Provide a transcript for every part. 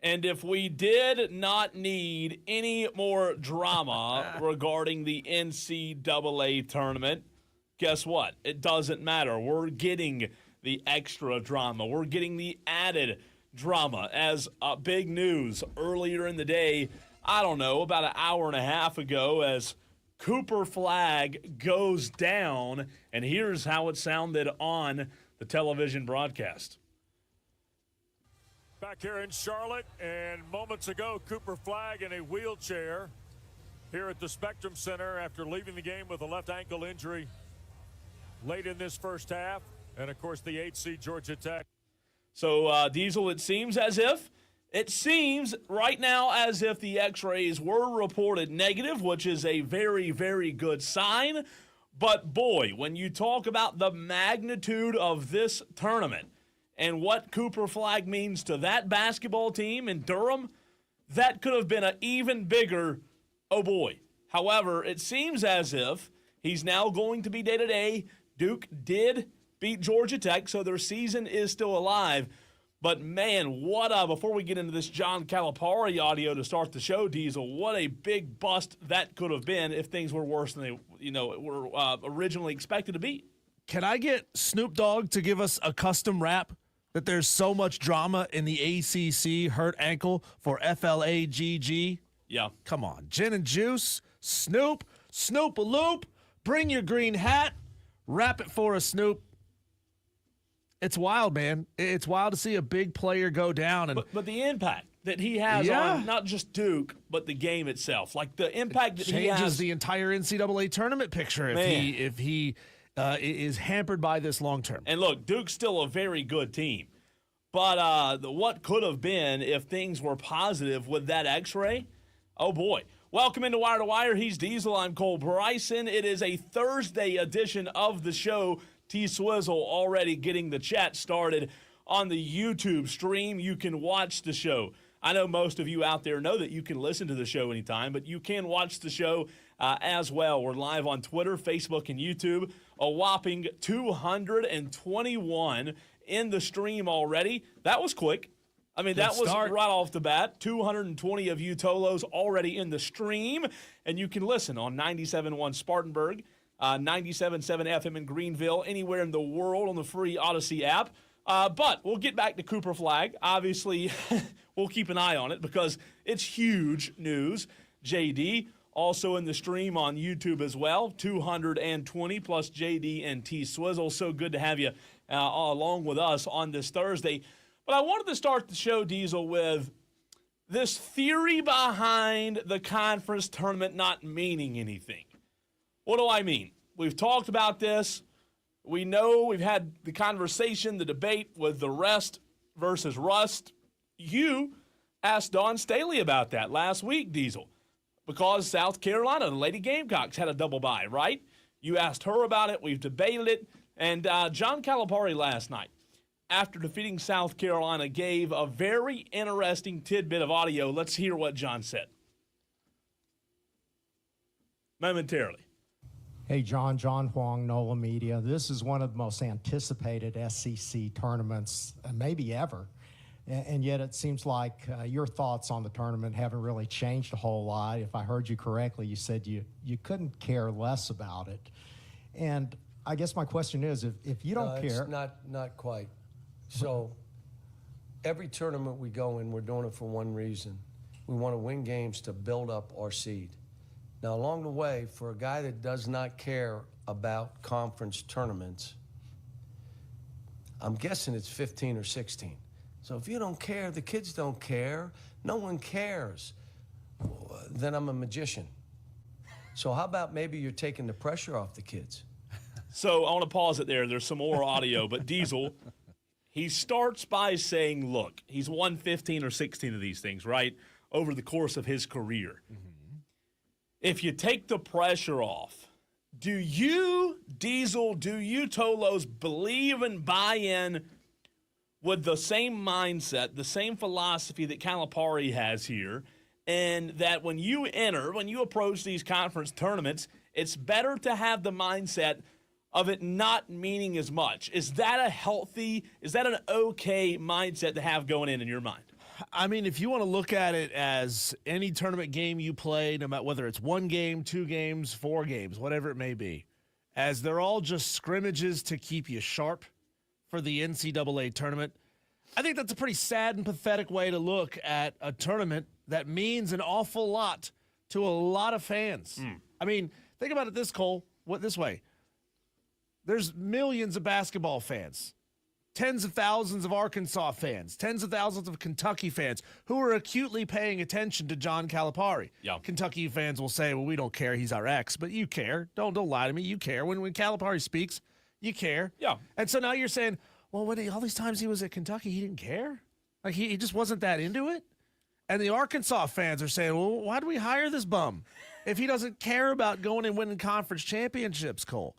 And if we did not need any more drama regarding the NCAA tournament, guess what? It doesn't matter. We're getting the extra drama. We're getting the added drama as big news earlier in the day, I don't know, about an hour and a half ago, as Cooper Flagg goes down. And here's how it sounded on the television broadcast. Back here in Charlotte, and moments ago, Cooper Flagg in a wheelchair here at the Spectrum Center after leaving the game with a left ankle injury late in this first half. And, of course, the 8 seed Georgia Tech. So, Diesel, it seems right now as if the x-rays were reported negative, which is a very, very good sign. But, boy, when you talk about the magnitude of this tournament and what Cooper Flagg means to that basketball team in Durham, that could have been an even bigger oh boy. However, it seems as if he's now going to be day-to-day. Duke did beat Georgia Tech, so their season is still alive. But, man, before we get into this John Calipari audio to start the show, Diesel, what a big bust that could have been if things were worse than they were originally expected to be. Can I get Snoop Dogg to give us a custom rap that there's so much drama in the ACC hurt ankle for FLAGG? Yeah. Come on. Gin and juice, Snoop a loop, bring your green hat, rap it for us, Snoop. It's wild, man. It's wild to see a big player go down. But the impact that he has on not just Duke, but the game itself. Like the impact that he has. Changes the entire NCAA tournament picture if he is hampered by this long term. And look, Duke's still a very good team. But what could have been if things were positive with that x-ray? Oh, boy. Welcome into Wire to Wire. He's Diesel. I'm Cole Bryson. It is a Thursday edition of the show. T-Swizzle already getting the chat started on the YouTube stream. You can watch the show. I know most of you out there know that you can listen to the show anytime, but you can watch the show as well. We're live on Twitter, Facebook, and YouTube. A whopping 221 in the stream already. That was quick. I mean, that was right off the bat. 220 of you Tolos already in the stream. And you can listen on 97.1 Spartanburg, 97.7 FM in Greenville, anywhere in the world on the free Odyssey app. But we'll get back to Cooper Flagg. Obviously, we'll keep an eye on it because it's huge news. JD, also in the stream on YouTube as well, 220 plus JD and T-Swizzle. So good to have you along with us on this Thursday. But I wanted to start the show, Diesel, with this theory behind the conference tournament not meaning anything. What do I mean? We've talked about this. We know we've had the conversation, the debate with the rest versus rust. You asked Dawn Staley about that last week, Diesel, because South Carolina, the Lady Gamecocks, had a double bye, right? You asked her about it. We've debated it. And John Calipari last night, after defeating South Carolina, gave a very interesting tidbit of audio. Let's hear what John said momentarily. Hey, John Huang, NOLA Media. This is one of the most anticipated SEC tournaments, maybe ever. And yet it seems like your thoughts on the tournament haven't really changed a whole lot. If I heard you correctly, you said you couldn't care less about it. And I guess my question is, if you don't care... It's not quite. So every tournament we go in, we're doing it for one reason. We want to win games to build up our seed. Now, along the way, for a guy that does not care about conference tournaments, I'm guessing it's 15 or 16. So if you don't care, the kids don't care, no one cares, then I'm a magician. So how about maybe you're taking the pressure off the kids? So I want to pause it there. There's some more audio, but Diesel, he starts by saying, look, he's won 15 or 16 of these things, right, over the course of his career. Mm-hmm. If you take the pressure off, do you, Diesel, do you, Tolos, believe and buy in with the same mindset, the same philosophy that Calipari has here, and that when you approach these conference tournaments, it's better to have the mindset of it not meaning as much? Is that an okay mindset to have going in your mind? I mean, if you want to look at it as any tournament game you play, no matter whether it's 1 game, 2 games, 4 games, whatever it may be, as they're all just scrimmages to keep you sharp for the NCAA tournament, I think that's a pretty sad and pathetic way to look at a tournament that means an awful lot to a lot of fans. I mean, think about it this way. There's millions of basketball fans, tens of thousands of Arkansas fans, tens of thousands of Kentucky fans who are acutely paying attention to John Calipari. Yeah. Kentucky fans will say, well, we don't care. He's our ex. But you care. Don't lie to me. You care. When Calipari speaks, you care. Yeah. And so now you're saying, well, all these times he was at Kentucky, he didn't care? Like, he just wasn't that into it? And the Arkansas fans are saying, well, why do we hire this bum if he doesn't care about going and winning conference championships, Cole?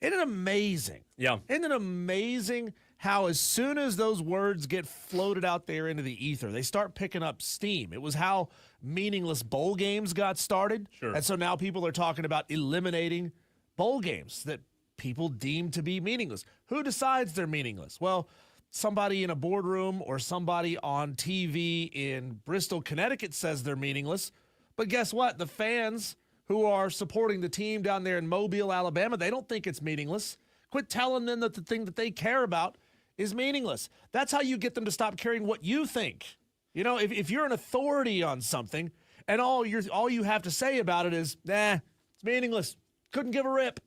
Isn't it amazing? Yeah. Isn't it amazing how as soon as those words get floated out there into the ether, they start picking up steam? It was how meaningless bowl games got started. Sure. And so now people are talking about eliminating bowl games that people deem to be meaningless. Who decides they're meaningless? Well, somebody in a boardroom or somebody on TV in Bristol, Connecticut says they're meaningless. But guess what? The fans who are supporting the team down there in Mobile, Alabama, they don't think it's meaningless. Quit telling them that the thing that they care about is meaningless. That's how you get them to stop caring what you think. You know, if you're an authority on something and all you have to say about it is, it's meaningless, couldn't give a rip.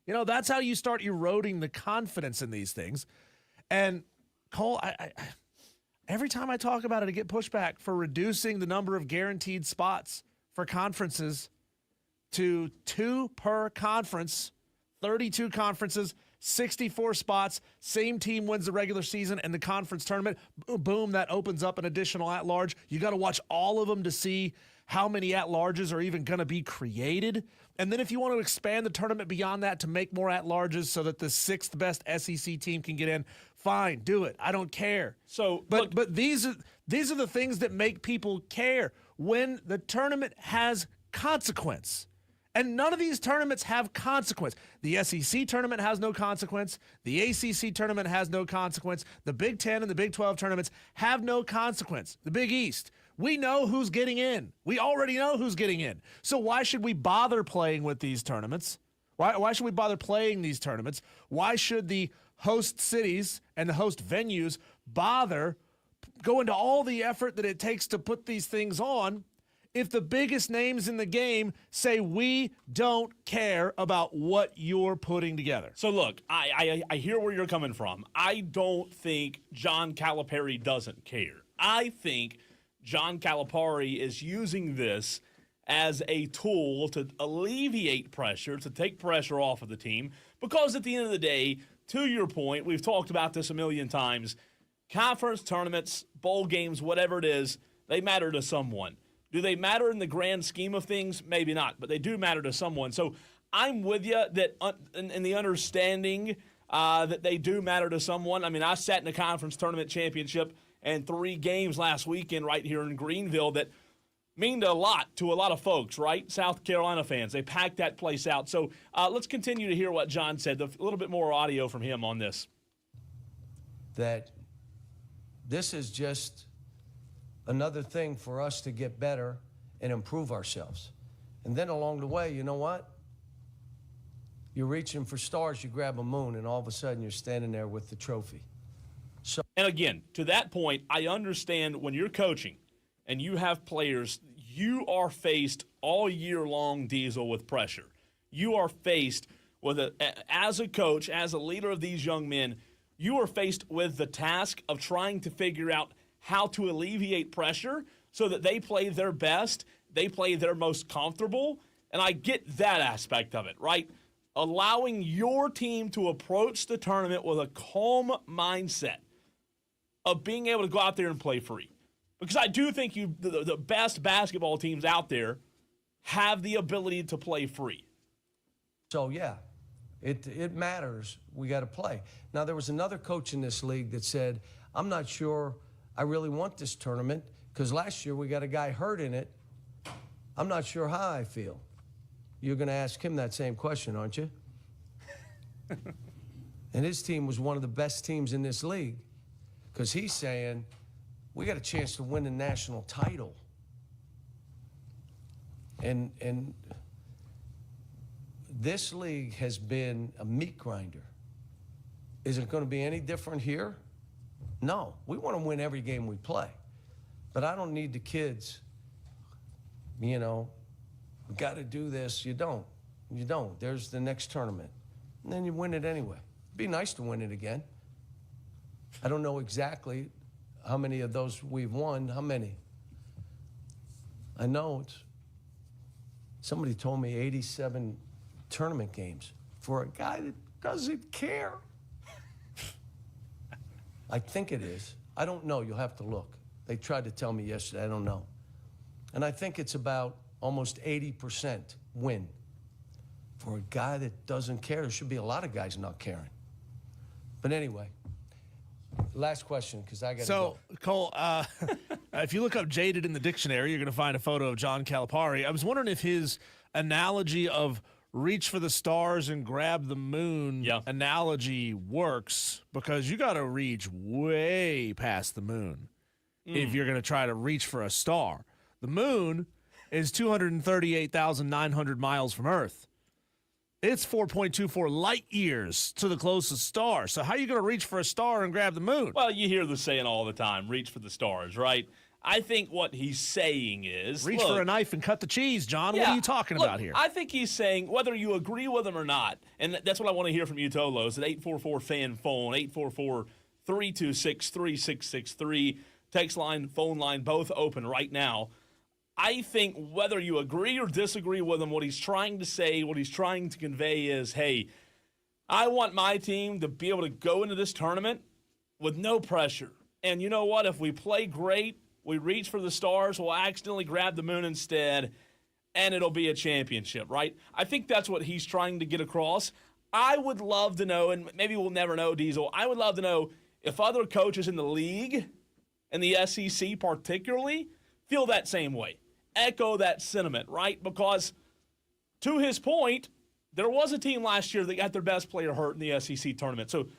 You know, that's how you start eroding the confidence in these things. And Cole, I every time I talk about it, I get pushback for reducing the number of guaranteed spots for conferences to 2 per conference, 32 conferences, 64 spots, same team wins the regular season and the conference tournament. Boom, that opens up an additional at-large. You got to watch all of them to see how many at-larges are even going to be created. And then if you want to expand the tournament beyond that to make more at-larges so that the 6th best SEC team can get in, fine, do it. I don't care. So, but these are the things that make people care when the tournament has consequence. And none of these tournaments have consequence. The SEC tournament has no consequence. The ACC tournament has no consequence. The Big Ten and the Big 12 tournaments have no consequence. The Big East, we know who's getting in. We already know who's getting in. So why should we bother playing with these tournaments? Why should we bother playing these tournaments? Why should the host cities and the host venues bother go into all the effort that it takes to put these things on if the biggest names in the game say we don't care about what you're putting together? So look, I hear where you're coming from. I don't think John Calipari doesn't care. I think John Calipari is using this as a tool to alleviate pressure, to take pressure off of the team, because at the end of the day, to your point, we've talked about this a million times, conference tournaments, bowl games, whatever it is, they matter to someone. Do they matter in the grand scheme of things? Maybe not, but they do matter to someone. So I'm with you that in the understanding that they do matter to someone. I mean, I sat in a conference tournament championship and 3 games last weekend right here in Greenville that mean a lot to a lot of folks, right? South Carolina fans. They packed that place out. So let's continue to hear what John said, a little bit more audio from him on this. That this is just another thing for us to get better and improve ourselves. And then along the way, you know what? You're reaching for stars, you grab a moon, and all of a sudden you're standing there with the trophy. So, and again, to that point, I understand when you're coaching and you have players, you are faced all year long, Diesel, with pressure. You are faced with, as a coach, as a leader of these young men, you are faced with the task of trying to figure out how to alleviate pressure so that they play their best, they play their most comfortable. And I get that aspect of it, right? Allowing your team to approach the tournament with a calm mindset of being able to go out there and play free. Because I do think the best basketball teams out there have the ability to play free. So, yeah, it matters. We got to play. Now, there was another coach in this league that said, I'm not sure I really want this tournament because last year we got a guy hurt in it. I'm not sure how I feel. You're going to ask him that same question, aren't you? And his team was one of the best teams in this league because he's saying we got a chance to win a national title. And this league has been a meat grinder. Is it going to be any different here? No. We want to win every game we play. But I don't need the kids, we got to do this. You don't. You don't. There's the next tournament. And then you win it anyway. It'd be nice to win it again. I don't know exactly how many of those we've won. How many? I know somebody told me 87 tournament games for a guy that doesn't care. I think it is. I don't know. You'll have to look. They tried to tell me yesterday. I don't know. And I think it's about almost 80% win. For a guy that doesn't care, there should be a lot of guys not caring. But anyway, last question, because I got to go. So, Cole, if you look up jaded in the dictionary, you're going to find a photo of John Calipari. I was wondering if his analogy of reach for the stars and grab the moon analogy works, because you got to reach way past the moon if you're going to try to reach for a star. The moon is 238,900 miles from Earth. It's 4.24 light years to the closest star. So how are you going to reach for a star and grab the moon? Well, you hear the saying all the time, reach for the stars, right? I think what he's saying is... Reach for a knife and cut the cheese, John. What are you talking about here? I think he's saying, whether you agree with him or not, and that's what I want to hear from you, Tolos, at 844-FAN-PHONE, 844-326-3663. Text line, phone line, both open right now. I think whether you agree or disagree with him, what he's trying to say, what he's trying to convey is, hey, I want my team to be able to go into this tournament with no pressure. And you know what? If we play great, we reach for the stars, we'll accidentally grab the moon instead, and it'll be a championship, right? I think that's what he's trying to get across. I would love to know, and maybe we'll never know, Diesel, I would love to know if other coaches in the league, and the SEC particularly, feel that same way. Echo that sentiment, right? Because to his point, there was a team last year that got their best player hurt in the SEC tournament. So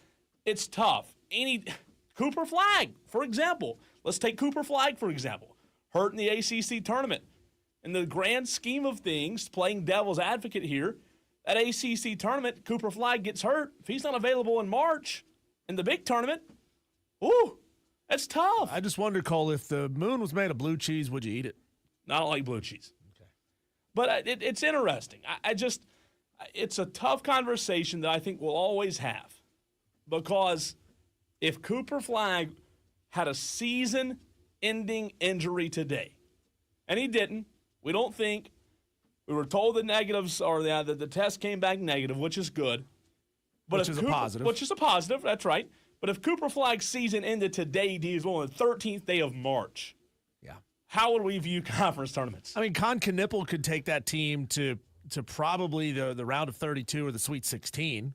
it's tough. Cooper Flagg, for example. Let's take Cooper Flagg, for example. Hurt in the ACC tournament. In the grand scheme of things, playing devil's advocate here, that ACC tournament, Cooper Flagg gets hurt. If he's not available in March in the big tournament, that's tough. I just wonder, Cole, if the moon was made of blue cheese, would you eat it? I don't like blue cheese. Okay. But it's interesting. It's a tough conversation that I think we'll always have, because if Cooper Flagg had a season-ending injury today, and he didn't, we don't think, we were told the negatives or that the test came back negative, which is good. Which is a positive. Which is a positive, that's right. But if Cooper Flagg's season ended today, Diesel, on the 13th day of March, how would we view conference tournaments? I mean, Con Knipple could take that team to probably the round of 32 or the Sweet 16.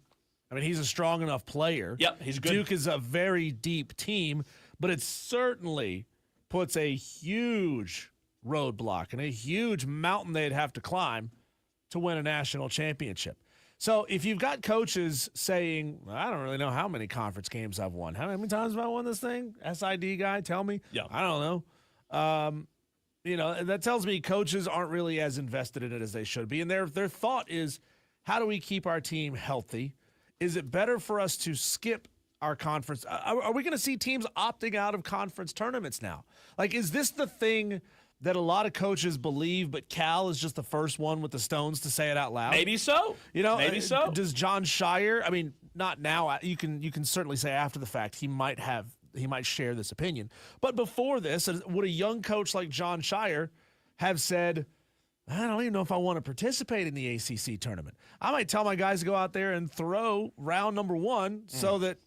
I mean, he's a strong enough player. Yep, he's good. Duke is a very deep team, but it certainly puts a huge roadblock and a huge mountain they'd have to climb to win a national championship. So if you've got coaches saying, I don't really know how many conference games I've won. How many times have I won this thing? SID guy, tell me. Yeah. I don't know. That tells me coaches aren't really as invested in it as they should be. And their thought is, how do we keep our team healthy? Is it better for us to skip our conference? Are we going to see teams opting out of conference tournaments now? Like, is this the thing that a lot of coaches believe, but Cal is just the first one with the stones to say it out loud? Maybe so. Maybe so. Does John Shire, I mean, not now. You can certainly say after the fact he might share this opinion. But before this, would a young coach like John Shire have said, I don't even know if I want to participate in the ACC tournament? I might tell my guys to go out there and throw round number one so that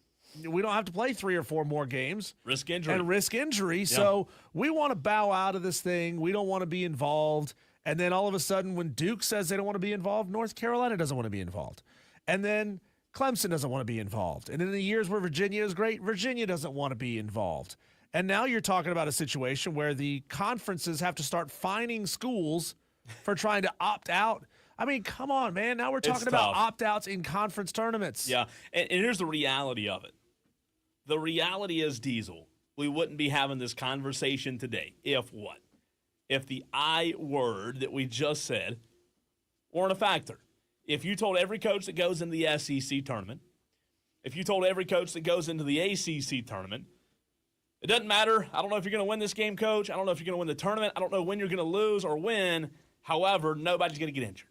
we don't have to play 3 or 4 more games. Risk injury. Yeah. So we want to bow out of this thing. We don't want to be involved. And then all of a sudden, when Duke says they don't want to be involved, North Carolina doesn't want to be involved. And then Clemson doesn't want to be involved. And in the years where Virginia is great, Virginia doesn't want to be involved. And now you're talking about a situation where the conferences have to start fining schools for trying to opt out. I mean, come on, man. Now we're talking about opt-outs in conference tournaments. Yeah, and here's the reality of it. The reality is, Diesel, we wouldn't be having this conversation today. If what? If the I word that we just said weren't a factor. If you told every coach that goes into the SEC tournament, if you told every coach that goes into the ACC tournament, it doesn't matter. I don't know if you're going to win this game, coach. I don't know if you're going to win the tournament. I don't know when you're going to lose or win. However, nobody's going to get injured.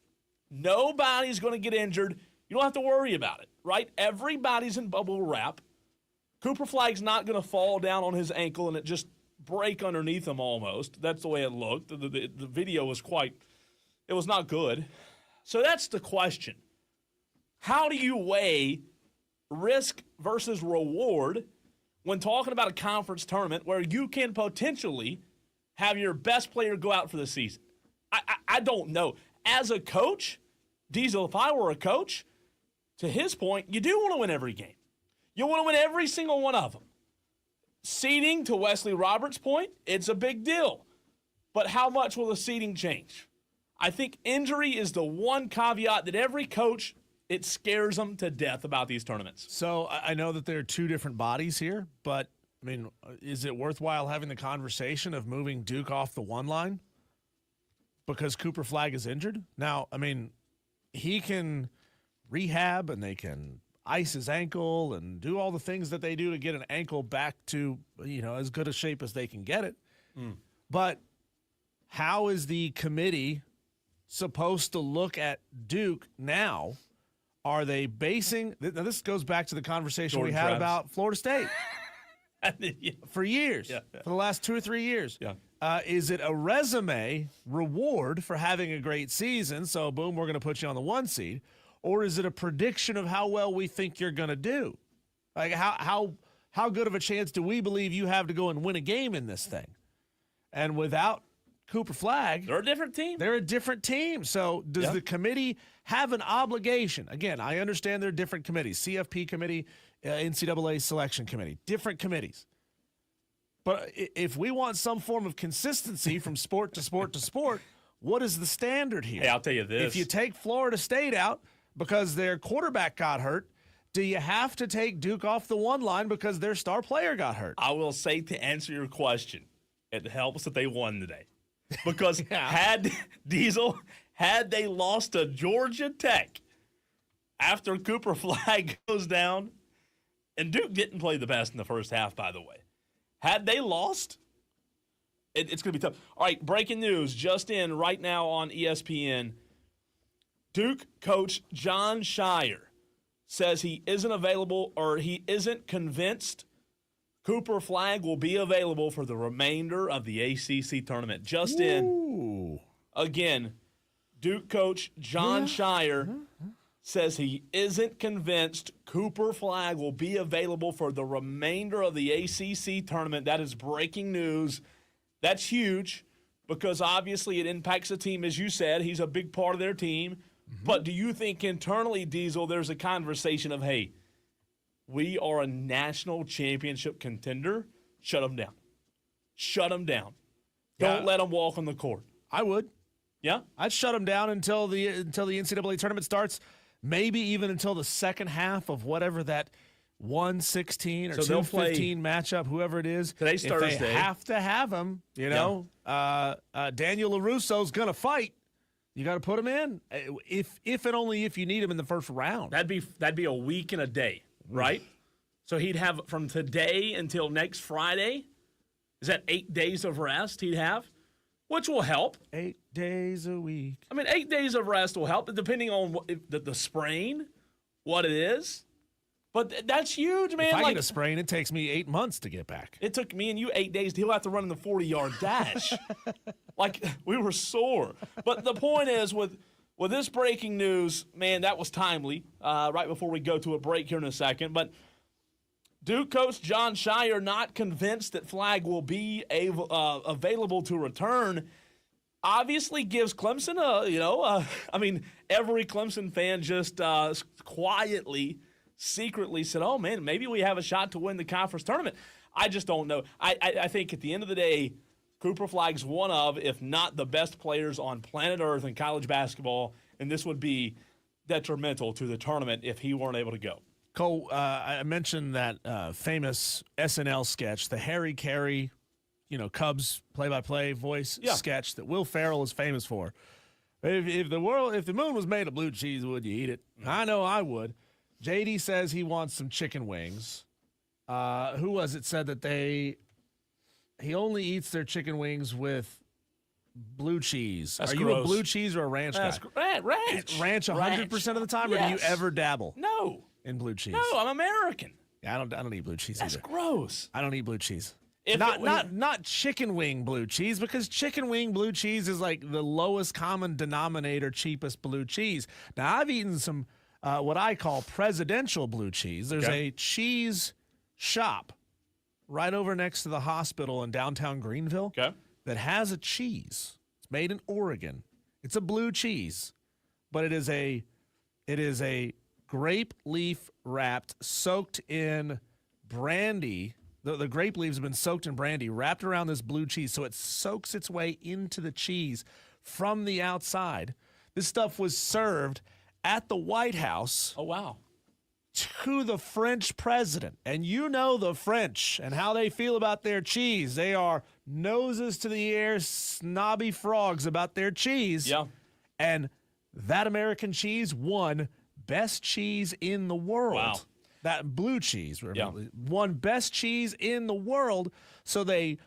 Nobody's going to get injured. You don't have to worry about it, right? Everybody's in bubble wrap. Cooper Flagg's not going to fall down on his ankle and it just break underneath him almost. That's the way it looked. The video was it was not good. So that's the question. How do you weigh risk versus reward when talking about a conference tournament where you can potentially have your best player go out for the season? I don't know. As a coach, Diesel, if I were a coach, to his point, you do want to win every game. You want to win every single one of them. Seeding, to Wesley Roberts' point, it's a big deal. But how much will the seeding change? I think injury is the one caveat that every coach, it scares them to death about these tournaments. So I know that there are two different bodies here, but, I mean, is it worthwhile having the conversation of moving Duke off the one line because Cooper Flagg is injured? Now, I mean, he can rehab and they can ice his ankle and do all the things that they do to get an ankle back to, as good a shape as they can get it. But how is the committee supposed to look at Duke now? Are they basing – now this goes back to the conversation Jordan we had Travis. about Florida State Yeah. for years, for the last 2 or 3 years. Is it a resume reward for having a great season, so boom, we're going to put you on the 1 seed, or is it a prediction of how well we think you're going to do? Like how good of a chance do we believe you have to go and win a game in this thing? And without Cooper Flagg, They're a different team. they're a different team. So does the committee have an obligation? Again, I understand they're different committees, CFP committee, NCAA selection committee, different committees. But if we want some form of consistency from sport to sport to sport, what is the standard here? Hey, I'll tell you this. If you take Florida State out because their quarterback got hurt, do you have to take Duke off the one line because their star player got hurt? I will say, to answer your question, it helps that they won today. Because had they lost to Georgia Tech after Cooper Flagg goes down, and Duke didn't play the best in the first half, by the way. Had they lost, it's going to be tough. All right, breaking news just in right now on ESPN. Duke coach John Shire says he isn't available, or he isn't convinced Cooper Flagg will be available for the remainder of the ACC tournament. Just in, again, Duke coach John Shire says he isn't convinced Cooper Flagg will be available for the remainder of the ACC tournament. That is breaking news. That's huge because obviously it impacts the team. As you said, he's a big part of their team. But do you think internally, Diesel, there's a conversation of, hey, we are a national championship contender? Shut them down. Shut them down. Don't let them walk on the court. I would. Yeah? I'd shut them down until the NCAA tournament starts, maybe even until the second half of whatever that 1-16 or So 2-15 matchup, whoever it is. Today's if Thursday. They have to have him, Daniel LaRusso's going to fight. You got to put him in, if and only if you need him in the first round. That'd be a week and a day, right? So he'd have from today until next Friday. Is that 8 days of rest he'd have? Which will help. 8 days a week. I mean, 8 days of rest will help, depending on the sprain, what it is. But that's huge, man. If I get a sprain, it takes me 8 months to get back. It took me and you 8 days. He'll have to run in the 40-yard dash. Like, we were sore. But the point is, with this breaking news, man, that was timely, right before we go to a break here in a second. But Duke coach John Shire not convinced that Flagg will be available to return. Obviously gives Clemson every Clemson fan just quietly, secretly said, oh, man, maybe we have a shot to win the conference tournament. I just don't know. I think at the end of the day, Cooper Flagg's one of, if not the best players on planet Earth in college basketball, and this would be detrimental to the tournament if he weren't able to go. Cole, I mentioned that famous SNL sketch, the Harry Carey, Cubs play-by-play voice sketch that Will Ferrell is famous for. If the moon was made of blue cheese, would you eat it? I know I would. JD says he wants some chicken wings. Who was it said that he only eats their chicken wings with blue cheese? That's Are you gross. a blue cheese or a ranch guy? Ranch. Ranch 100% of the time, or do you Yes. ever dabble No. in blue cheese? No, I'm American. Yeah, I don't eat blue cheese That's either. gross. I don't eat blue cheese. If Not chicken wing blue cheese, because chicken wing blue cheese is like the lowest common denominator, cheapest blue cheese. Now, I've eaten some what I call presidential blue cheese. There's a cheese shop right over next to the hospital in downtown Greenville that has a cheese. It's made in Oregon. It's a blue cheese, but it is a grape leaf wrapped, soaked in brandy. The grape leaves have been soaked in brandy, wrapped around this blue cheese, so it soaks its way into the cheese from the outside. This stuff was served at the White House. Oh, wow. To the French president. And you know the French and how they feel about their cheese. They are noses to the air, snobby frogs about their cheese. Yeah. And that American cheese won best cheese in the world. Wow. That blue cheese won best cheese in the world. So they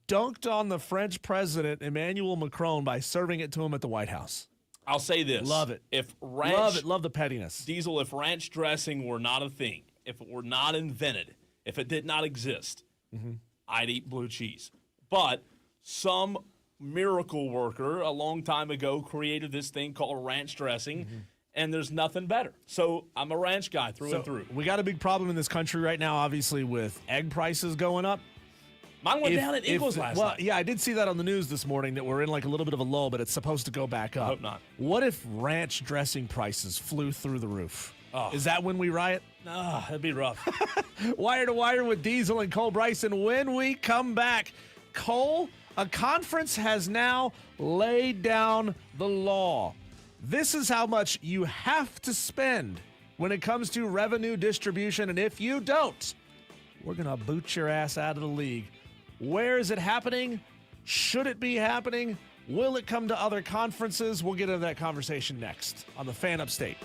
dunked on the French president, Emmanuel Macron, by serving it to him at the White House. I'll say this. Love it. Love the pettiness. Diesel, if ranch dressing were not a thing, if it were not invented, if it did not exist, I'd eat blue cheese. But some miracle worker a long time ago created this thing called ranch dressing, and there's nothing better. So I'm a ranch guy through and through. We got a big problem in this country right now, obviously, with egg prices going up. Mine went down at Eagles last night. Yeah, I did see that on the news this morning that we're in like a little bit of a lull, but it's supposed to go back up. I hope not. What if ranch dressing prices flew through the roof? Is that when we riot? That'd be rough. Wire to Wire with Diesel and Cole Bryson. When we come back, Cole, a conference has now laid down the law. This is how much you have to spend when it comes to revenue distribution, and if you don't, we're going to boot your ass out of the league. Where is it happening? Should it be happening? Will it come to other conferences? We'll get into that conversation next on the Fan Upstate.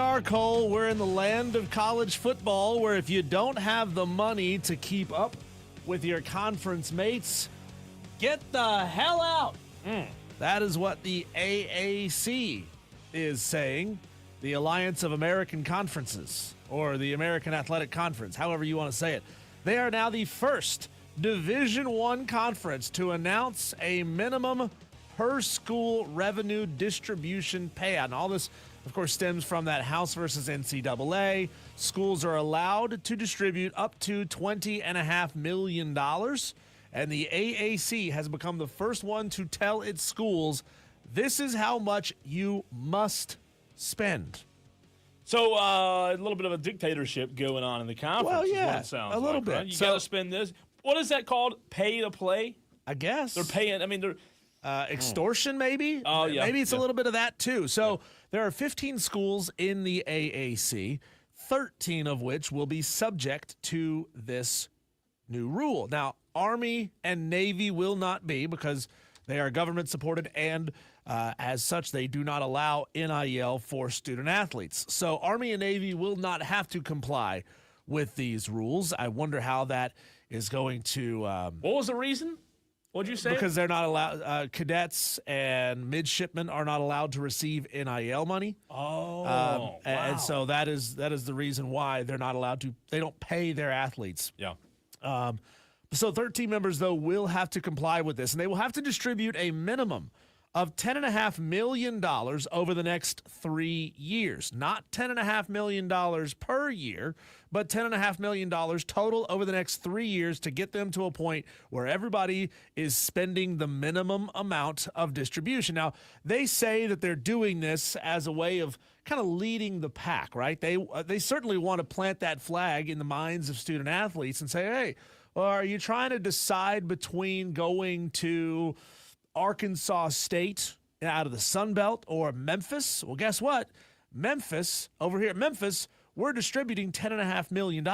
are, Cole. We're in the land of college football where if you don't have the money to keep up with your conference mates, get the hell out. That is what the AAC is saying, the Alliance of American Conferences, or the American Athletic Conference, however you want to say it. They are now the first Division I conference to announce a minimum per school revenue distribution payout. And all this, of course, stems from that House versus NCAA. Schools are allowed to distribute up to $20.5 million. And the AAC has become the first one to tell its schools, this is how much you must spend. So a little bit of a dictatorship going on in the conference. Well, is yeah, what it sounds a little like, bit. Right? You So- got to spend this. What is that called? Pay to play? I guess. They're paying. I mean, they're. Extortion, maybe? Oh, yeah. Maybe it's a Yeah. little bit of that, too. So there are 15 schools in the AAC, 13 of which will be subject to this new rule. Now, Army and Navy will not be because they are government-supported, and as such, they do not allow NIL for student athletes. So Army and Navy will not have to comply with these rules. I wonder how that is going to... What was the reason? What'd you say? Because they're not allowed, cadets and midshipmen are not allowed to receive NIL money. wow. And so that is the reason why they're not allowed to. They don't pay their athletes. Yeah. So 13 members, though, will have to comply with this, and they will have to distribute a minimum of $10.5 million over the next 3 years. Not $10.5 million per year, but $10.5 million total over the next 3 years to get them to a point where everybody is spending the minimum amount of distribution. Now, they say that they're doing this as a way of kind of leading the pack, right? They certainly want to plant that flag in the minds of student athletes and say, hey, well, are you trying to decide between going to Arkansas State out of the Sun Belt or Memphis? Well, guess what? Memphis, over here at Memphis, we're distributing $10.5 million.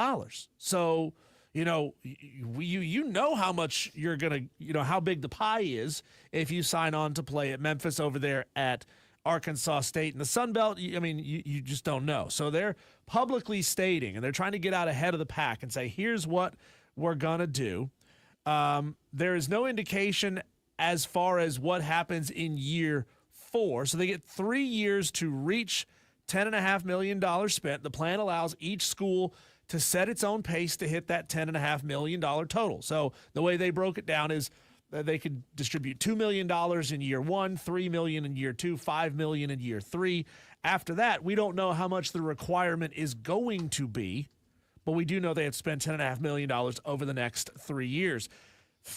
So, you know how much you're going to, how big the pie is if you sign on to play at Memphis over there at Arkansas State in the Sun Belt. I mean, you just don't know. So they're publicly stating, and they're trying to get out ahead of the pack and say, here's what we're going to do. There is no indication as far as what happens in year 4. So they get 3 years to reach $10.5 million spent. The plan allows each school to set its own pace to hit that $10.5 million total. So the way they broke it down is that they could distribute $2 million in year 1, $3 million in year 2, $5 million in year 3. After that, we don't know how much the requirement is going to be, but we do know they have to spend $10.5 million over the next 3 years.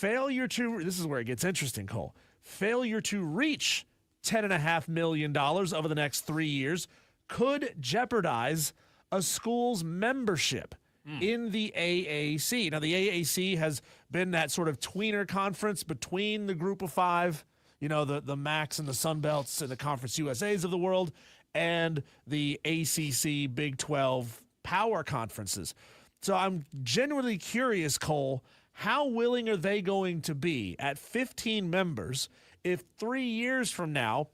This is where it gets interesting, Cole. Failure to reach $10.5 million over the next 3 years could jeopardize a school's membership in the AAC. Now, the AAC has been that sort of tweener conference between the group of 5, the MACs and the Sun Belts and the Conference USAs of the world, and the ACC Big 12 power conferences. So I'm genuinely curious, Cole, how willing are they going to be at 15 members if 3 years from now,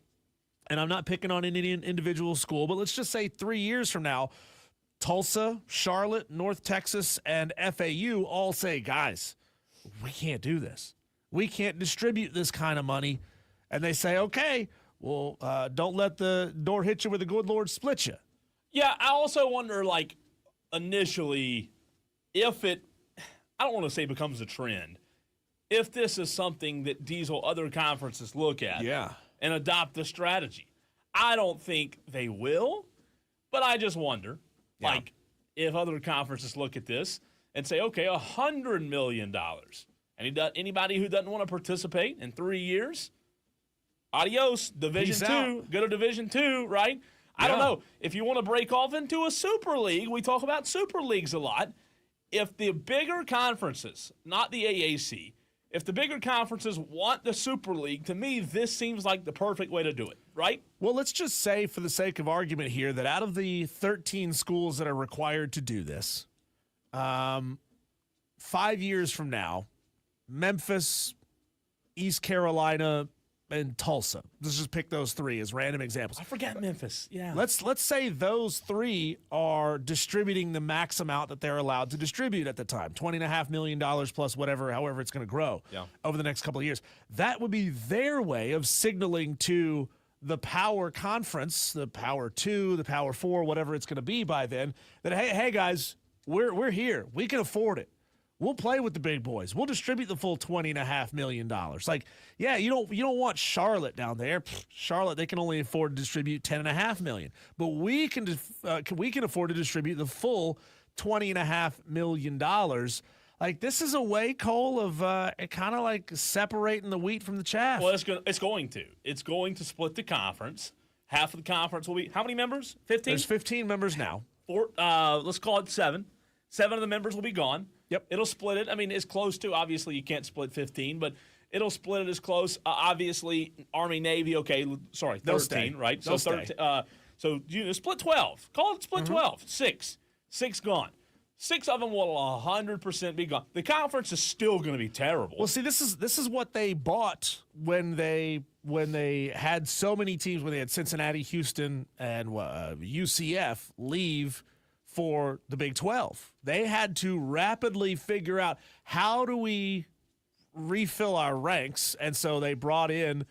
and I'm not picking on any individual school, but let's just say 3 years from now, Tulsa, Charlotte, North Texas, and FAU all say, guys, we can't do this. We can't distribute this kind of money. And they say, okay, well, don't let the door hit you where the good Lord split you. Yeah, I also wonder, initially, if it, I don't want to say becomes a trend, if this is something that Diesel other conferences look at and adopt the strategy. I don't think they will, but I just wonder, if other conferences look at this and say, okay, $100 million. Anybody who doesn't want to participate in 3 years, adios, Division Peace II, out. go to Division II, right? I don't know. If you want to break off into a super league, we talk about super leagues a lot. If the bigger conferences, not the AAC, if the bigger conferences want the super league, to me, this seems like the perfect way to do it, right? Well, let's just say, for the sake of argument here, that out of the 13 schools that are required to do this, 5 years from now, Memphis, East Carolina, and Tulsa. Let's just pick those three as random examples. I forgot Memphis. Yeah. Let's say those three are distributing the max amount that they're allowed to distribute at the time, $20.5 million plus whatever, however it's going to grow over the next couple of years. That would be their way of signaling to the power conference, the power 2, the power 4, whatever it's going to be by then, that hey guys, we're here. We can afford it. We'll play with the big boys. We'll distribute the full $20.5 million. Like, yeah, you don't want Charlotte down there. Charlotte, they can only afford to distribute $10.5 million, but we can afford to distribute the full $20.5 million. Like, this is a way, Cole, of kind of like separating the wheat from the chaff. Well, it's going to split the conference. Half of the conference will be how many members? 15. There's 15 members now. Let's call it 7. 7 of the members will be gone. Yep. It'll split it. I mean, it's close to. Obviously, you can't split 15, but it'll split it as close. Obviously, Army, Navy. Okay, sorry, 13, right? They'll so stay. So you split 12. Call it split 12. 6 gone. 6 of them will 100% be gone. The conference is still going to be terrible. Well, see, this is what they bought when they had so many teams. When they had Cincinnati, Houston, and UCF leave for the Big 12. They had to rapidly figure out how do we refill our ranks, and so they brought in.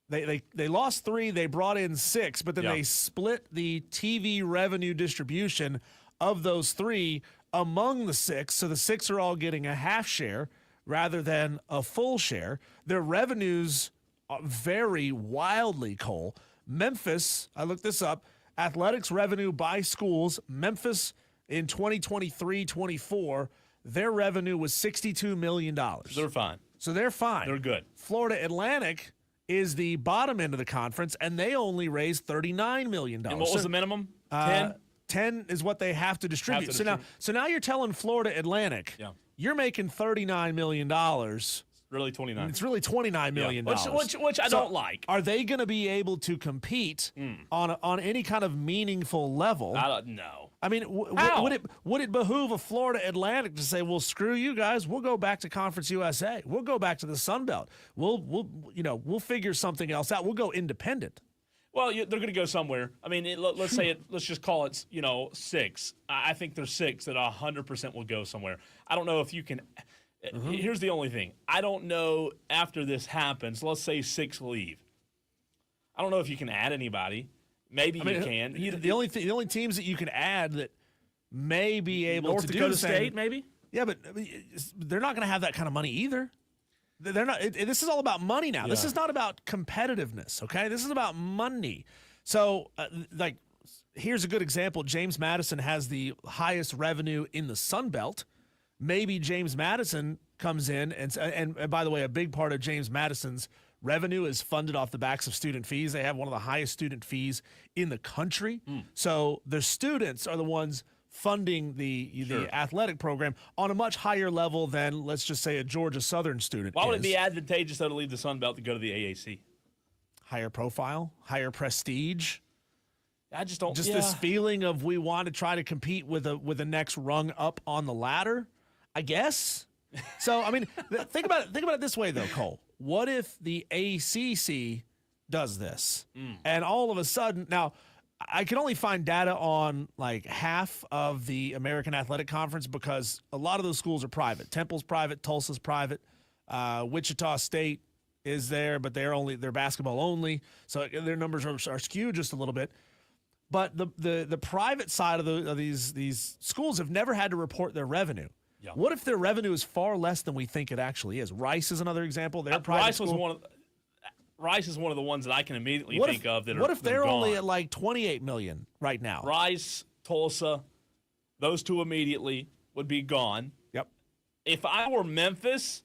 They lost 3. They brought in 6, but then they split the TV revenue distribution of those 3 among the 6. So the 6 are all getting a half share rather than a full share. Their revenues vary wildly, Cole. Memphis, I looked this up, athletics revenue by schools, Memphis in 2023-24, their revenue was $62 million. They're fine. So they're fine. They're good. Florida Atlantic is the bottom end of the conference, and they only raised $39 million. And what was the minimum? 10? 10 is what they have to distribute. So now you're telling Florida Atlantic, you're making $39 million. Really 29. It's really $29 million. Which I don't like. Are they going to be able to compete on any kind of meaningful level? I don't know. I mean, would it behoove a Florida Atlantic to say, well, screw you guys, we'll go back to Conference USA, we'll go back to the Sun Belt, we'll figure something else out, we'll go independent. Well, they're going to go somewhere. I mean, let's say it. Let's just call it, 6. I think there's 6 that 100% will go somewhere. I don't know if you can. Here's the only thing. I don't know after this happens. Let's say 6 leave. I don't know if you can add anybody. Maybe you can. The only teams that you can add that may be able North to Dakota do the same, State, maybe. Yeah, but they're not going to have that kind of money either. They're not. This is all about money now. Yeah. This is not about competitiveness. Okay, this is about money. So, here's a good example. James Madison has the highest revenue in the Sun Belt. Maybe James Madison comes in, and by the way, a big part of James Madison's revenue is funded off the backs of student fees. They have one of the highest student fees in the country. So their students are the ones funding the athletic program on a much higher level than, let's just say, a Georgia Southern student. Why would it be advantageous, though, to leave the Sun Belt to go to the AAC? Higher profile, higher prestige. I just don't. This feeling of we want to try to compete with the next rung up on the ladder, I guess. So I mean, think about it this way though, Cole. What if the ACC does this, and all of a sudden now? I can only find data on like half of the American Athletic Conference because a lot of those schools are private. Temple's private, Tulsa's private, Wichita State is there, but they're basketball only, so their numbers are skewed just a little bit. But the private side of these schools have never had to report their revenue. Yeah. What if their revenue is far less than we think it actually is? Rice is another example. Rice is one of the ones that I can immediately think of that are. What if they're only at like $28 million right now? Rice, Tulsa, those two immediately would be gone. Yep. If I were Memphis,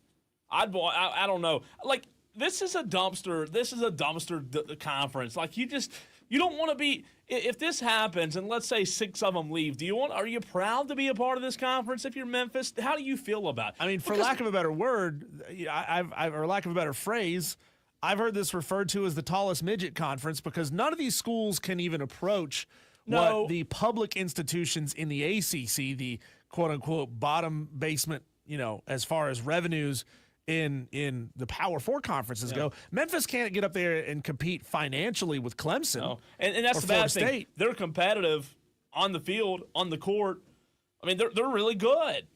I don't know. Like, this is a dumpster. This is a dumpster conference. Like, you don't want to be. If this happens, and let's say 6 of them leave, are you proud to be a part of this conference if you're Memphis? How do you feel about it? I mean, for lack of a better word, or lack of a better phrase, I've heard this referred to as the tallest midget conference because none of these schools can even approach what the public institutions in the ACC, the quote-unquote bottom basement, as far as revenues in the Power 4 conferences go. Memphis can't get up there and compete financially with Clemson. No. And that's or the Florida bad thing. State. They're competitive on the field, on the court. I mean, they're really good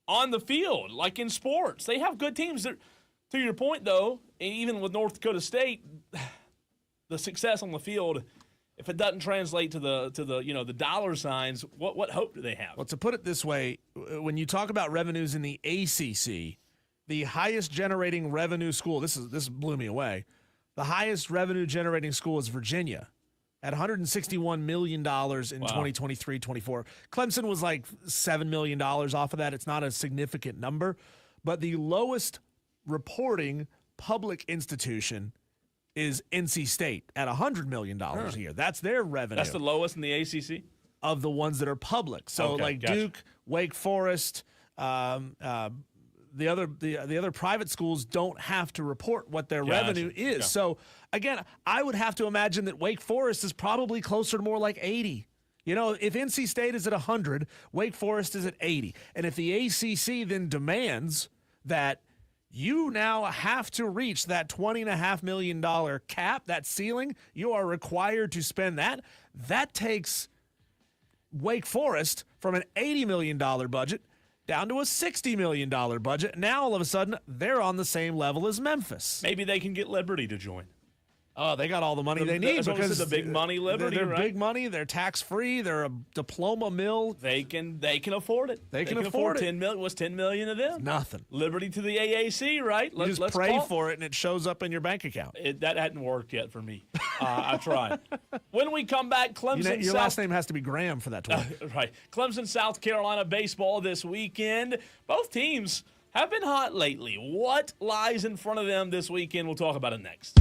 on the field, like in sports. They have good teams. To your point, though, even with North Dakota State, the success on the field, if it doesn't translate to the dollar signs, what hope do they have? Well, to put it this way, when you talk about revenues in the ACC, the highest generating revenue school, this blew me away. The highest revenue generating school is Virginia at $161 million in 2023-24. Clemson was like $7 million off of that. It's not a significant number, but the lowest reporting public institution is NC State at $100 million a year. That's their revenue. That's the lowest in the ACC? Of the ones that are public. So Okay, like gotcha. Duke, Wake Forest, the other private schools don't have to report what their revenue is. Yeah. So again, I would have to imagine that Wake Forest is probably closer to more like 80. You know, if NC State is at 100, Wake Forest is at 80. And if the ACC then demands that you now have to reach that $20.5 million cap, that ceiling, you are required to spend that. That takes Wake Forest from an $80 million budget down to a $60 million budget. Now, all of a sudden, they're on the same level as Memphis. Maybe they can get Liberty to join. Oh, they got all the money they need That's what I because said, the big money Liberty, They're right? big money. They're tax free. They're a diploma mill. They can afford it. They can afford it. 10 million. What's 10 million of them? Nothing. Liberty to the AAC, right? You just pray for it, and it shows up in your bank account. That hadn't worked yet for me. I tried. When we come back, Clemson. Your last name has to be Graham for that to work. Right. Clemson, South Carolina baseball this weekend. Both teams have been hot lately. What lies in front of them this weekend? We'll talk about it next.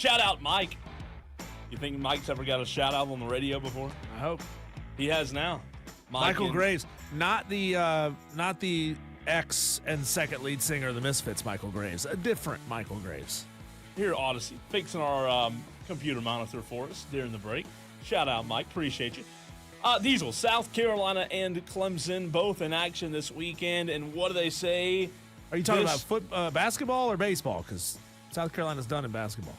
Shout out Mike. You think Mike's ever got a shout out on the radio before? I hope. He has now. Michael Graves, not the ex and second lead singer of the Misfits, Michael Graves. A different Michael Graves. Here at Odyssey, fixing our computer monitor for us during the break. Shout out, Mike. Appreciate you. Diesel, South Carolina and Clemson, both in action this weekend. And what do they say? Are you talking about basketball or baseball? Because South Carolina's done in basketball.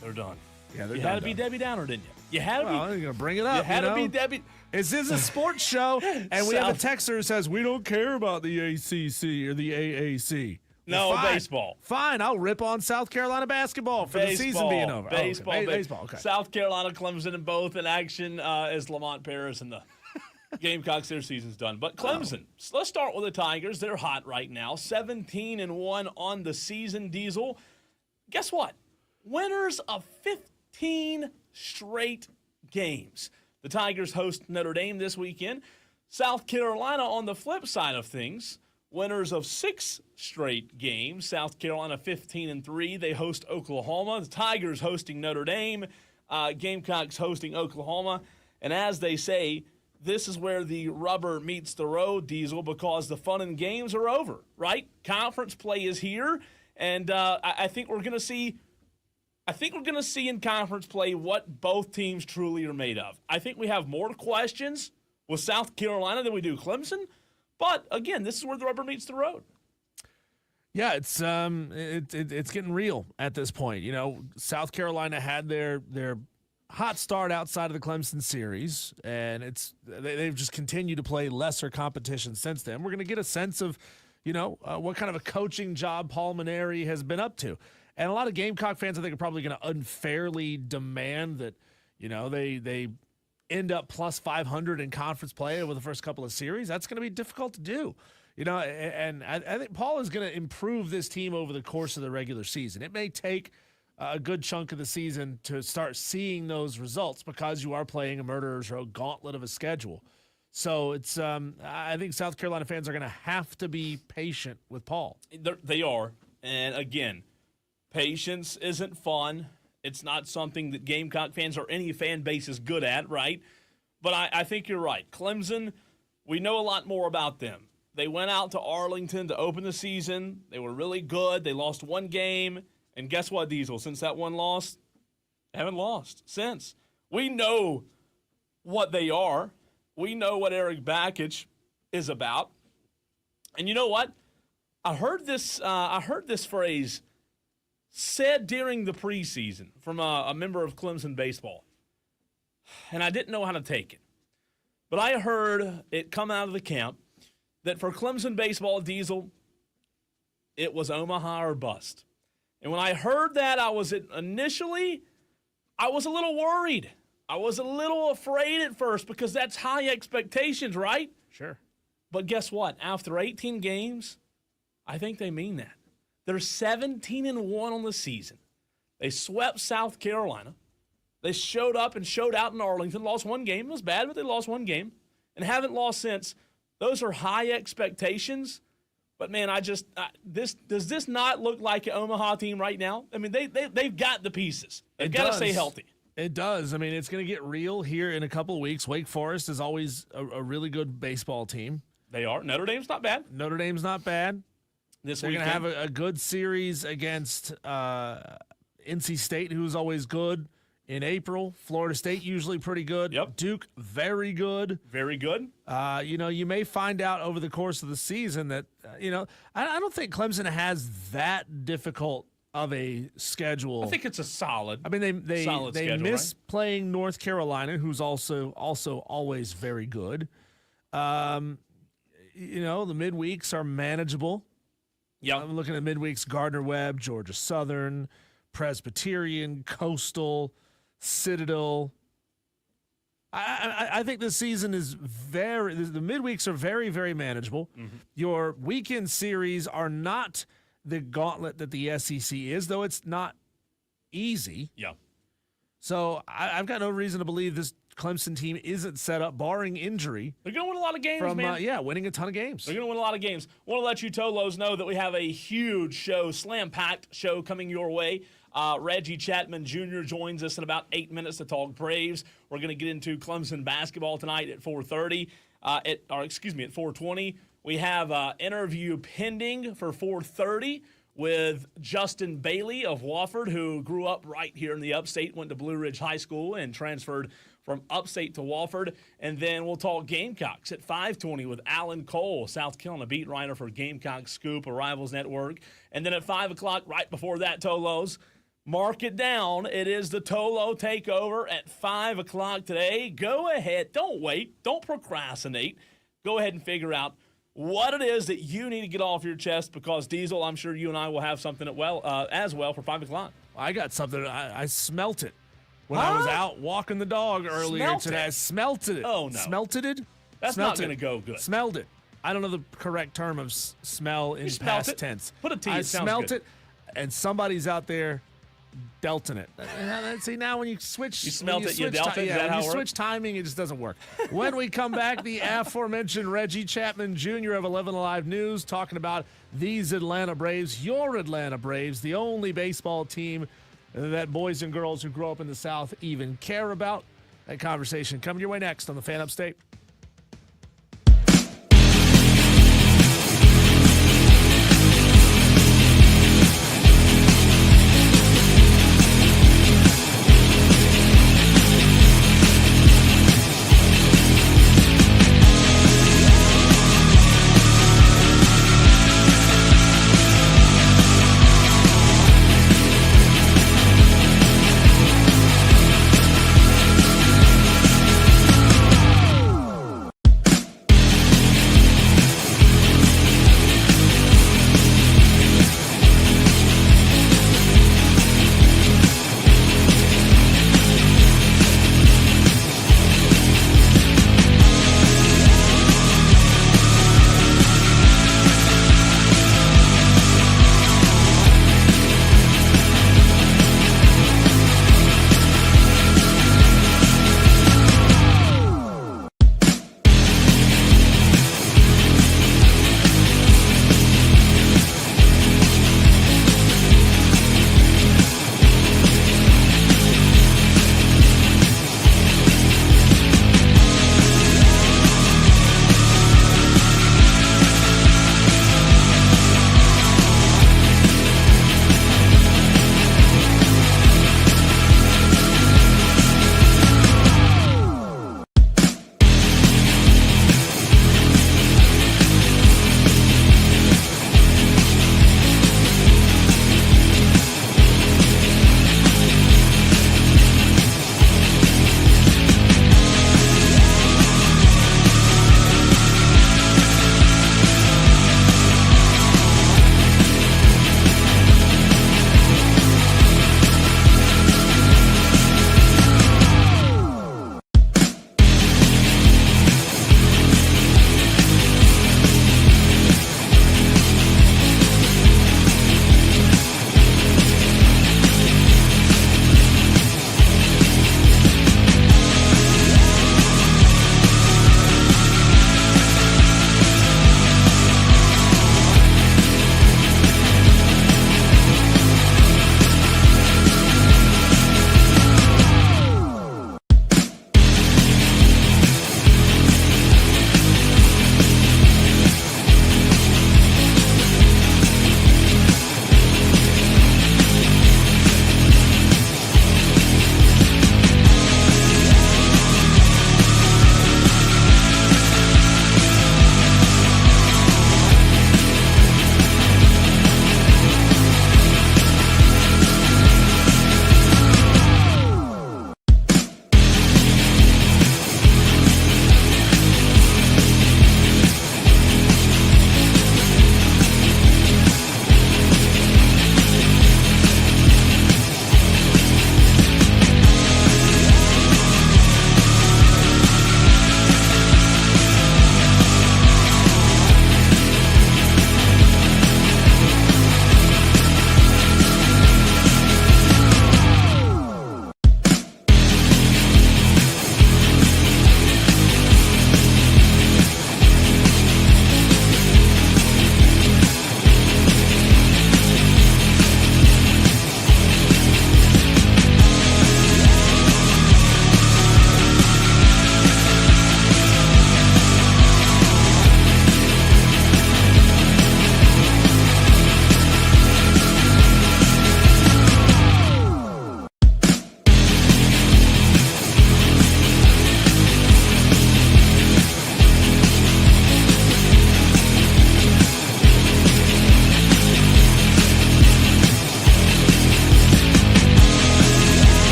They're done. Yeah, they're You done. had to be Debbie Downer, didn't you? You had to Well, be. you're going to bring it up. You had to be Debbie. This is a sports show, and we have a texter who says, we don't care about the ACC or the AAC. No, Well, fine. baseball. Fine, I'll rip on South Carolina basketball for the season being over. Baseball. Okay. Baseball, okay. South Carolina, Clemson, and both in action as Lamont Paris and the Gamecocks, their season's done. But Clemson, let's start with the Tigers. They're hot right now. 17-1 on the season, Diesel. Guess what? Winners of 15 straight games. The Tigers host Notre Dame this weekend. South Carolina, on the flip side of things, winners of 6 straight games. South Carolina 15-3. They host Oklahoma. The Tigers hosting Notre Dame. Gamecocks hosting Oklahoma. And as they say, this is where the rubber meets the road, Diesel, because the fun and games are over, right? Conference play is here, and I think we're going to see. I think we're going to see in conference play what both teams truly are made of. I think we have more questions with South Carolina than we do Clemson, but again, this is where the rubber meets the road. Yeah, it's getting real at this point. You know, South Carolina had their hot start outside of the Clemson series, and they've just continued to play lesser competition since then. We're going to get a sense of, what kind of a coaching job Paul Maneri has been up to. And a lot of Gamecock fans, I think, are probably going to unfairly demand that, they end up plus 500 in conference play over the first couple of series. That's going to be difficult to do. And I think Paul is going to improve this team over the course of the regular season. It may take a good chunk of the season to start seeing those results because you are playing a murderer's row gauntlet of a schedule. So it's I think South Carolina fans are going to have to be patient with Paul. They are. And again, patience isn't fun. It's not something that Gamecock fans or any fan base is good at, right? But I think you're right. Clemson, we know a lot more about them. They went out to Arlington to open the season. They were really good. They lost one game. And guess what, Diesel? Since that one loss, they haven't lost since. We know what they are. We know what Eric Bakich is about. And you know what? I heard this phrase said during the preseason from a member of Clemson baseball, and I didn't know how to take it. But I heard it come out of the camp that for Clemson baseball, Diesel, it was Omaha or bust. And when I heard that, I was a little worried. I was a little afraid at first because that's high expectations, right? Sure. But guess what? After 18 games, I think they mean that. They're 17-1 on the season. They swept South Carolina. They showed up and showed out in Arlington, lost one game. It was bad, but they lost one game and haven't lost since. Those are high expectations. But, man, does this not look like an Omaha team right now? I mean, they've got the pieces. They've got to stay healthy. It does. I mean, it's going to get real here in a couple of weeks. Wake Forest is always a really good baseball team. They are. Notre Dame's not bad. Notre Dame's not bad. They're going to have a good series against NC State, who's always good in April. Florida State, usually pretty good. Yep. Duke, very good. Very good. You may find out over the course of the season that, I don't think Clemson has that difficult of a schedule. I think it's a solid. I mean, they schedule, miss right? playing North Carolina, who's also always very good. The midweeks are manageable. Yeah, I'm looking at midweeks: Gardner-Webb, Georgia Southern, Presbyterian, Coastal, Citadel. I think this season is the midweeks are very, very manageable. Mm-hmm. Your weekend series are not the gauntlet that the SEC is, though it's not easy. Yeah. So I've got no reason to believe this Clemson team isn't set up, barring injury. They're going to win a lot of games, man. Winning a ton of games. They're going to win a lot of games. Want to let you Tolos know that we have a huge show, slam-packed show coming your way Reggie Chatman Jr. joins us in about 8 minutes to talk Braves. We're going to get into Clemson basketball tonight at 4:30. At 4:20. We have an interview pending for 4:30 with Justin Bailey of Wofford, who grew up right here in the upstate, went to Blue Ridge High School, and transferred from upstate to Wofford. And then we'll talk Gamecocks at 5:20 with Alan Cole, South Carolina beat writer for Gamecock Scoop, a Rivals Network. And then at 5 o'clock, right before that, Tolos, mark it down. It is the TOLO Takeover at 5 o'clock today. Go ahead. Don't wait. Don't procrastinate. Go ahead and figure out what it is that you need to get off your chest, because, Diesel, I'm sure you and I will have something as well for 5 o'clock. I got something. I smelt it when I was out walking the dog earlier today. I smelt it. Oh, no. Smelted it? That's not going to go good. Smelled it. I don't know the correct term of smell in past tense. Put a T. I It sounds smelt good. it, and somebody's out there delting it. See, now when you switch, You smelt it, you dealt it? Is that when how you it switch timing, it just doesn't work. When we come back, the aforementioned Reggie Chatman Jr. of 11 Alive News talking about these Atlanta Braves, your Atlanta Braves, the only baseball team that boys and girls who grow up in the South even care about. That conversation coming your way next on the Fan Upstate.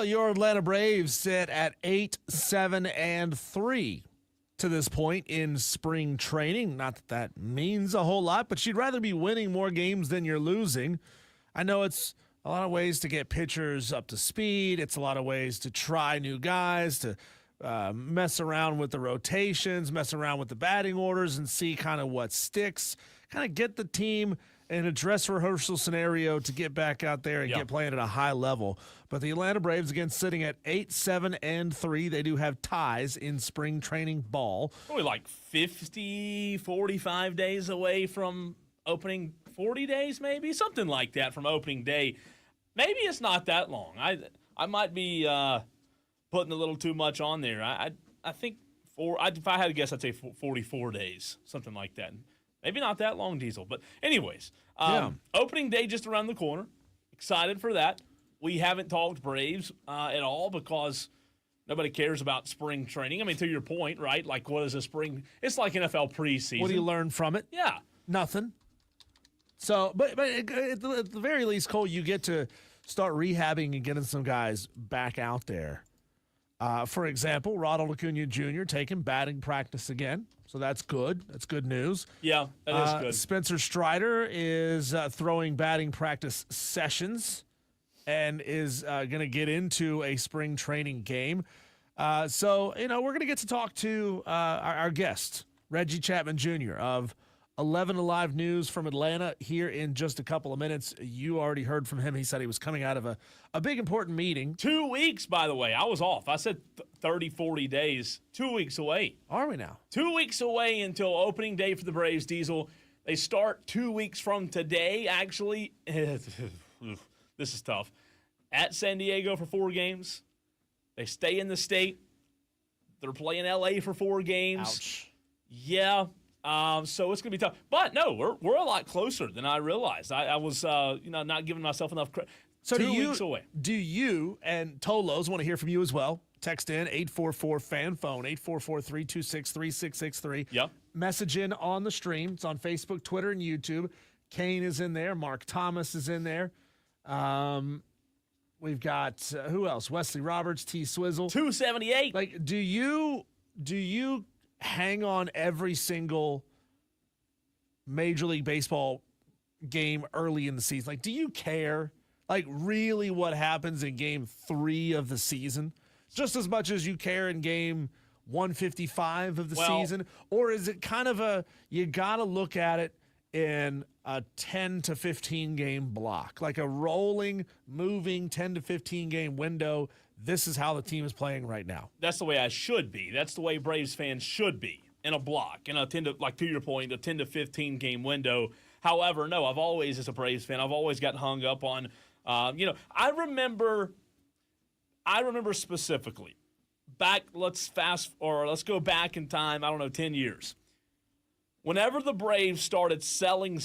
Well, your Atlanta Braves sit at 8-7-3 to this point in spring training. Not that that means a whole lot, but you'd rather be winning more games than you're losing. I know it's a lot of ways to get pitchers up to speed. It's a lot of ways to try new guys, to mess around with the rotations, mess around with the batting orders and see kind of what sticks, kind of get the team in a dress rehearsal scenario to get back out there and get playing at a high level. But the Atlanta Braves, again, sitting at 8-7-3. They do have ties in spring training ball. Probably like 50, 45 days away from opening, 40 days maybe, something like that from opening day. Maybe it's not that long. I might be putting a little too much on there. I think if I had to guess, I'd say 44 days, something like that. Maybe not that long, Diesel. But anyways, opening day just around the corner. Excited for that. We haven't talked Braves at all because nobody cares about spring training. I mean, to your point, right? Like, what is a spring? It's like NFL preseason. What do you learn from it? Yeah. Nothing. So, but at the very least, Cole, you get to start rehabbing and getting some guys back out there. For example, Ronald Acuna Jr. taking batting practice again. So that's good. That's good news. Yeah, that is good. Spencer Strider is throwing batting practice sessions and is going to get into a spring training game. So, we're going to get to talk to our guest, Reggie Chatman Jr. of 11 Alive News from Atlanta here in just a couple of minutes. You already heard from him. He said he was coming out of a big, important meeting. 2 weeks, by the way. I was off. I said 30, 40 days. 2 weeks away. Are we now? 2 weeks away until opening day for the Braves, Diesel. They start 2 weeks from today, actually. This is tough. At San Diego for 4 games. They stay in the state. They're playing L.A. for 4 games. Ouch. Yeah. So it's going to be tough. But, no, we're a lot closer than I realized. I was, not giving myself enough credit. So 2 weeks away. Do you and Tolos want to hear from you as well? Text in 844-FAN phone, 844-326-3663. Yep. Message in on the stream. It's on Facebook, Twitter, and YouTube. Kane is in there. Mark Thomas is in there. We've got, who else? Wesley Roberts, T. Swizzle. 278. Like, do you hang on every single Major League Baseball game early in the season? Like, do you care, like, really what happens in game 3 of the season? Just as much as you care in game 155 of the season? Or is it kind of you got to look at it in a 10 to 15 game block, like a rolling, moving 10 to 15 game window? This is how the team is playing right now. That's the way I should be. That's the way Braves fans should be, in a block, in a 10 to, like, to your point, a 10 to 15 game window. However, no, I've always, as a Braves fan, I've always gotten hung up on, I remember specifically let's go back in time, 10 years. Whenever the Braves started selling,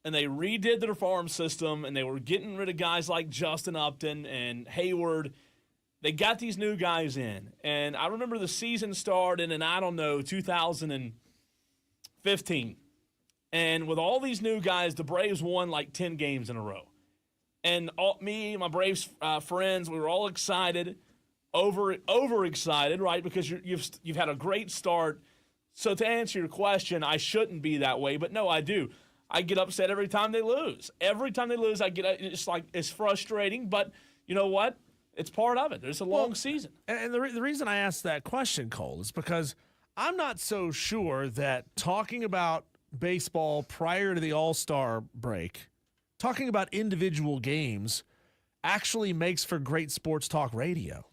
and they redid their farm system, and they were getting rid of guys like Justin Upton and Hayward, they got these new guys in. And I remember the season started in, 2015. And with all these new guys, the Braves won like 10 games in a row. And my Braves friends, we were all excited, overexcited, right? Because you've had a great start. So to answer your question, I shouldn't be that way, but no, I do. I get upset every time they lose. Every time they lose, it's frustrating, but you know what? It's part of it. There's a long season. And the reason I asked that question, Cole, is because I'm not so sure that talking about baseball prior to the All-Star break, talking about individual games, actually makes for great sports talk radio.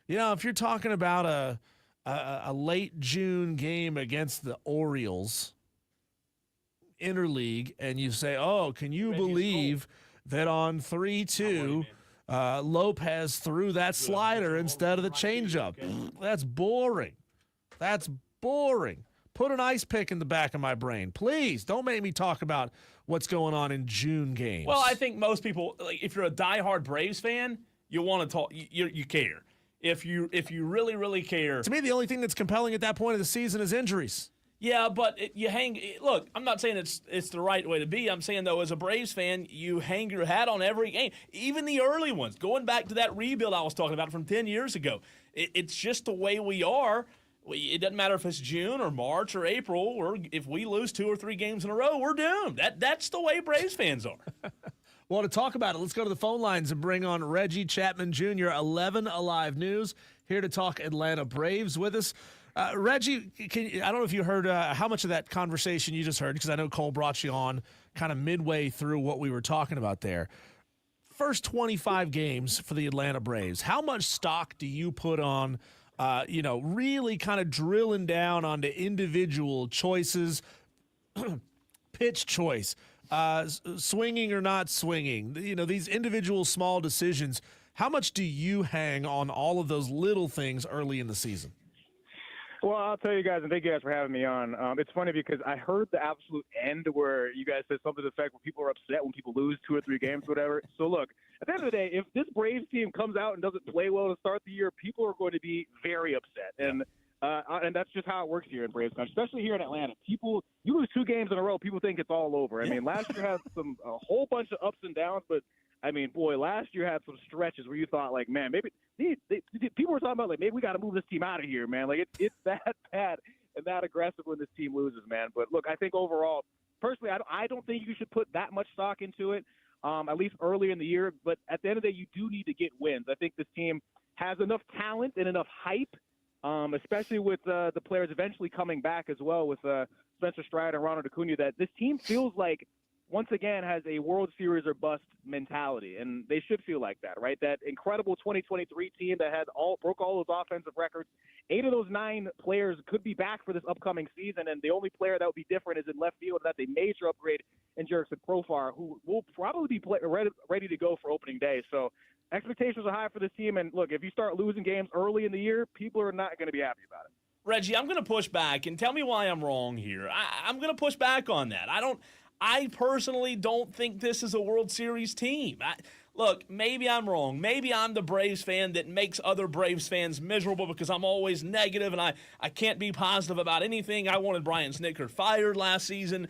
If you're talking about a late June game against the Orioles interleague, and you say, "Oh, can you believe that on 3-2, Lopez threw that slider instead of the changeup?" That's boring. That's boring. Put an ice pick in the back of my brain, please. Don't make me talk about what's going on in June games. Well, I think most people, like, if you're a diehard Braves fan, you want to talk. You care. If you really, really care. To me, the only thing that's compelling at that point of the season is injuries. Yeah, but look, I'm not saying it's the right way to be. I'm saying, though, as a Braves fan, you hang your hat on every game, even the early ones. Going back to that rebuild I was talking about from 10 years ago, it's just the way we are. It doesn't matter if it's June or March or April, or if we lose 2 or 3 games in a row, we're doomed. That's the way Braves fans are. Well, to talk about it, let's go to the phone lines and bring on Reggie Chatman Jr., 11 Alive News, here to talk Atlanta Braves with us. Reggie, I don't know if you heard how much of that conversation you just heard, because I know Cole brought you on kind of midway through what we were talking about there. First 25 games for the Atlanta Braves, how much stock do you put on, really kind of drilling down onto individual choices, pitch choice, swinging or not swinging, these individual small decisions? How much do you hang on all of those little things early in the season? Well, I'll tell you guys, and thank you guys for having me on. It's funny because I heard the absolute end where you guys said something to the effect where people are upset when people lose 2 or 3 games, whatever. So, look, at the end of the day, if this Braves team comes out and doesn't play well to start the year, people are going to be very upset. And that's just how it works here in Braves country, especially here in Atlanta. You lose 2 games in a row, people think it's all over. I mean, last year had a whole bunch of ups and downs, but I mean, boy, last year had some stretches where you thought, like, man, maybe people were talking about, like, maybe we got to move this team out of here, man. Like, it's that bad and that aggressive when this team loses, man. But, look, I think overall, personally, I don't think you should put that much stock into it, at least early in the year. But at the end of the day, you do need to get wins. I think this team has enough talent and enough hype, especially with the players eventually coming back as well with Spencer Strider and Ronald Acuna, that this team feels like, once again, has a World Series or bust mentality, and they should feel like that, right? That incredible 2023 team that broke all those offensive records. 8 of those 9 players could be back for this upcoming season, and the only player that would be different is in left field. That's a major upgrade in Jurickson Profar, who will probably be ready to go for opening day. So expectations are high for this team, and look, if you start losing games early in the year, people are not going to be happy about it. Reggie, I'm going to push back, and tell me why I'm wrong here. I'm going to push back on that. I personally don't think this is a World Series team. Look, maybe I'm wrong. Maybe I'm the Braves fan that makes other Braves fans miserable because I'm always negative and I can't be positive about anything. I wanted Brian Snitker fired last season.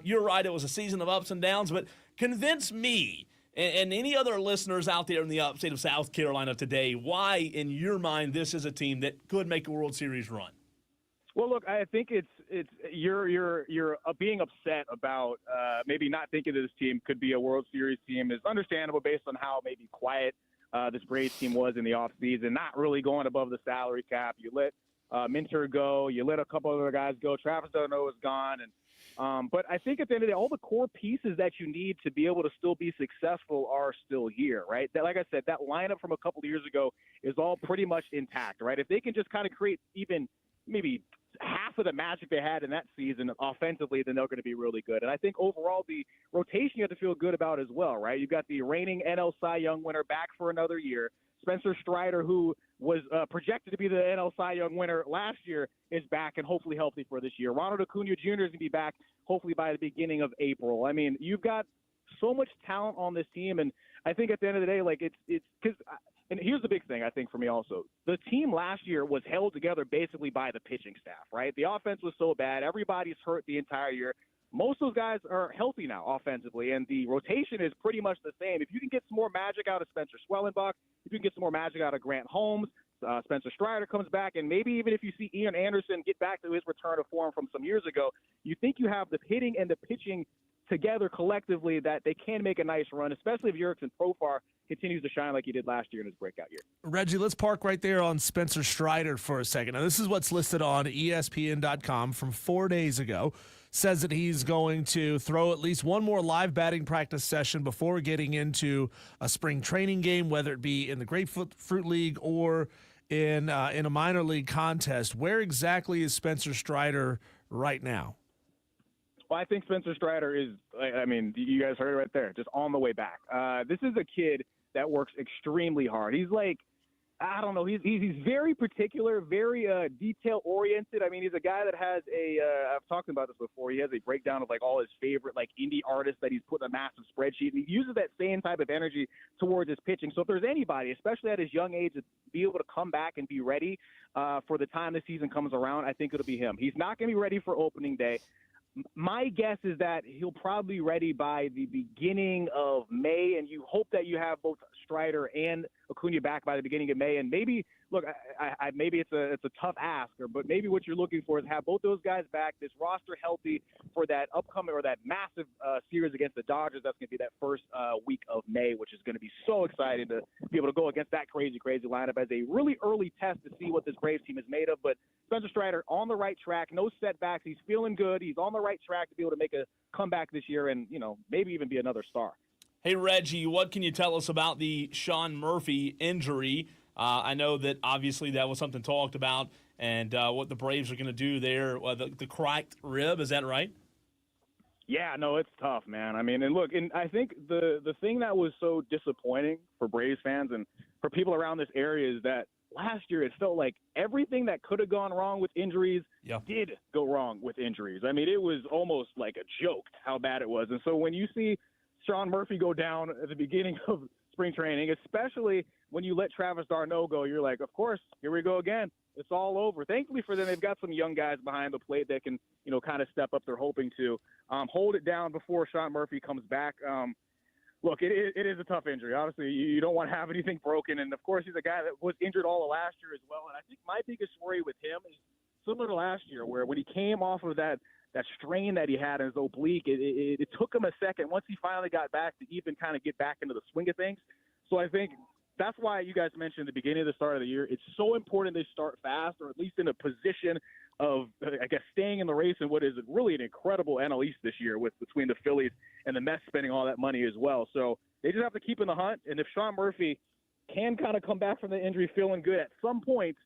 You're right, it was a season of ups and downs, but convince me and any other listeners out there in the upstate of South Carolina today why, in your mind, this is a team that could make a World Series run. Well, look, I think you're being upset about maybe not thinking that this team could be a World Series team is understandable based on how maybe quiet this Braves team was in the offseason, not really going above the salary cap. You let Minter go, you let a couple other guys go. Travis D'Arnaud is gone, but I think at the end of the day, all the core pieces that you need to be able to still be successful are still here, right? That, like I said, that lineup from a couple of years ago is all pretty much intact, right? If they can just kind of create even maybe half of the magic they had in that season offensively, then they're going to be really good. And I think overall the rotation you have to feel good about as well, right? You've got the reigning NL Cy Young winner back for another year. Spencer Strider, who was projected to be the NL Cy Young winner last year, is back and hopefully healthy for this year. Ronald Acuna Jr. is going to be back hopefully by the beginning of April. I mean, you've got so much talent on this team, and I think at the end of the day, like it's because – and here's the big thing, I think, for me also. The team last year was held together basically by the pitching staff, right? The offense was so bad. Everybody's hurt the entire year. Most of those guys are healthy now offensively, and the rotation is pretty much the same. If you can get some more magic out of Spencer Schwellenbach, if you can get some more magic out of Grant Holmes, Spencer Strider comes back, and maybe even if you see Ian Anderson get back to his return of form from some years ago, you think you have the hitting and the pitching together collectively that they can make a nice run, especially if Jurickson Profar continues to shine like he did last year in his breakout year. Reggie, let's park right there on Spencer Strider for a second. Now, this is what's listed on ESPN.com from 4 days ago. Says that he's going to throw at least one more live batting practice session before getting into a spring training game, whether it be in the Grapefruit League or in a minor league contest. Where exactly is Spencer Strider right now? Well, I think Spencer Strider is, I mean, you guys heard it right there, just on the way back. This is a kid that works extremely hard. He's like, I don't know. He's very particular, very detail oriented. I mean, he's a guy that has I've talked about this before. He has a breakdown of like all his favorite like indie artists that he's put in a massive spreadsheet. And he uses that same type of energy towards his pitching. So if there's anybody, especially at his young age, to be able to come back and be ready for the time the season comes around, I think it'll be him. He's not going to be ready for opening day. My guess is that he'll probably be ready by the beginning of May, and you hope that you have both Strider and Acuna back by the beginning of May. And maybe, look, maybe it's a tough ask, but maybe what you're looking for is have both those guys back, this roster healthy for that upcoming or that massive series against the Dodgers. That's going to be that first week of May, which is going to be so exciting to be able to go against that crazy lineup as a really early test to see what this Braves team is made of. But Spencer Strider on the right track, no setbacks. He's feeling good. He's on the right track to be able to make a comeback this year and, maybe even be another star. Hey, Reggie, what can you tell us about the Sean Murphy injury? I know that obviously that was something talked about and what the Braves are going to do there. The cracked rib, is that right? Yeah, no, it's tough, man. I mean, and look, and I think the thing that was so disappointing for Braves fans and for people around this area is that last year it felt like everything that could have gone wrong with injuries did go wrong with injuries. I mean, it was almost like a joke how bad it was. And so when you see Sean Murphy go down at the beginning of spring training, especially when you let Travis d'Arnaud go, you're like, of course, here we go again. It's all over. Thankfully for them, they've got some young guys behind the plate that can, kind of step up. They're hoping to hold it down before Sean Murphy comes back. Look, it is a tough injury. Obviously, you don't want to have anything broken. And, of course, he's a guy that was injured all of last year as well. And I think my biggest worry with him is similar to last year, where when he came off of that strain that he had in his oblique, it took him a second once he finally got back to even kind of get back into the swing of things. So I think that's why you guys mentioned at the beginning of the start of the year, it's so important they start fast, or at least in a position of, I guess, staying in the race in what is really an incredible NL East this year between the Phillies and the Mets spending all that money as well. So they just have to keep in the hunt. And if Sean Murphy can kind of come back from the injury feeling good at some point,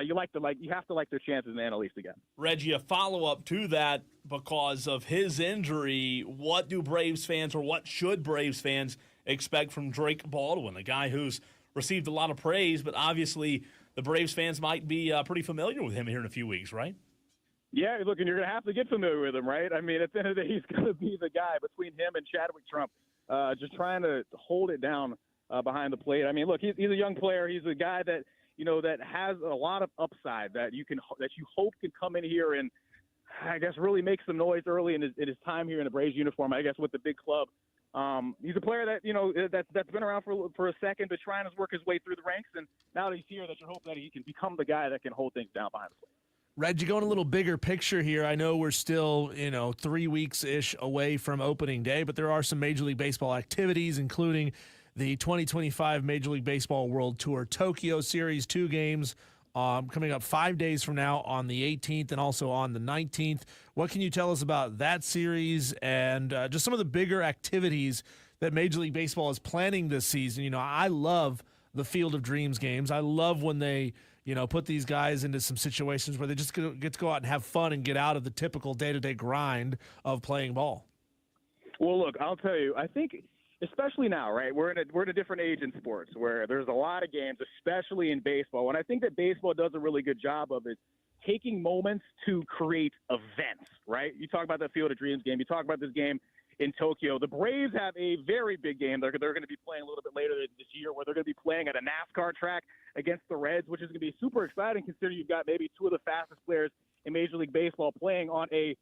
you have to like their chances in the NL East again. Reggie, a follow-up to that, because of his injury, what do Braves fans, or what should Braves fans expect from Drake Baldwin, a guy who's received a lot of praise, but obviously the Braves fans might be pretty familiar with him here in a few weeks, right? Yeah, look, and you're going to have to get familiar with him, right? I mean, at the end of the day, he's going to be the guy between him and Chadwick Trump, just trying to hold it down behind the plate. I mean, look, he's a young player. He's a guy that, that has a lot of upside that you hope can come in here and, I guess, really make some noise early in his time here in the Braves uniform, I guess, with the big club. He's a player that, that's been around for a second, but trying to work his way through the ranks. And now that he's here, that you're hoping that he can become the guy that can hold things down behind the plate. Reggie, going a little bigger picture here, I know we're still, 3 weeks-ish away from opening day, but there are some Major League Baseball activities, including the 2025 Major League Baseball World Tour Tokyo Series, 2 games coming up 5 days from now on the 18th and also on the 19th. What can you tell us about that series and just some of the bigger activities that Major League Baseball is planning this season? I love the Field of Dreams games. I love when they put these guys into some situations where they just get to go out and have fun and get out of the typical day-to-day grind of playing ball. Well, look, I'll tell you, I think especially now, right, we're in a different age in sports where there's a lot of games, especially in baseball. And I think that baseball does a really good job of it, taking moments to create events, right? You talk about the Field of Dreams game. You talk about this game in Tokyo. The Braves have a very big game they're going to be playing a little bit later this year, where they're going to be playing at a NASCAR track against the Reds, which is going to be super exciting considering you've got maybe 2 of the fastest players in Major League Baseball playing on a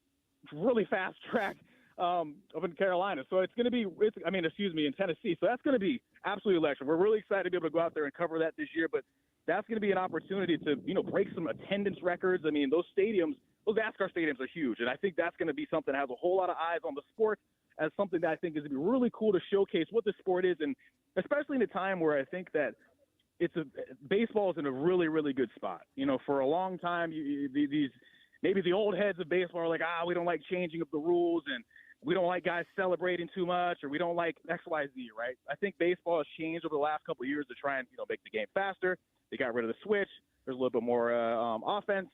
really fast track up in Carolina. So it's going to be, in Tennessee. So that's going to be absolutely electric. We're really excited to be able to go out there and cover that this year, but that's going to be an opportunity to, break some attendance records. I mean, those NASCAR stadiums are huge, and I think that's going to be something that has a whole lot of eyes on the sport as something that I think is going to be really cool to showcase what the sport is, and especially in a time where I think that baseball is in a really, really good spot. For a long time, maybe the old heads of baseball are like, we don't like changing up the rules, and we don't like guys celebrating too much, or we don't like X, Y, Z, right? I think baseball has changed over the last couple of years to try and, make the game faster. They got rid of the switch. There's a little bit more offense.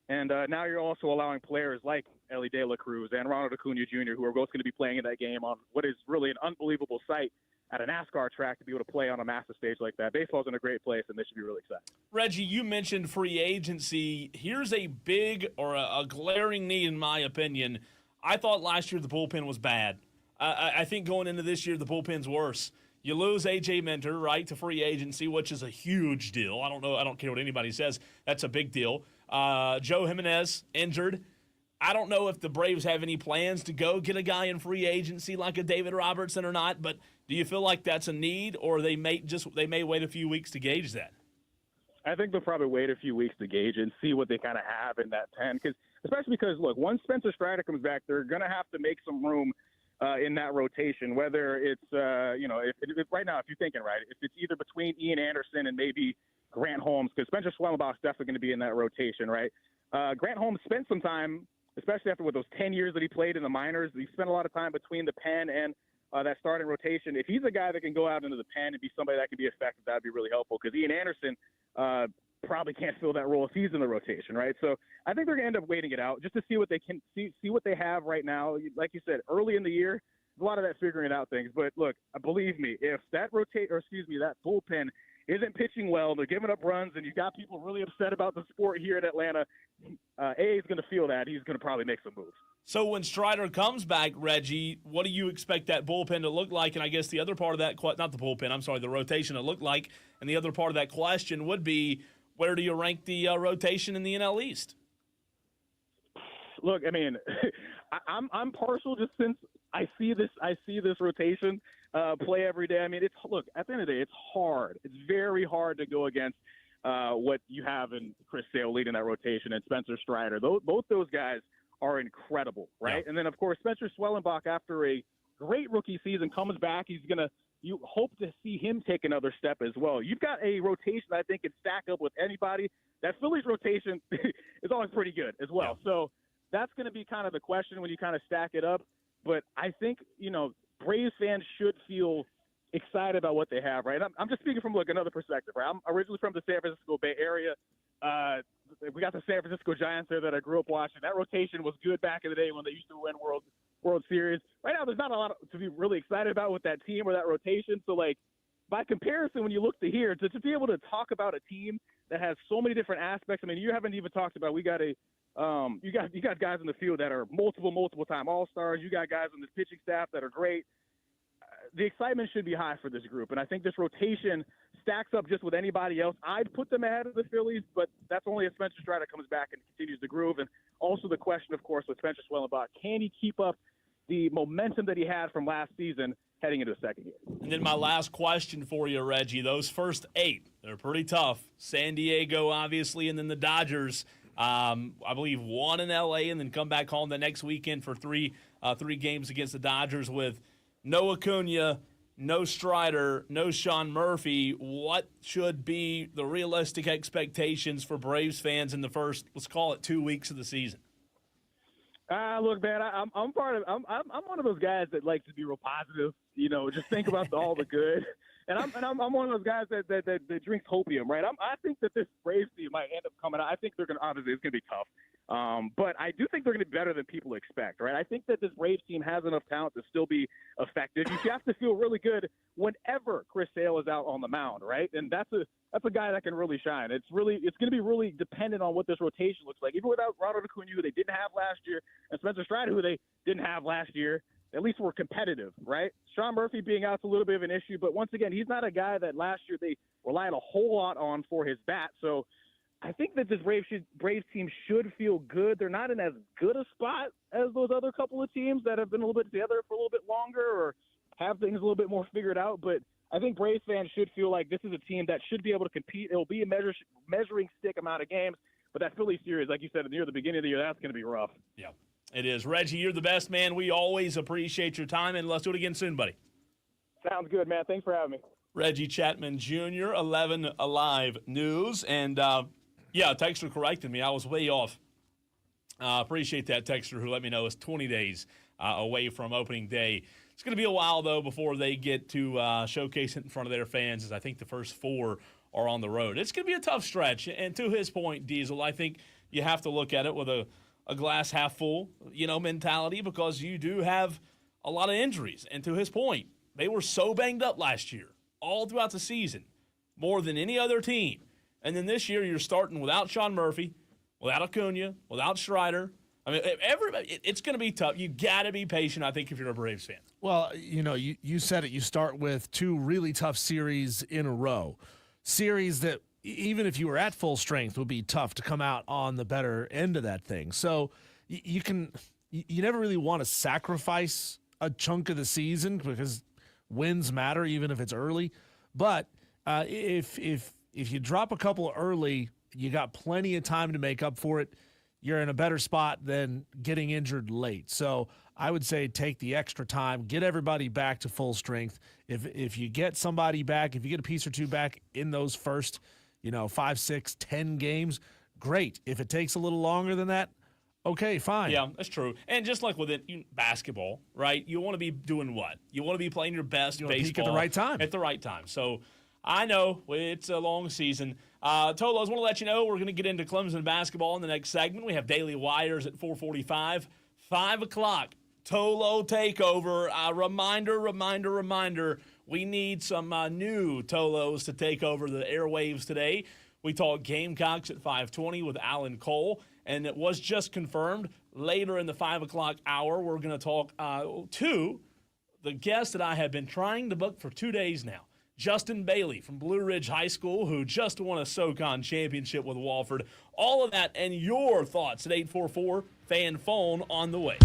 And now you're also allowing players like Ellie De La Cruz and Ronald Acuna Jr., who are both going to be playing in that game on what is really an unbelievable sight at a NASCAR track to be able to play on a massive stage like that. Baseball's in a great place, and this should be really exciting. Reggie, you mentioned free agency. Here's a big or a glaring need, in my opinion. I thought last year the bullpen was bad. I think going into this year the bullpen's worse. You lose A.J. Minter, right, to free agency, which is a huge deal. I don't know. I don't care what anybody says. That's a big deal. Joe Jimenez, injured. I don't know if the Braves have any plans to go get a guy in free agency like a David Robertson or not, but do you feel like that's a need, or they may wait a few weeks to gauge that? I think they'll probably wait a few weeks to gauge and see what they kind of have in that pen, especially because, look, once Spencer Strider comes back, they're going to have to make some room in that rotation, whether it's, if right now, if you're thinking right, if it's either between Ian Anderson and maybe Grant Holmes, because Spencer Schwellenbach's definitely going to be in that rotation, right? Grant Holmes spent some time, especially after those 10 years that he played in the minors. He spent a lot of time between the pen and that starting rotation. If he's a guy that can go out into the pen and be somebody that can be effective, that'd be really helpful, because Ian Anderson probably can't fill that role if he's in the rotation, right? So I think they're going to end up waiting it out just to see what they can see what they have right now. Like you said, early in the year, a lot of that figuring it out things. But look, believe me, if that that bullpen isn't pitching well, they're giving up runs, and you've got people really upset about the sport here in Atlanta, A is going to feel that. He's going to probably make some moves. So when Strider comes back, Reggie, what do you expect that bullpen to look like? And I guess the other part of that, not the bullpen, I'm sorry, the rotation to look like. And the other part of that question would be, where do you rank the rotation in the NL East? Look, I mean, I'm partial just since I see this rotation play every day. I mean, at the end of the day, it's hard. It's very hard to go against what you have in Chris Sale leading that rotation and Spencer Strider. Both those guys are incredible, right? Yeah. And then, of course, Spencer Schwellenbach, after a great rookie season, comes back. You hope to see him take another step as well. You've got a rotation that I think can stack up with anybody. That Phillies rotation is always pretty good as well. Yeah. So that's going to be kind of the question when you kind of stack it up. But I think, Braves fans should feel excited about what they have, right? I'm just speaking from, another perspective, right? I'm originally from the San Francisco Bay Area. We got the San Francisco Giants there that I grew up watching. That rotation was good back in the day when they used to win World Series. Right now, there's not a lot to be really excited about with that team or that rotation. So, by comparison, when you look to here, to be able to talk about a team that has so many different aspects. I mean, you haven't even talked about, you got guys in the field that are multiple time All-Stars. You got guys on the pitching staff that are great. The excitement should be high for this group, and I think this rotation stacks up just with anybody else. I'd put them ahead of the Phillies, but that's only if Spencer Strider comes back and continues to groove. And also the question, of course, with Spencer Schwellenbach, can he keep up the momentum that he had from last season heading into the second year? And then my last question for you, Reggie, those first 8, they're pretty tough. San Diego, obviously, and then the Dodgers. I believe 1 in L.A. and then come back home the next weekend for three games against the Dodgers with no Acuna, no Strider, no Sean Murphy. What should be the realistic expectations for Braves fans in the first, let's call it, 2 weeks of the season? Look, man, I'm one of those guys that likes to be real positive. Just think about all the good. And I'm one of those guys that drinks hopium, right? I think that this Braves team might end up coming out. I think it's going to be tough. But I do think they're going to be better than people expect, right? I think that this Braves team has enough talent to still be effective. You have to feel really good whenever Chris Sale is out on the mound, right? And that's a guy that can really shine. It's going to be really dependent on what this rotation looks like. Even without Ronald Acuna, who they didn't have last year, and Spencer Strider, who they didn't have last year, at least we're competitive, right? Sean Murphy being out's a little bit of an issue, but once again, he's not a guy that last year they relied a whole lot on for his bat. So I think that this Braves team should feel good. They're not in as good a spot as those other couple of teams that have been a little bit together for a little bit longer or have things a little bit more figured out. But I think Braves fans should feel like this is a team that should be able to compete. It'll be a measuring stick amount of games. But that Philly series, like you said, near the beginning of the year, that's going to be rough. Yeah, it is. Reggie, you're the best, man. We always appreciate your time, and let's do it again soon, buddy. Sounds good, man. Thanks for having me. Reggie Chatman Jr., 11 Alive News. And, texter corrected me. I was way off. Appreciate that texter who let me know it's 20 days away from opening day. It's going to be a while, though, before they get to showcase it in front of their fans, as I think the first 4 are on the road. It's going to be a tough stretch. And to his point, Diesel, I think you have to look at it with a glass half full, mentality, because you do have a lot of injuries. And to his point, They were so banged up last year, all throughout the season, more than any other team. And then this year, you're starting without Sean Murphy, without Acuna, without Strider. I mean, it's going to be tough. You got to be patient, I think, if you're a Braves fan. Well, you said it. You start with 2 really tough series in a row. Series that, even if you were at full strength, would be tough to come out on the better end of that thing. So you never really want to sacrifice a chunk of the season because wins matter, even if it's early. But if you drop a couple early, you got plenty of time to make up for it. You're in a better spot than getting injured late. So I would say take the extra time, get everybody back to full strength. If you get somebody back, if you get a piece or two back in those first, 5, 6, 10 games, great. If it takes a little longer than that, okay, fine. Yeah, that's true. And just like with basketball, right? You want to be doing what? You want to be playing your best baseball peak at the right time. At the right time. So I know it's a long season. Tolos, I want to let you know we're going to get into Clemson basketball in the next segment. We have Daily Wires at 4:45. 5 o'clock, TOLO Takeover. Reminder. We need some new Tolos to take over the airwaves today. We talk Gamecocks at 5:20 with Alan Cole. And it was just confirmed later in the 5 o'clock hour, we're going to talk to the guest that I have been trying to book for 2 days now. Justin Bailey from Blue Ridge High School, who just won a SoCon championship with Walford. All of that and your thoughts at 844-FAN-PHONE on the way.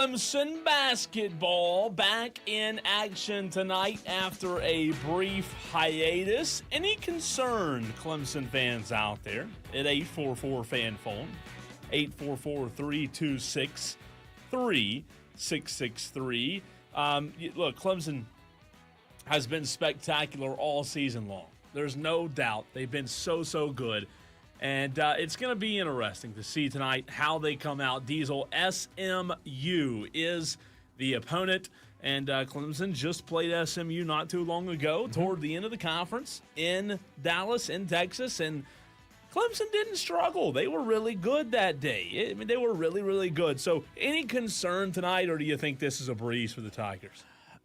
Clemson basketball back in action tonight after a brief hiatus. Any concerned Clemson fans out there at 844 fan phone, 844-326-3663. Look, Clemson has been spectacular all season long. There's no doubt. They've been so good. And it's going to be interesting to see tonight how they come out. Diesel, SMU is the opponent. And Clemson just played SMU not too long ago toward the end of the conference in Dallas, in Texas. And Clemson didn't struggle. They were really good that day. I mean, they were really good. So any concern tonight, or do you think this is a breeze for the Tigers?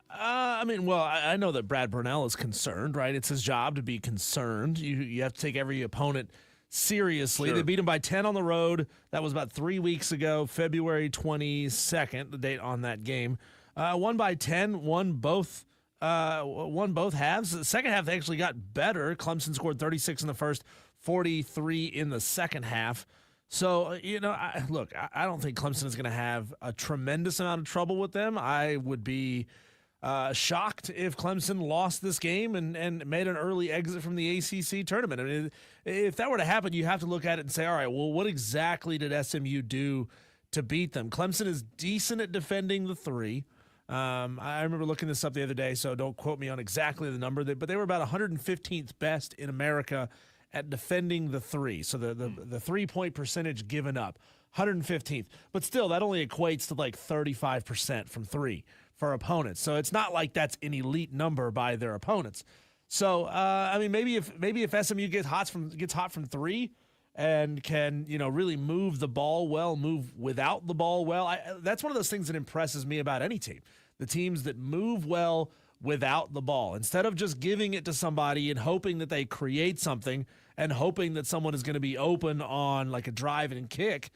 I know that Brad Burnell is concerned, right? It's his job to be concerned. You have to take every opponent seriously. Sure. They beat him by 10 on the road. That was about 3 weeks ago, February 22nd, the date on that game. Won by 10, won both halves. The second half, they actually got better. Clemson scored 36 in the first, 43 in the second half. So, I don't think Clemson is going to have a tremendous amount of trouble with them. I would be shocked if Clemson lost this game and made an early exit from the ACC tournament. I mean, if that were to happen, you have to look at it and say, all right, well, what exactly did SMU do to beat them? Clemson is decent at defending the three. I remember looking this up the other day, so don't quote me on exactly the number, but they were about 115th best in America at defending the three. So the 3-point percentage given up, 115th. But still, that only equates to like 35% from three for opponents. So it's not like that's an elite number by their opponents. So maybe if SMU gets hot from three and can really move the ball well, move without the ball well, that's one of those things that impresses me about any team. The teams that move well without the ball, instead of just giving it to somebody and hoping that they create something and hoping that someone is going to be open on like a drive and kick.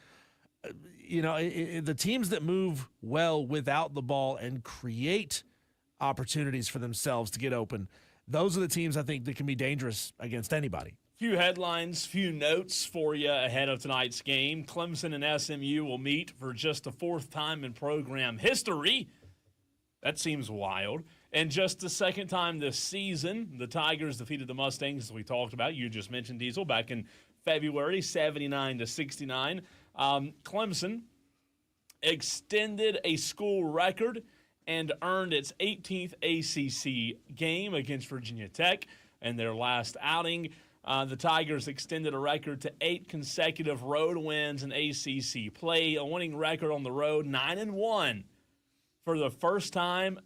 The teams that move well without the ball and create opportunities for themselves to get open, those are the teams I think that can be dangerous against anybody. Few headlines, few notes for you ahead of tonight's game. Clemson and SMU will meet for just the fourth time in program history. That seems wild. And just the second time this season, the Tigers defeated the Mustangs, as we talked about. You just mentioned Diesel back in February, 79-69. Clemson extended a school record and earned its 18th ACC game against Virginia Tech in their last outing. The Tigers extended a record to 8 consecutive road wins in ACC play, a winning record on the road, 9-1 for the first time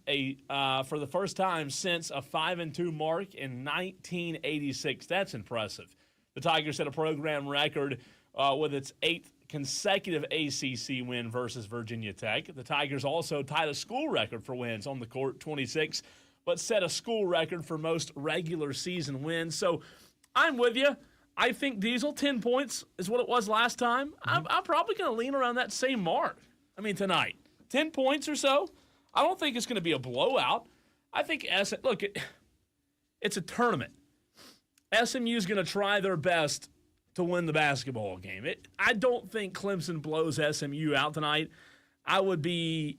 since a 5-2 mark in 1986. That's impressive. The Tigers set a program record with its 8th consecutive ACC win versus Virginia Tech. The Tigers also tied a school record for wins on the court, 26, but set a school record for most regular season wins. So I'm with you. I think Diesel, 10 points is what it was last time. I'm probably going to lean around that same mark. I mean, tonight, 10 points or so. I don't think it's going to be a blowout. I think, it's a tournament. SMU is going to try their best to win the basketball game. I don't think Clemson blows SMU out tonight. I'd be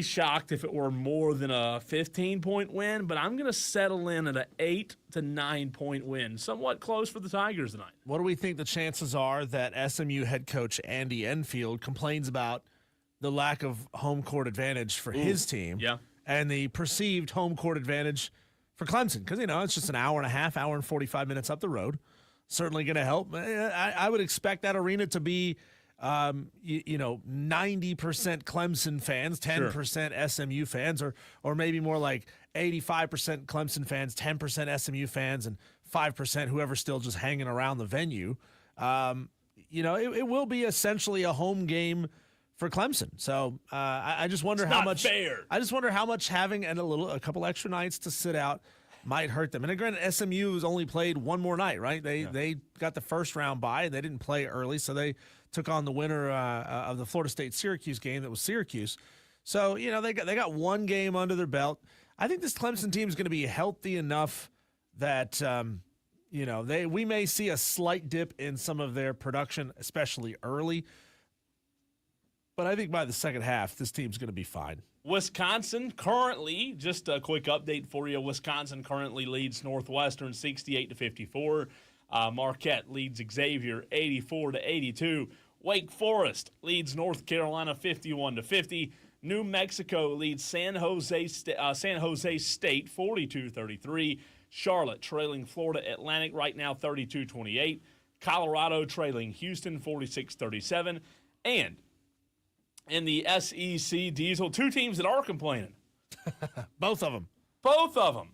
shocked if it were more than a 15-point win, but I'm going to settle in at an 8 to 9-point win. Somewhat close for the Tigers tonight. What do we think the chances are that SMU head coach Andy Enfield complains about the lack of home court advantage for his team and the perceived home court advantage for Clemson? Because, it's just an hour and a half, hour and 45 minutes up the road. Certainly going to help. I would expect that arena to be, 90% Clemson fans, 10% SMU fans, or maybe more like 85% Clemson fans, 10% SMU fans, and 5% whoever's still just hanging around the venue. It will be essentially a home game for Clemson. So I just wonder how much. Fair. I just wonder how much having a couple extra nights to sit out might hurt them. And granted, SMU has only played one more night, right? They got the first round bye, and they didn't play early, so they took on the winner of the Florida State-Syracuse game that was Syracuse. So, they got one game under their belt. I think this Clemson team is going to be healthy enough that, we may see a slight dip in some of their production, especially early. But I think by the second half, this team's going to be fine. Wisconsin currently, just a quick update for you, Wisconsin currently leads Northwestern 68-54. Marquette leads Xavier 84-82. Wake Forest leads North Carolina 51-50. New Mexico leads San Jose State 42-33. Charlotte trailing Florida Atlantic right now 32-28. Colorado trailing Houston 46-37. And in the SEC Diesel, two teams that are complaining. Both of them. Both of them.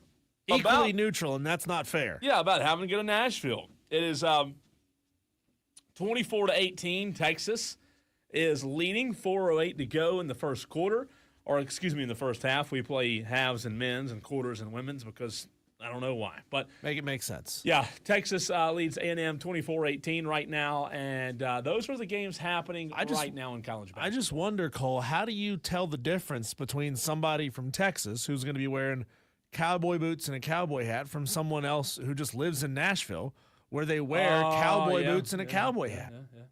Equally neutral, and that's not fair. Yeah, about having to go to Nashville. It is 24-18. Texas is leading. 4:08 to go in the first quarter, or excuse me, in the first half. We play halves and men's and quarters and women's because I don't know why, but make it make sense. Yeah, Texas leads A&M 24-18 right now, and those are the games happening right now in college basketball. I just wonder, Cole, how do you tell the difference between somebody from Texas who's going to be wearing cowboy boots and a cowboy hat from someone else who just lives in Nashville where they wear cowboy boots and a cowboy hat? Yeah.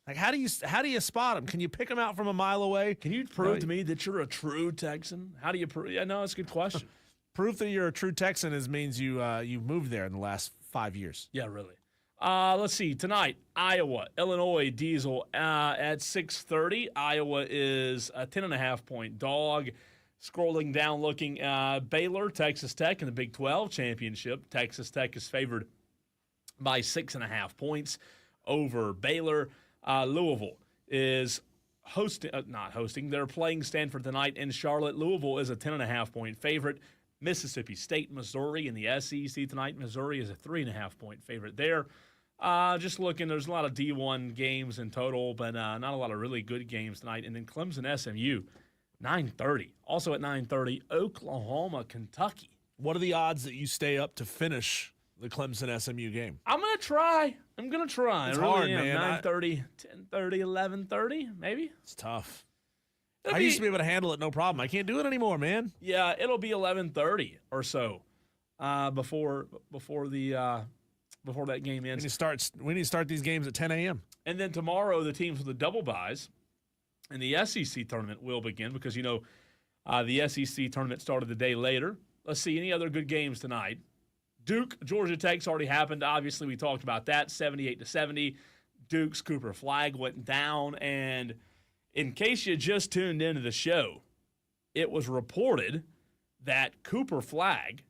Like, how do you spot them? Can you pick them out from a mile away? Can you prove to me that you're a true Texan? How do you prove? Yeah, no, that's a good question. Proof that you're a true Texan means you moved there in the last 5 years. Yeah, really. Let's see. Tonight, Iowa, Illinois, Diesel at 6:30. Iowa is a 10.5-point dog. Scrolling down, looking Baylor, Texas Tech in the Big 12 championship. Texas Tech is favored by 6.5 points over Baylor. Louisville is not hosting. They're playing Stanford tonight in Charlotte. Louisville is a 10.5-point favorite. Mississippi State, Missouri in the SEC tonight. Missouri is a 3.5-point favorite there. Just looking, there's a lot of D1 games in total, but not a lot of really good games tonight. And then Clemson, SMU, 9:30. Also at 9:30, Oklahoma, Kentucky. What are the odds that you stay up to finish the Clemson SMU game? I'm going to try. It's I really hard, am. man. 9:30, 10:30, 11:30, maybe. It's tough. I used to be able to handle it no problem. I can't do it anymore, man. Yeah, it'll be 11:30 or so before that game ends. We need to start these games at 10 a.m. And then tomorrow, the teams with the double byes in the SEC tournament will begin because, the SEC tournament started the day later. Let's see, any other good games tonight? Duke, Georgia Tech's already happened. Obviously, we talked about that, 78-70. Duke's Cooper Flagg went down. And in case you just tuned into the show, it was reported that Cooper Flagg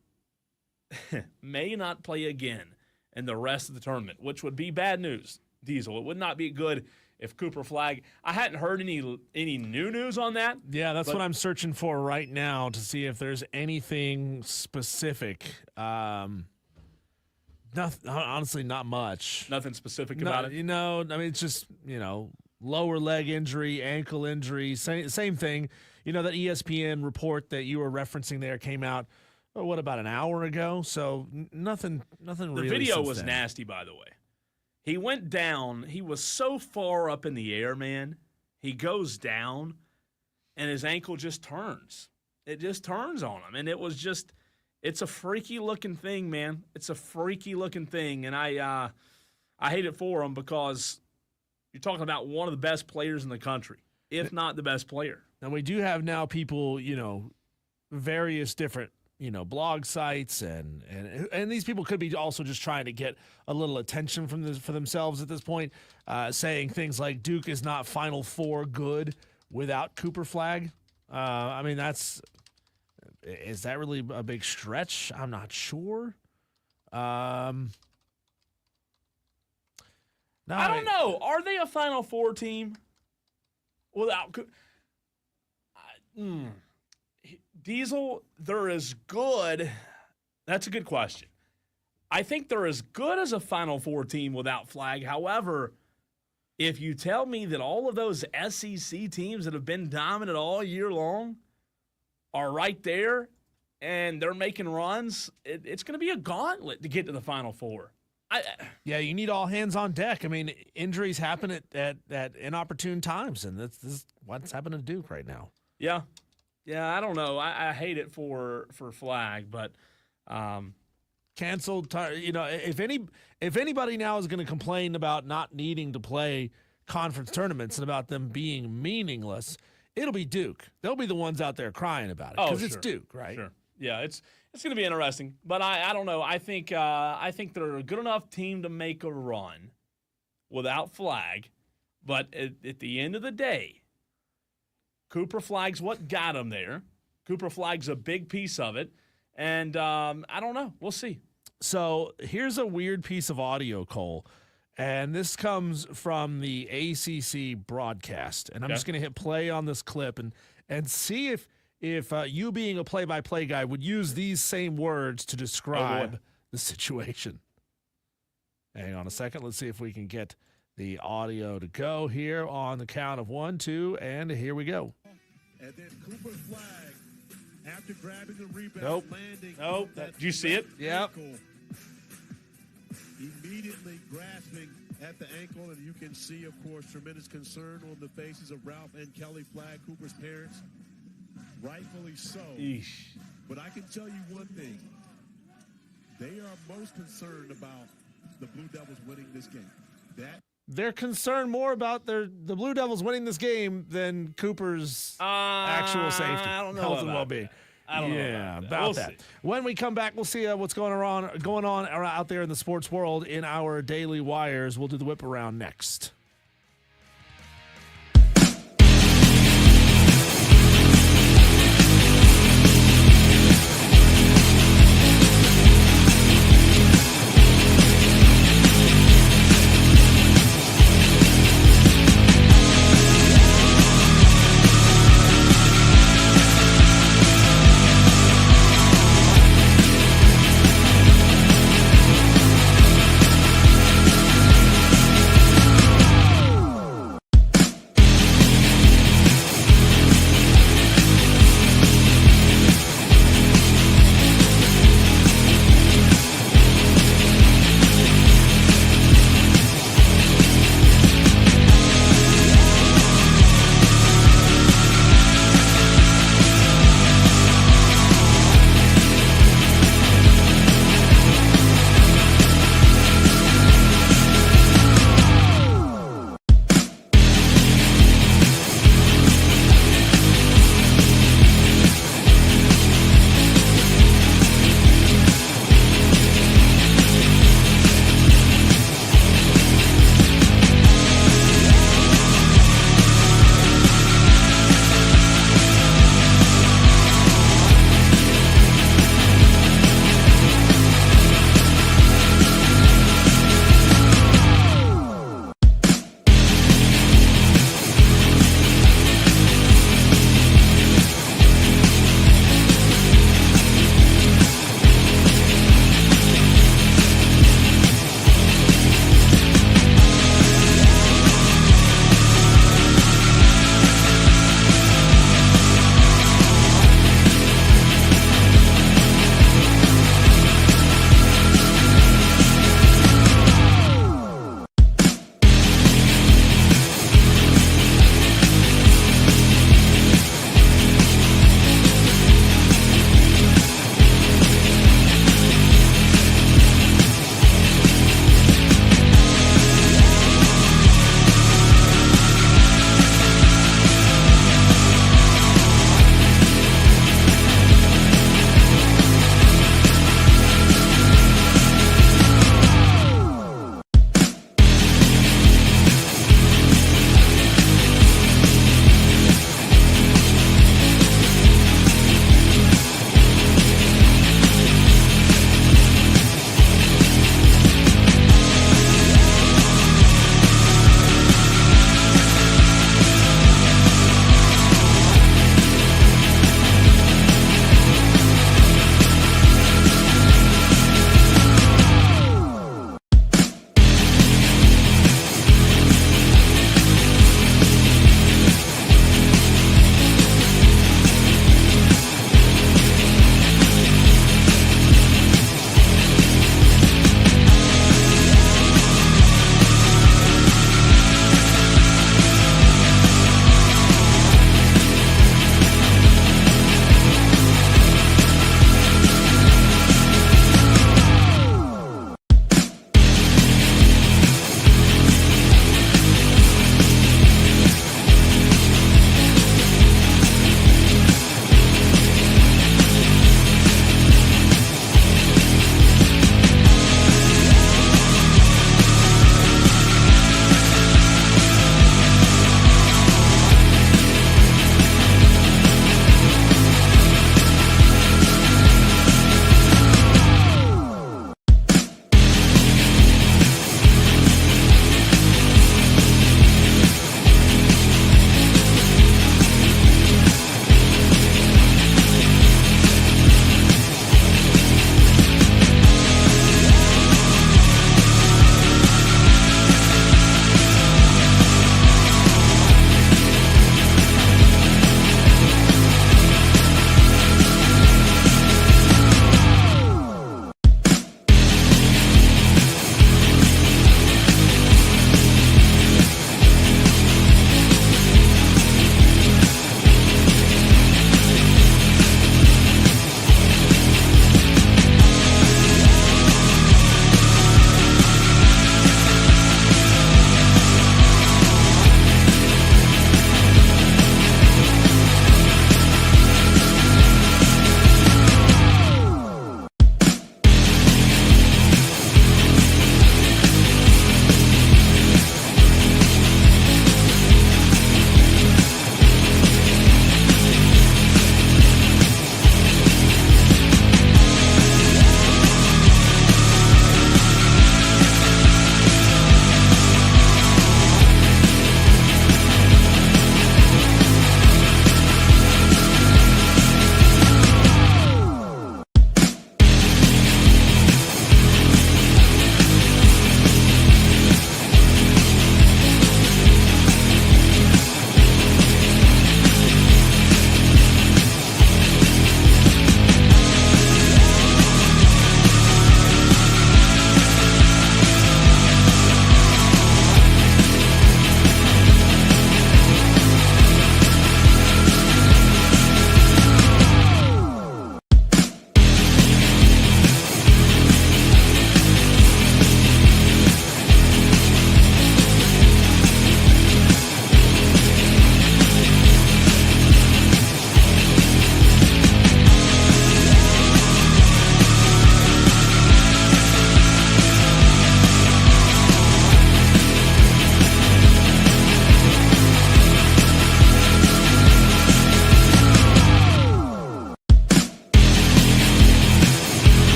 may not play again in the rest of the tournament, which would be bad news, Diesel. It would not be good if Cooper Flagg. I hadn't heard any new news on that. Yeah, that's what I'm searching for right now to see if there's anything specific. Honestly, not much. Nothing specific about it. It's just lower leg injury, ankle injury, same thing. That ESPN report that you were referencing there came out. About an hour ago? So nothing. The video was nasty, by the way. He went down. He was so far up in the air, man. He goes down, and his ankle just turns. It just turns on him, and it's a freaky-looking thing, man. It's a freaky-looking thing, and I hate it for him because you're talking about one of the best players in the country, if not the best player. And we do have now people, various different blog sites and these people could be also just trying to get a little attention for themselves at this point, saying things like Duke is not Final Four good without Cooper Flagg. Is that really a big stretch? I'm not sure. I don't know. Are they a Final Four team without Diesel, they're as good. That's a good question. I think they're as good as a Final Four team without Flagg. However, if you tell me that all of those SEC teams that have been dominant all year long are right there and they're making runs, it's going to be a gauntlet to get to the Final Four. Yeah, you need all hands on deck. Injuries happen at inopportune times, and this is what's happening to Duke right now. Yeah. Yeah, I don't know. I hate it for Flagg, but canceled. If anybody now is going to complain about not needing to play conference tournaments and about them being meaningless, it'll be Duke. They'll be the ones out there crying about it because it's Duke, right? Sure. Yeah, it's going to be interesting, but I don't know. I think they're a good enough team to make a run without Flagg, but at the end of the day, Cooper Flagg's what got him there. Cooper Flagg's a big piece of it, and I don't know. We'll see. So here's a weird piece of audio, Cole, and this comes from the ACC broadcast, and I'm just going to hit play on this clip and see if you being a play-by-play guy would use these same words to describe the situation. Hang on a second. Let's see if we can get the audio to go here on the count of 1, 2, and here we go. And then Cooper Flagg, after grabbing the rebound, landing. Nope. Did you see it? Yep. Immediately grasping at the ankle, and you can see, of course, tremendous concern on the faces of Ralph and Kelly Flagg, Cooper's parents. Rightfully so. Eesh. But I can tell you one thing. They are most concerned about the Blue Devils winning this game. They're concerned more about the Blue Devils winning this game than Cooper's actual safety, I don't know health, and about well-being. that. I don't know about that. We'll see. When we come back, we'll see what's going on out there in the sports world in our Daily Wires. We'll do the whip around next.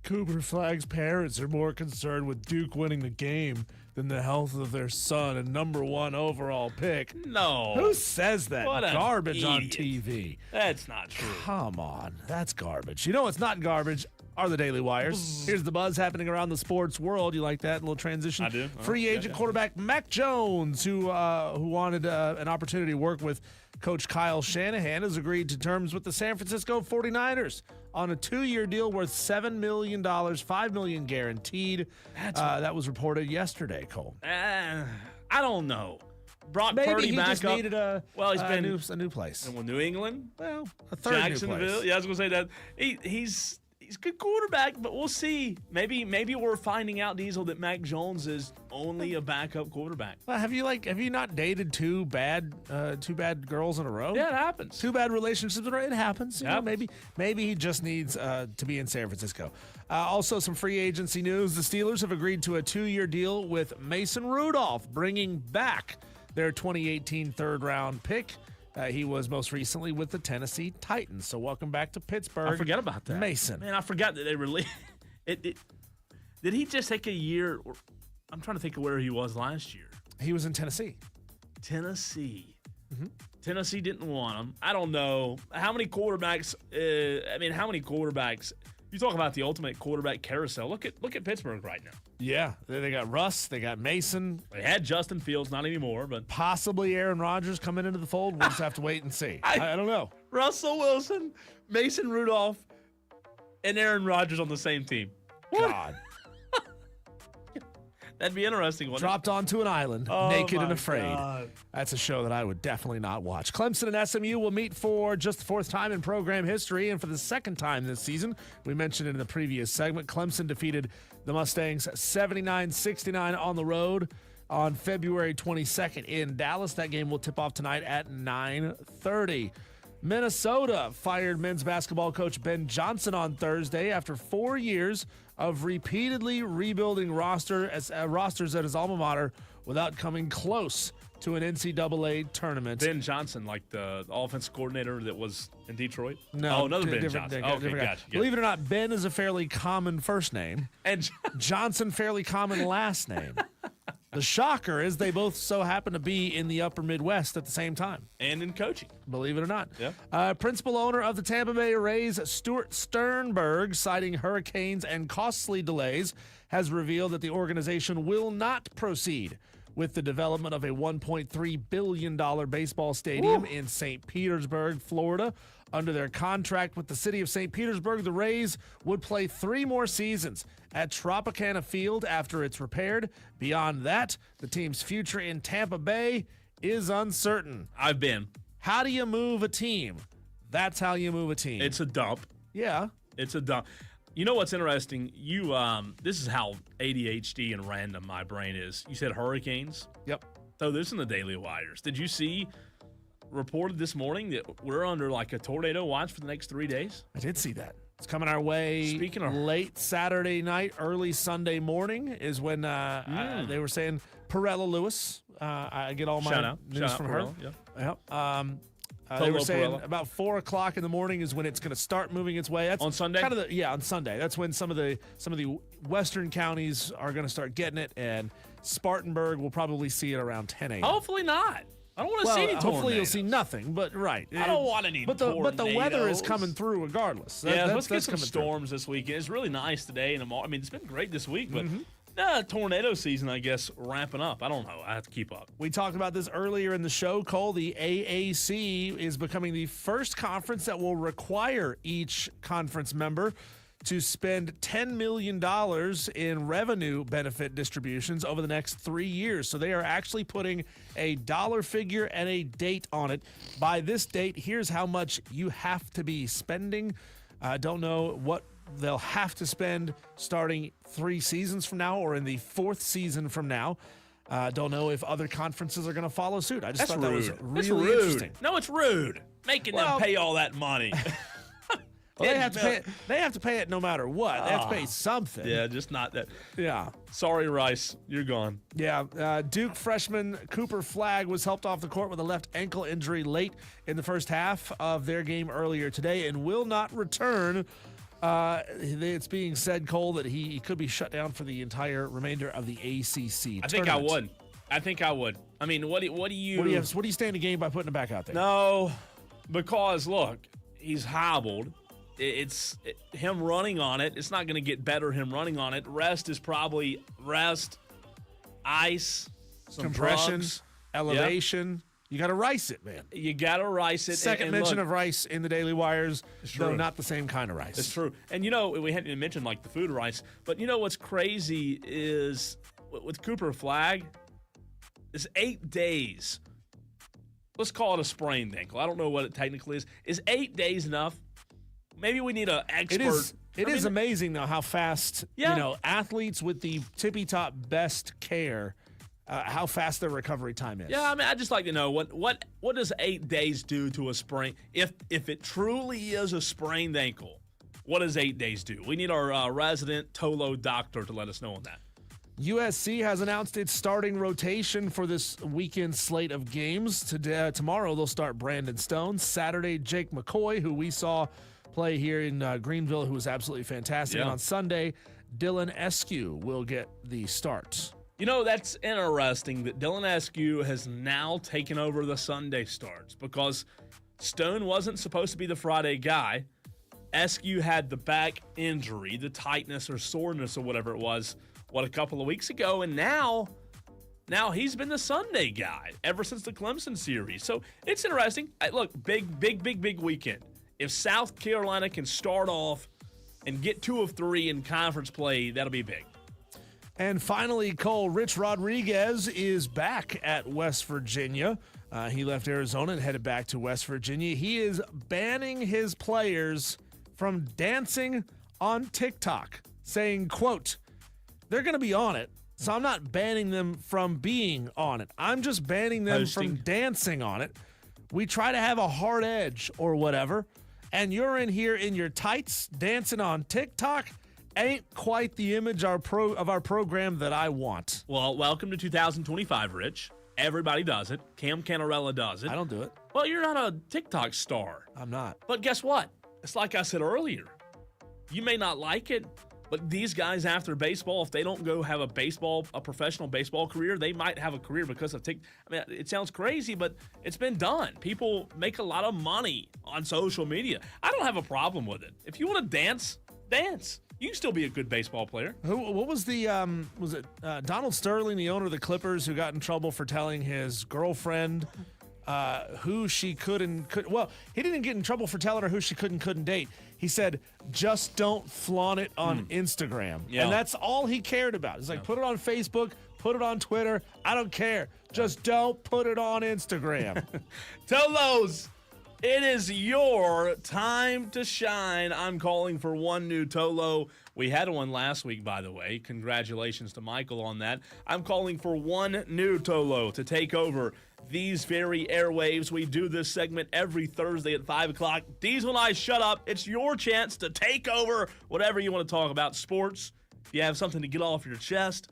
Cooper Flagg's parents are more concerned with Duke winning the game than the health of their son and number 1 overall pick. No. Who says that? What a Garbage on idiot. TV. That's not true. Come on. That's garbage. You know what's not garbage are the Daily Wires. Here's the buzz happening around the sports world. You like that little transition? I do. Free agent quarterback Mac Jones, who wanted an opportunity to work with Coach Kyle Shanahan, has agreed to terms with the San Francisco 49ers on a 2-year deal worth $7 million, $5 million guaranteed. That was reported yesterday, Cole. I don't know. Brock Maybe Purdy he back just up. Needed he's been a new place. in New England, Well, a third new Jacksonville. place. Yeah, I was gonna say that he's a good quarterback, but we'll see. Maybe we're finding out, Diesel, that Mac Jones is only a backup quarterback. Well, have you not dated two bad girls in a row? Yeah, it happens. 2 bad relationships in a row. It happens. You know, Happens. maybe he just needs to be in San Francisco. Also, some free agency news. The Steelers have agreed to a 2-year deal with Mason Rudolph, bringing back their 2018 third-round pick. He was most recently with the Tennessee Titans. So welcome back to Pittsburgh. I forgot about that. Mason. Man, I forgot that they released it. Did he just take a year? I'm trying to think of where he was last year. He was in Tennessee. Tennessee. Tennessee didn't want him. I don't know. How many quarterbacks? How many quarterbacks? You talk about the ultimate quarterback carousel. Look at Pittsburgh right now. Yeah, they got Russ. They got Mason. They had Justin Fields, not anymore, but Possibly Aaron Rodgers coming into the fold. We'll just have to wait and see. I don't know. Russell Wilson, Mason Rudolph, and Aaron Rodgers on the same team. God. That'd be interesting. Wouldn't it? Dropped onto an island, Oh, naked my and afraid. God. That's a show that I would definitely not watch. Clemson and SMU will meet for just the 4th time in program history, and for the 2nd time this season. We mentioned it in the previous segment. Clemson defeated the Mustangs 79-69 on the road on February 22nd in Dallas. That game will tip off tonight at 9:30. Minnesota fired men's basketball coach Ben Johnson on Thursday after 4 years of repeatedly rebuilding rosters at his alma mater without coming close to an NCAA tournament. Ben Johnson, like the offensive coordinator that was in Detroit? No, Oh, another Ben different- Johnson. different Okay, guy. gotcha. Believe it or not, Ben is a fairly common first name. And Johnson, fairly common last name. The shocker is they both so happen to be in the upper Midwest at the same time. and in coaching. Believe it or not. Yeah. Principal owner of the Tampa Bay Rays, Stuart Sternberg, citing hurricanes and costly delays, has revealed that the organization will not proceed with the development of a $1.3 billion baseball stadium in St. Petersburg, Florida. Under their contract with the city of St. Petersburg, the Rays would play 3 more seasons at Tropicana Field after it's repaired. Beyond that, the team's future in Tampa Bay is uncertain. I've been. How do you move a team? That's how you move a team. It's a dump. Yeah. It's a dump. You know what's interesting? This is how ADHD and random my brain is. You said hurricanes. Yep. So this in the Daily Wires. Did you see reported this morning that we're under like a tornado watch for the next 3 days? I did see that. It's coming our way. Speaking of- late Saturday night, early Sunday morning is when they were saying Perella Lewis. I get all my Shout out. news Shout out from Perella, her. yeah. Yep. They were Tolo saying Perella. about 4 o'clock in the morning is when it's going to start moving its way. That's On Sunday? Kind of on Sunday. That's when some of the western counties are going to start getting it, and Spartanburg will probably see it around 10 a.m. Hopefully not. I don't want to see any tornadoes. Hopefully you'll see nothing, but right. I don't want any But the weather is tornadoes. coming through regardless. Yeah, That's let's get some coming through. storms this weekend. It's really nice today and tomorrow. I mean, it's been great this week, but Mm-hmm. tornado season, I guess, ramping up. I don't know. I have to keep up. We talked about this earlier in the show, Cole. The AAC is becoming the first conference that will require each conference member to spend $10 million in revenue benefit distributions over the next 3 years. So they are actually putting a dollar figure and a date on it. By this date, here's how much you have to be spending. I don't know what they'll have to spend starting 3 seasons from now or in the 4th season from now. Don't know if other conferences are going to follow suit. I just thought that was really interesting. No, it's rude. Making them pay all that money. Well, they have to pay it no matter what. They have to pay something. Yeah, just not that. Yeah. Sorry, Rice. You're gone. Yeah. Duke freshman Cooper Flagg was helped off the court with a left ankle injury late in the first half of their game earlier today and will not return. It's being said, Cole, that he could be shut down for the entire remainder of the ACC I think I would. I mean, what do you... What do you stand to gain by putting it back out there? No, because, look, he's hobbled. Him running on it. It's not going to get better, him running on it. Rest is probably ice, some compression, drugs. elevation. Yep. You got to rice it, man. You got to rice it. Second mention of rice in the Daily Wires, though true. not the same kind of rice. It's true. And, we hadn't even mentioned, like, the food rice. But what's crazy is with Cooper Flagg, it's 8 days. Let's call it a sprained ankle. I don't know what it technically is. Is 8 days enough? Maybe we need an expert. It is amazing, though, how fast, athletes with the tippy-top best care, how fast their recovery time is. Yeah, I mean, I'd just like to know what does 8 days do to a sprain? If it truly is a sprained ankle, what does 8 days do? We need our resident TOLO doctor to let us know on that. USC has announced its starting rotation for this weekend slate of games. Tomorrow, they'll start Brandon Stone. Saturday, Jake McCoy, who we saw play here in Greenville, who was absolutely fantastic. Yeah. And on Sunday, Dylan Eskew will get the start. That's interesting that Dylan Eskew has now taken over the Sunday starts because Stone wasn't supposed to be the Friday guy. Eskew had the back injury, the tightness or soreness or whatever it was, a couple of weeks ago, and now he's been the Sunday guy ever since the Clemson series. So it's interesting. Look, big weekend. If South Carolina can start off and get 2 of 3 in conference play, that'll be big. And finally, Cole, Rich Rodriguez is back at West Virginia. He left Arizona and headed back to West Virginia. He is banning his players from dancing on TikTok, saying, quote, "They're going to be on it, so I'm not banning them from being on it. I'm just banning them from dancing on it. We try to have a hard edge or whatever, and you're in here in your tights dancing on TikTok. Ain't quite the image of our program that I want." Well, welcome to 2025, Rich. Everybody does it. Cam Canarella does it. I don't do it. Well, you're not a TikTok star. I'm not. But guess what? It's like I said earlier. You may not like it, but these guys after baseball, if they don't go have a professional baseball career, they might have a career because of TikTok. I mean, it sounds crazy, but it's been done. People make a lot of money on social media. I don't have a problem with it. If you want to dance, dance. You can still be a good baseball player. What was the was it Donald Sterling, the owner of the Clippers, who got in trouble for telling his girlfriend who she could and couldn't? Well, he didn't get in trouble for telling her who she could and couldn't date. He said, "Just don't flaunt it on Instagram." Yeah. And that's all he cared about. It's like, put it on Facebook, put it on Twitter. I don't care. Just don't put it on Instagram. Tolos, it is your time to shine. I'm calling for one new Tolo. We had one last week, by the way. Congratulations to Michael on that. I'm calling for one new Tolo to take over these very airwaves. We do this segment every Thursday at 5 o'clock. Diesel and I shut up. It's your chance to take over whatever you want to talk about. Sports, if you have something to get off your chest,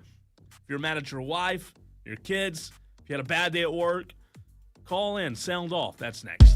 if you're mad at your wife, your kids, if you had a bad day at work, call in, sound off. That's next.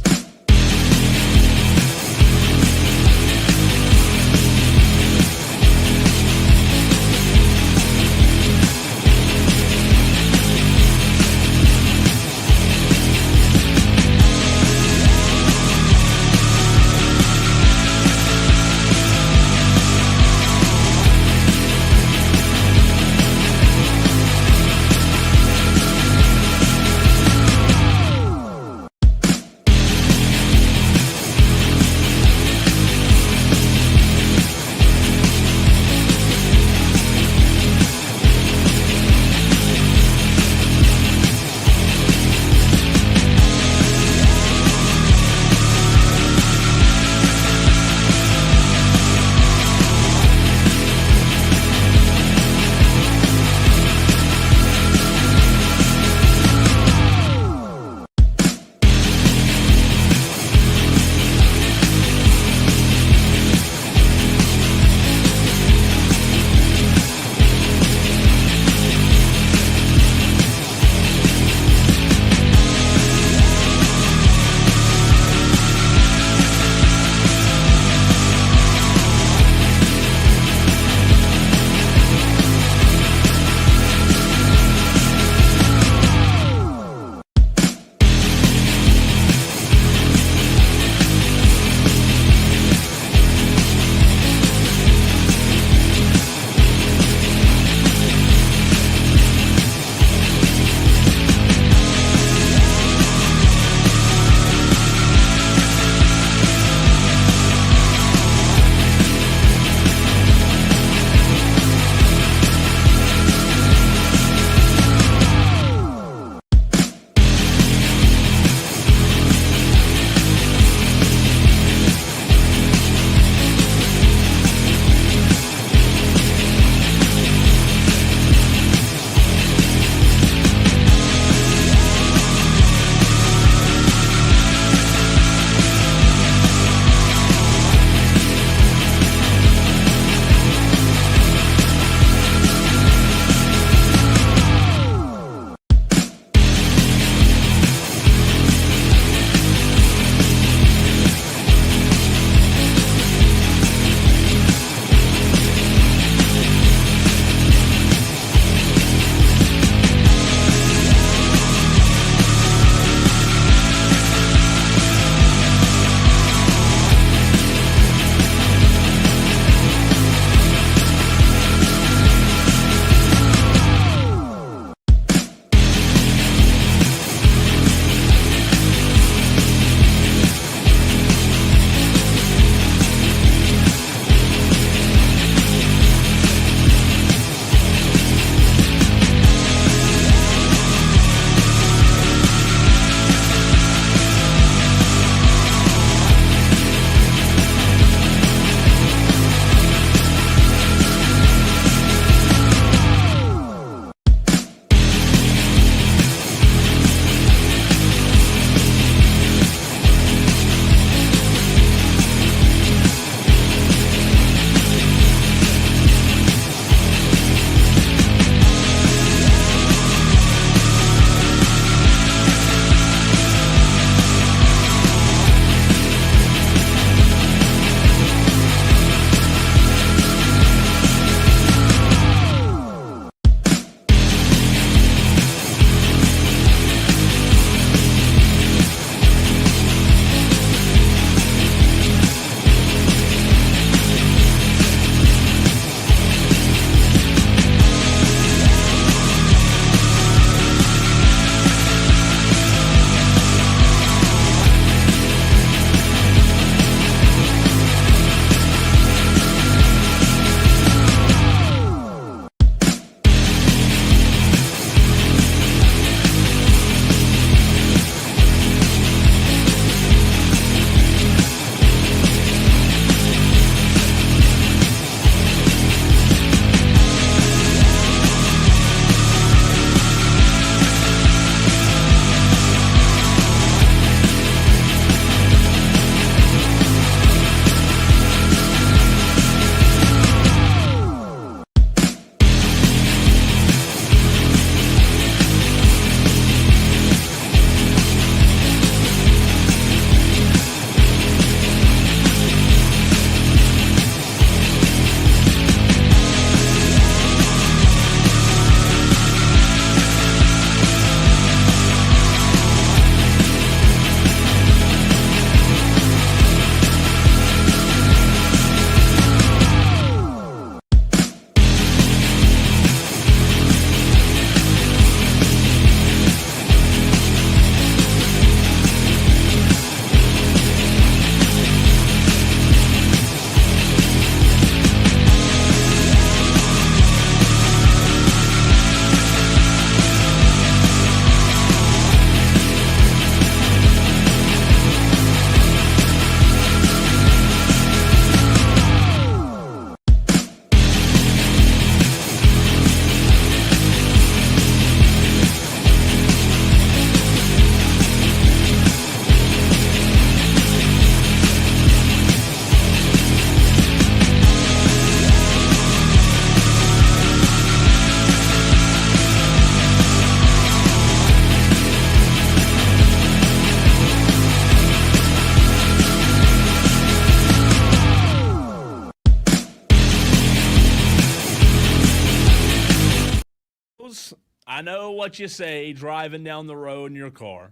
I know what you say driving down the road in your car.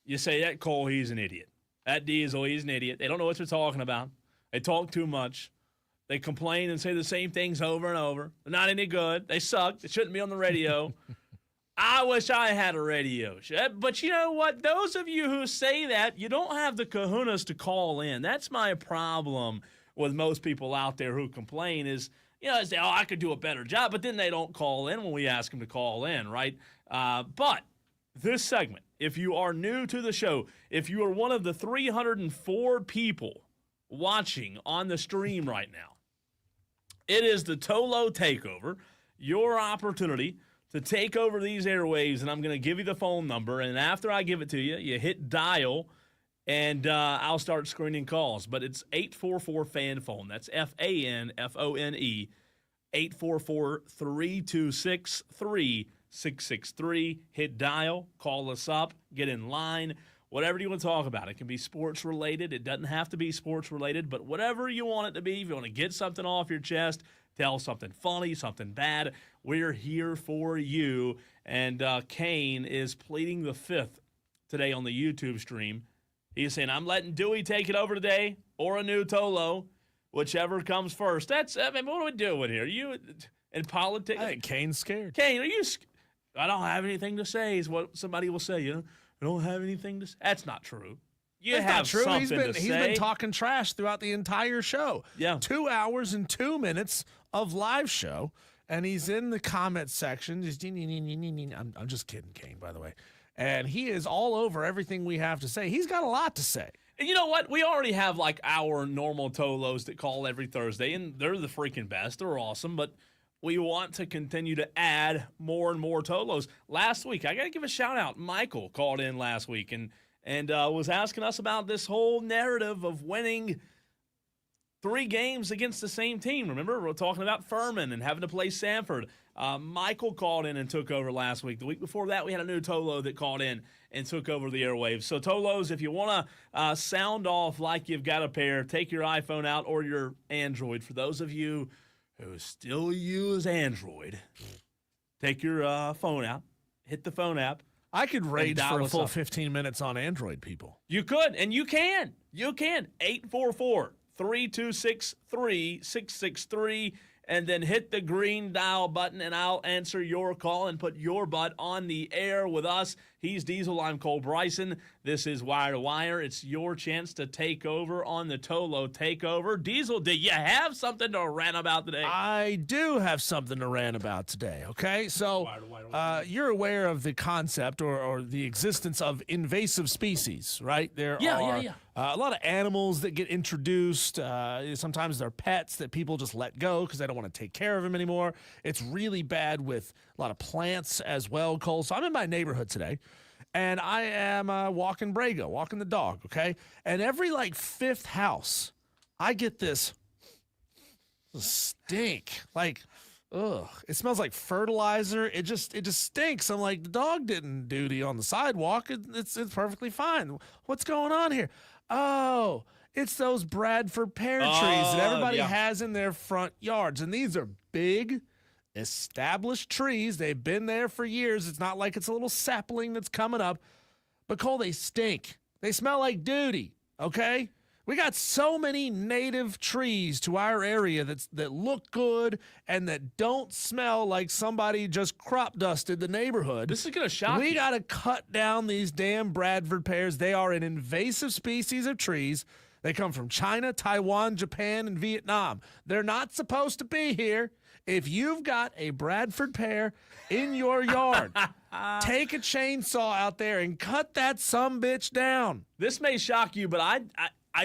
You say, that Cole, he's an idiot. That Diesel, he's an idiot. They don't know what they're talking about. They talk too much. They complain and say the same things over and over. They're not any good. They suck. They shouldn't be on the radio. I wish I had a radio show. But you know what? Those of you who say that, you don't have the kahunas to call in. That's my problem with most people out there who complain is, they say, I could do a better job, but then they don't call in when we ask them to call in, right? But this segment, if you are new to the show, if you are one of the 304 people watching on the stream right now, it is the TOLO Takeover, your opportunity to take over these airwaves, and I'm going to give you the phone number, and after I give it to you, you hit dial, and I'll start screening calls. But it's 844-FAN-PHONE. That's FANFONE, 844-326-3663. Hit dial, call us up, get in line, whatever you want to talk about. It can be sports-related. It doesn't have to be sports-related, but whatever you want it to be, if you want to get something off your chest, tell something funny, something bad, we're here for you. And Kane is pleading the fifth today on the YouTube stream. He's saying, I'm letting Dewey take it over today or a new Tolo, whichever comes first. What are we doing here? You in politics? I think Kane's scared. Kane, are you I don't have anything to say is what somebody will say. I don't have anything to say. That's not true. You That's have not true. something He's to been say. talking trash throughout the entire show. Yeah. 2 hours and 2 minutes of live show, and he's in the comment section. I'm just kidding, Kane, by the way. And he is all over everything we have to say. He's got a lot to say. And you know what? We already have like our normal Tolos that call every Thursday, and they're the freaking best. They're awesome, but we want to continue to add more and more Tolos. Last week, I got to give a shout out. Michael called in last week and was asking us about this whole narrative of winning 3 games against the same team. Remember, we're talking about Furman and having to play Sanford. Michael called in and took over last week. The week before that, we had a new Tolo that called in and took over the airwaves. So, Tolos, if you want to sound off like you've got a pair, take your iPhone out or your Android. For those of you who still use Android, take your phone out, hit the phone app. I could rage for a full up. 15 minutes on Android people. You could, and you can. You can. 844-326-3663, and then hit the green dial button, and I'll answer your call and put your butt on the air with us. He's Diesel. I'm Cole Bryson. This is Wire to Wire. It's your chance to take over on the TOLO Takeover. Diesel, do you have something to rant about today? I do have something to rant about today, okay? So you're aware of the concept or the existence of invasive species, right? There are a lot of animals that get introduced. Sometimes they're pets that people just let go because they don't want to take care of them anymore. It's really bad with a lot of plants as well, Cole. So I'm in my neighborhood today, and I am walking Brago, walking the dog, okay? And every, 5th house, I get this stink. Ugh. It smells like fertilizer. It just stinks. I'm like, the dog didn't duty on the sidewalk. It's perfectly fine. What's going on here? Oh, it's those Bradford pear trees that everybody has in their front yards. And these are big, established trees. They've been there for years. It's not like it's a little sapling that's coming up. But Cole, they stink. They smell like duty, okay? We got so many native trees to our area that look good and that don't smell like somebody just crop dusted the neighborhood. This is going to shock you. We got to cut down these damn Bradford pears. They are an invasive species of trees. They come from China, Taiwan, Japan, and Vietnam. They're not supposed to be here. If you've got a Bradford pear in your yard, take a chainsaw out there and cut that sumbitch down. This may shock you, but I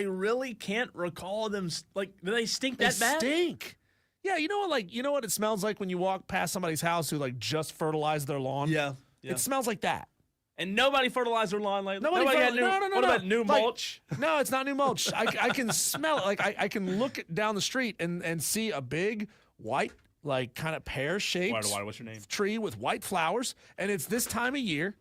really can't recall them. Do they stink that bad? They stink. Yeah, you know what it smells like when you walk past somebody's house who just fertilized their lawn? Yeah. It smells like that. And nobody fertilized their lawn lately? No. What about new mulch? No, it's not new mulch. I can smell it. I can look down the street and see a big white, kind of pear-shaped what's your name? Tree with white flowers, and it's this time of year.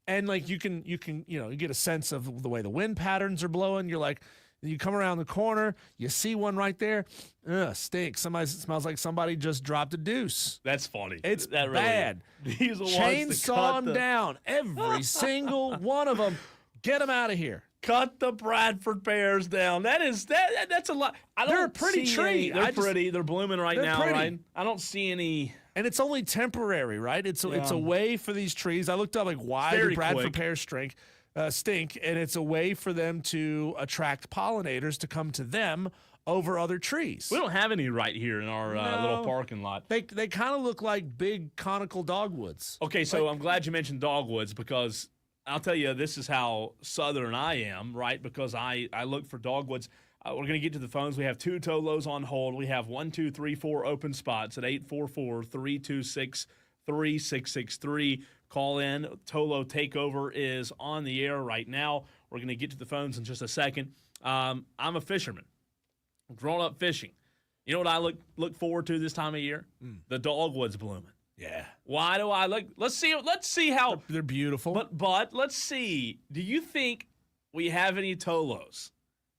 And you get a sense of the way the wind patterns are blowing. You're like, You come around the corner, you see one right there. Ugh, stinks. Smells like somebody just dropped a deuce. That's funny. It's that bad. These are Chainsaw them down. Every single one of them. Get them out of here. Cut the Bradford pears down. That's a lot. They're a pretty tree. They're pretty. They're blooming right now, pretty. right? I don't see any. And it's only temporary, right? It's a way for these trees. I looked up why do Bradford pears stink, and it's a way for them to attract pollinators to come to them over other trees. We don't have any right here in our little parking lot. They kind of look like big conical dogwoods. Okay, so I'm glad you mentioned dogwoods because I'll tell you, this is how southern I am, right? Because I look for dogwoods. We're going to get to the phones. We have 2 Tolos on hold. We have 1, 2, 3, 4 open spots at 844-326-3663. Call in. TOLO Takeover is on the air right now. We're going to get to the phones in just a second. I'm a fisherman. I've grown up fishing. You know what I look forward to this time of year? The dogwoods blooming. Yeah. Why do I look? Let's see how They're beautiful. But let's see. Do you think we have any Tolos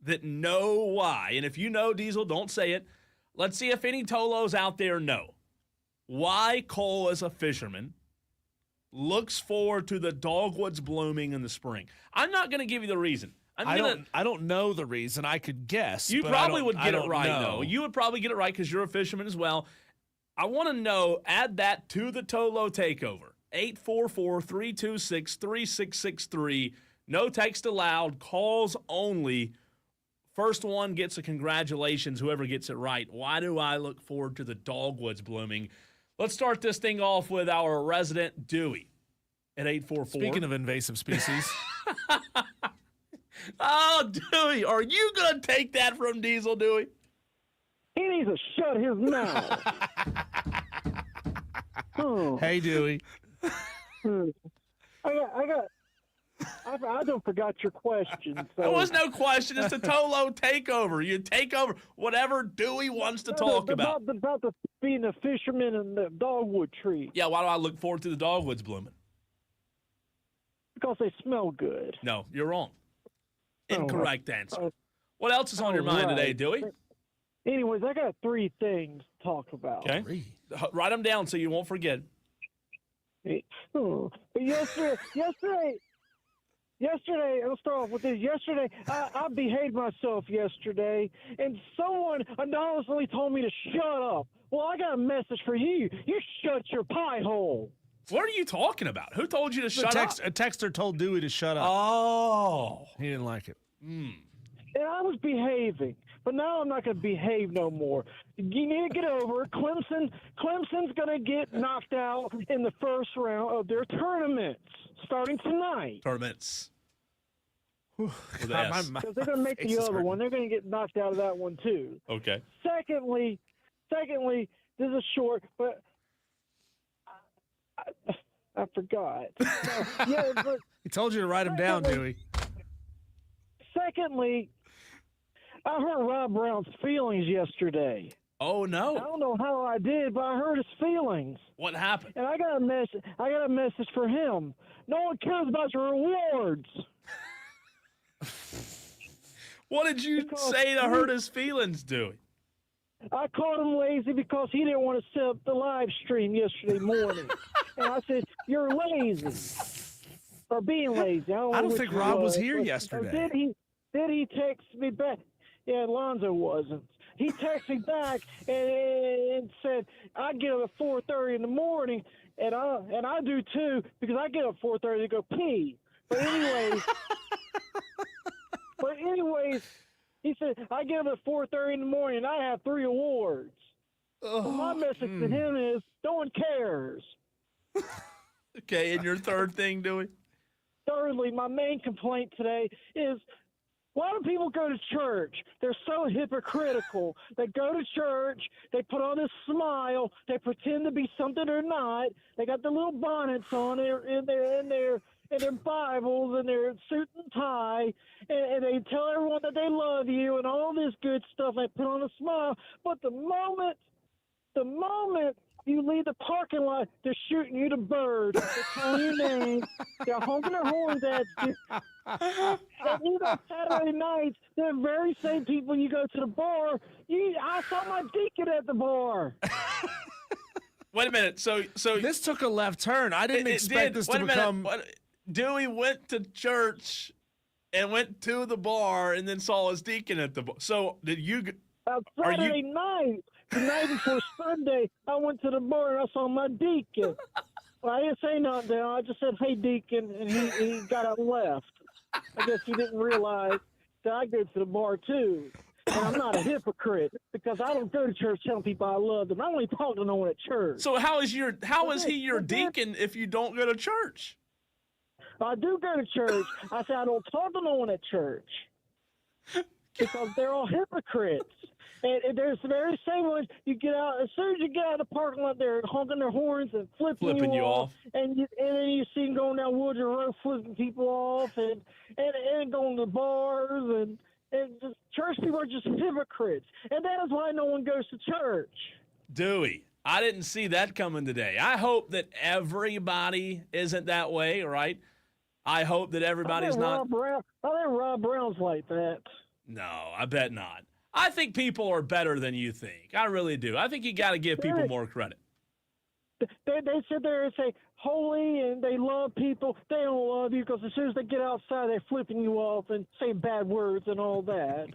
that know why? And if you know, Diesel, don't say it. Let's see if any Tolos out there know why Cole, as a fisherman, looks forward to the dogwoods blooming in the spring. I'm not going to give you the reason. I don't know the reason. I could guess. You but probably would get it right, know. though. You would probably get it right because you're a fisherman as well. I want to know, add that to the TOLO Takeover. 844-326-3663. No text allowed. Calls only. First one gets a congratulations, whoever gets it right. Why do I look forward to the dogwoods blooming? Let's start this thing off with our resident Dewey at 844. Speaking of invasive species. Oh, Dewey, are you going to take that from Diesel, Dewey? He needs to shut his mouth. Hey, Dewey. I don't forgot your question. So. There was no question. It's the TOLO Takeover. You take over whatever Dewey wants to talk about. About being a fisherman in the dogwood tree. Yeah, why do I look forward to the dogwoods blooming? Because they smell good. No, you're wrong. Incorrect answer. What else is on your mind today, Dewey? Anyways, I got 3 things to talk about. Okay. Write them down so you won't forget. Yesterday, I'll start off with this. Yesterday, I behaved myself yesterday, and someone anonymously told me to shut up. Well, I got a message for you. You shut your pie hole. What are you talking about? Who told you to shut up? A texter told Dewey to shut up. Oh. He didn't like it. And I was behaving, but now I'm not going to behave no more. You need to get over it. Clemson's going to get knocked out in the first round of their tournaments starting tonight. Tournaments. Because they're going to make the other one. They're going to get knocked out of that one, too. Okay. Secondly, this is short, but I forgot. He told you to write him down, Dewey. Secondly, I hurt Rob Brown's feelings yesterday. Oh, no. I don't know how I did, but I hurt his feelings. What happened? And I got a message for him. No one cares about your rewards. What did you say to hurt his feelings, Dewey? I called him lazy because he didn't want to set up the live stream yesterday morning. And I said, you're lazy. Or being lazy. I don't think Rob was here yesterday. Did he text me back? Yeah, Lonzo wasn't. He texted me back and said, I get up at 4:30 in the morning, and I do too, because I get up 4:30 to go pee. But anyways, he said, I get up at 4:30 in the morning, and I have 3 awards. So my message to him is, no one cares. Okay, and your third thing, Dewey? Thirdly, my main complaint today is, why do people go to church? They're so hypocritical. They go to church, they put on this smile, they pretend to be something they're not. They got the little bonnets on in their Bibles and their suit and tie, and they tell everyone that they love you and all this good stuff. They put on a smile, but the moment you leave the parking lot, they're shooting you the bird. They're calling your name. They're honking their horns at you. Saturday nights, the very same people you go to the bar, I saw my deacon at the bar. Wait a minute. So This took a left turn. I didn't expect this to become. Dewey went to church and went to the bar and then saw his deacon at the bar. So did you? Saturday night, the night before Sunday, I went to the bar and I saw my deacon. Well, I didn't say nothing to him. I just said, "Hey, deacon," and he got up and left. I guess he didn't realize that I go to the bar too. And I'm not a hypocrite because I don't go to church telling people I love them. I only talk to no one at church. So how is he your deacon if you don't go to church? I do go to church. I say I don't talk to no one at church because they're all hypocrites. And there's the very same ones you get out as soon as you get out of the parking lot. They're honking their horns and flipping you off. And then you see them going down Woodrow Road flipping people off and going to bars and just church people are just hypocrites. And that is why no one goes to church. Dewey, I didn't see that coming today. I hope that everybody isn't that way, right? I hope that everybody's not. I think Rob Brown's like that. No, I bet not. I think people are better than you think. I really do. I think you got to give people more credit. They sit there and say holy and they love people. They don't love you because as soon as they get outside, they're flipping you off and saying bad words and all that.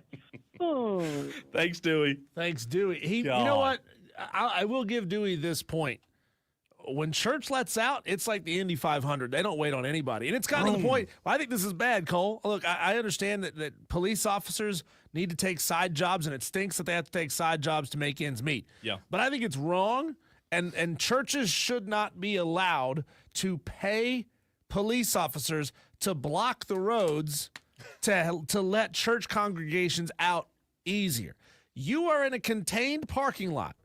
Thanks, Dewey. Thanks, Dewey. You know what? I will give Dewey this point. When church lets out, it's like the Indy 500. They don't wait on anybody. And it's kind of the point. I think this is bad, Cole. Look, I understand that police officers need to take side jobs, and it stinks that they have to take side jobs to make ends meet. Yeah. But I think it's wrong, and churches should not be allowed to pay police officers to block the roads to let church congregations out easier. You are in a contained parking lot.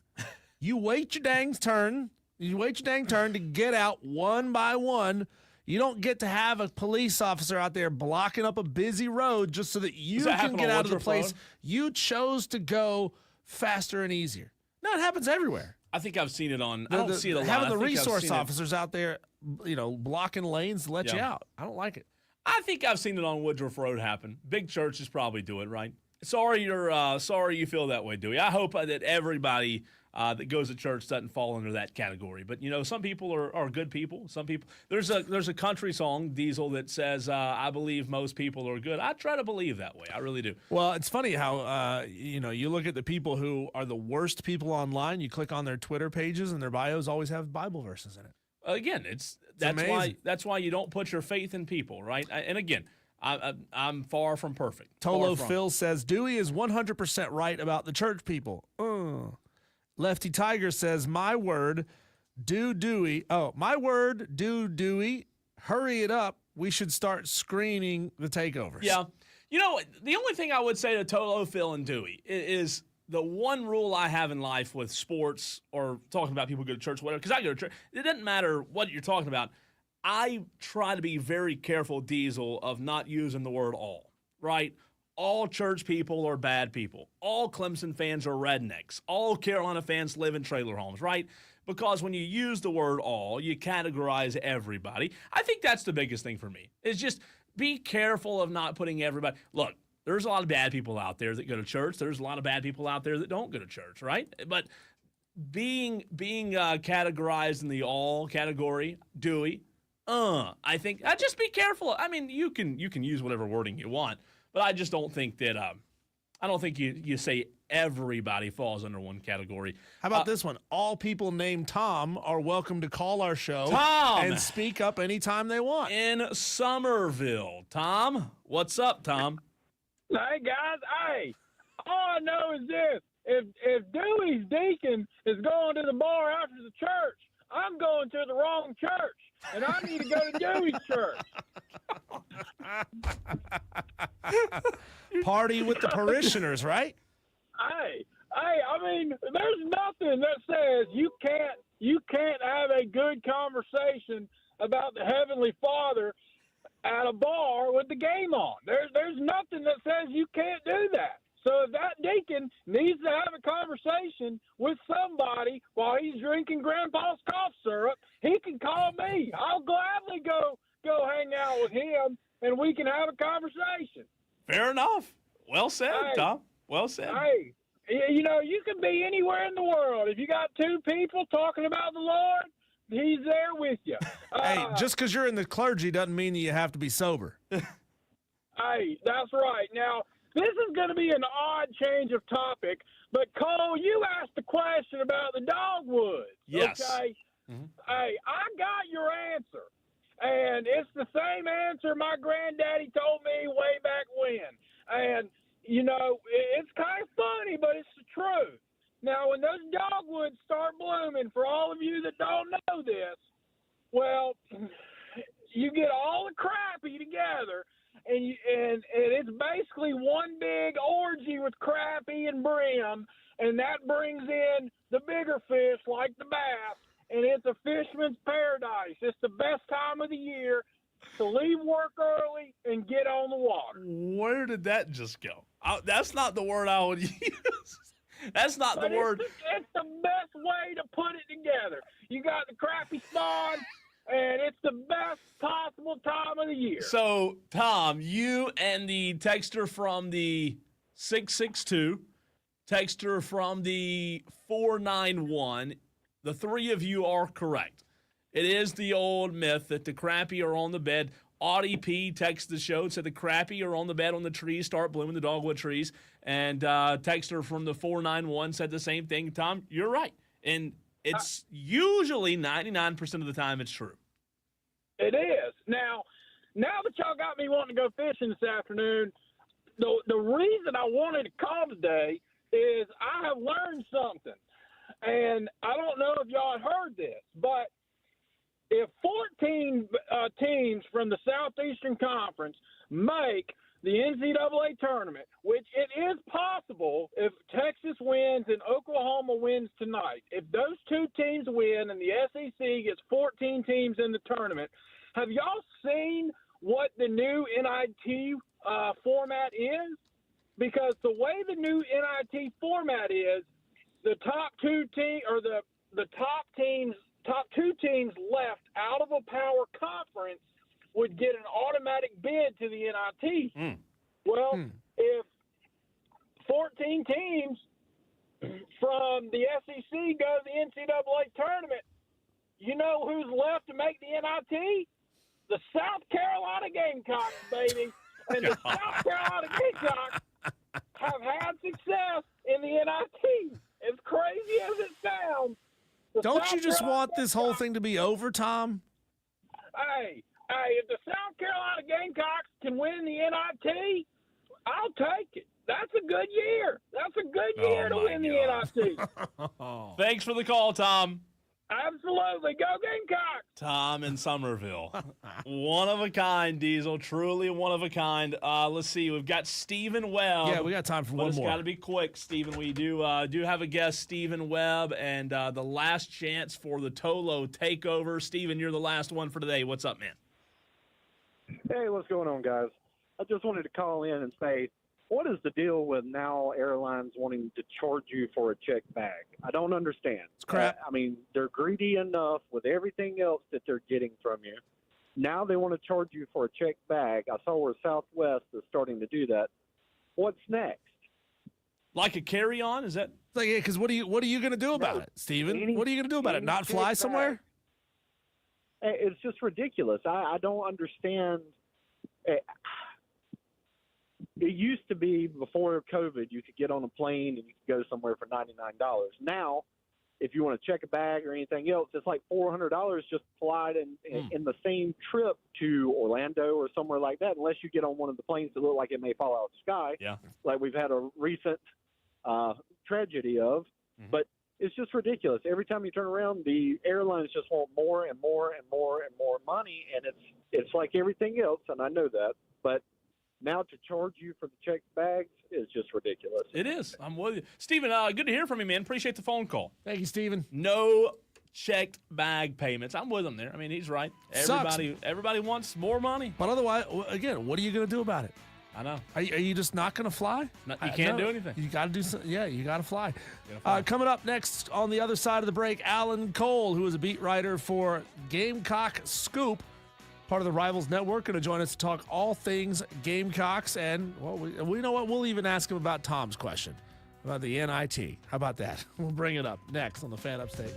You wait your dang turn. You wait your dang turn to get out one by one. You don't get to have a police officer out there blocking up a busy road just so that you can get out of the place you chose to go faster and easier. No, it happens everywhere. I think I've seen it on. I don't see it a lot. Having the resource officers out there, blocking lanes to let you out. I don't like it. I think I've seen it on Woodruff Road happen. Big churches probably do it, right? Sorry you feel that way, Dewey. I hope that everybody that goes to church doesn't fall under that category. But some people are good people. Some people there's a country song, Diesel, that says I believe most people are good. I try to believe that way. I really do. Well, it's funny how you look at the people who are the worst people online. You click on their Twitter pages and their bios always have Bible verses in it. Again, that's why you don't put your faith in people, right? And again, I'm far from perfect. Tolo Phil says Dewey is 100% right about the church people. Lefty Tiger says, my word, do Dewey. Oh, my word, do Dewey. Hurry it up. We should start screening the takeovers. Yeah. The only thing I would say to Tolo, Phil, and Dewey is the one rule I have in life with sports or talking about people who go to church, whatever, because I go to church. It doesn't matter what you're talking about. I try to be very careful, Diesel, of not using the word all, right? All church people are bad people. All Clemson fans are rednecks. All Carolina fans live in trailer homes, right? Because when you use the word all, you categorize everybody. I think that's the biggest thing for me, is just be careful of not putting everybody. Look, there's a lot of bad people out there that go to church. There's a lot of bad people out there that don't go to church, right? But being categorized in the all category, Dewey, I think just be careful. I mean, you can use whatever wording you want, but I just don't think that I don't think you say everybody falls under one category. How about this one? All people named Tom are welcome to call our show and speak up anytime they want. In Somerville. Tom, what's up, Tom? Hey, guys. Hey, all I know is this. If Dewey's deacon is going to the bar after the church, I'm going to the wrong church, and I need to go to Dewey's church. Party with the parishioners, right? Hey, I mean, there's nothing that says you can't have a good conversation about the Heavenly Father at a bar with the game on. There's nothing that says you can't do that. So if that deacon needs to have a conversation with somebody while he's drinking Grandpa's cough syrup, he can call me. I'll gladly go hang out out with him, and we can have a conversation. Fair enough. Well said, Tom. Well said. Hey, you know, you can be anywhere in the world. If you got two people talking about the Lord, he's there with you. Hey, just because you're in the clergy doesn't mean that you have to be sober. Hey, that's right. Now, this is going to be an odd change of topic, but Cole, you asked the question about the dogwoods. Yes. Okay. Hey, I got your answer, and it's the same answer my granddaddy told me way back when. And, you know, it's kind of funny, but it's the truth. Now, when those dogwoods start blooming, for all of you that don't know this, well, you get all the crappie together, and it's basically one big orgy with crappie and brim, and that brings in the bigger fish like the bass, and it's a fisherman's paradise. It's the best time of the year to leave work early and get on the water. Where did that just go? That's not the word I would use. That's not the word. It's the best way to put it together. You got the crappie spawn, and it's the best possible time of the year. So, Tom, you and the texter from the 662, texter from the 491, the three of you are correct. It is the old myth that the crappie are on the bed. Audie P texted the show and said the crappie are on the bed when the trees start blooming, the dogwood trees. And texter from the 491 said the same thing. Tom, you're right. And it's usually 99% of the time it's true. It is. Now that y'all got me wanting to go fishing this afternoon, the reason I wanted to call today is I have learned something. And I don't know if y'all had heard this, but if 14 teams from the Southeastern Conference make the NCAA tournament, which it is possible if Texas wins and Oklahoma wins tonight, if those two teams win and the SEC gets 14 teams in the tournament, have y'all seen what the new NIT format is? Because the way the new NIT format is, the top two teams left out of a power conference would get an automatic bid to the NIT. Well, if 14 teams from the SEC go to the NCAA tournament, you know who's left to make the NIT? The South Carolina Gamecocks, baby. And the South Carolina Gamecocks have had success in the NIT. As crazy as it sounds. Don't you just want this whole thing to be over, Tom? Hey, if the South Carolina Gamecocks can win the NIT, I'll take it. That's a good year. That's a good year to win the NIT. Thanks for the call, Tom. Absolutely. Go Gamecocks. Tom in Somerville. One of a kind, Diesel. Truly one of a kind. Let's see. We've got Stephen Webb. Yeah, we got time for one It's more. got to be quick, Stephen. We do have a guest, Stephen Webb, and the last chance for the TOLO Takeover. Stephen, you're the last one for today. What's up, man? Hey, what's going on, guys? I just wanted to call in and say, what is the deal with now airlines wanting to charge you for a checked bag? I don't understand. It's crap. I mean, they're greedy enough with everything else that they're getting from you. Now they want to charge you for a checked bag. I saw where Southwest is starting to do that. What's next? Like a carry-on? Is that? Like, yeah, because what are you going to do about it, Steven? What are you going to do about it? Not fly somewhere? It's just ridiculous. I don't understand. It used to be before COVID, you could get on a plane and you could go somewhere for $99. Now, if you want to check a bag or anything else, it's like $400 just to fly in the same trip to Orlando or somewhere like that, unless you get on one of the planes that look like it may fall out of the sky, like we've had a recent tragedy of. But it's just ridiculous. Every time you turn around, the airlines just want more and more and more and more money, and it's like everything else, and I know that, but now to charge you for the checked bags is just ridiculous. It is. I'm with you. Stephen, good to hear from you, man. Appreciate the phone call. Thank you, Stephen. No checked bag payments. I'm with him there. I mean, he's right. Everybody wants more money. But otherwise, again, what are you going to do about it? I know. Are you just not going to fly? You can't do anything. You got to do something. Yeah, you got to fly. Coming up next on the other side of the break, Alan Cole, who is a beat writer for Gamecock Scoop, part of the Rivals Network, going to join us to talk all things Gamecocks. And, well, we know what? We'll even ask him about Tom's question about the NIT. How about that? We'll bring it up next on the Fan Upstate.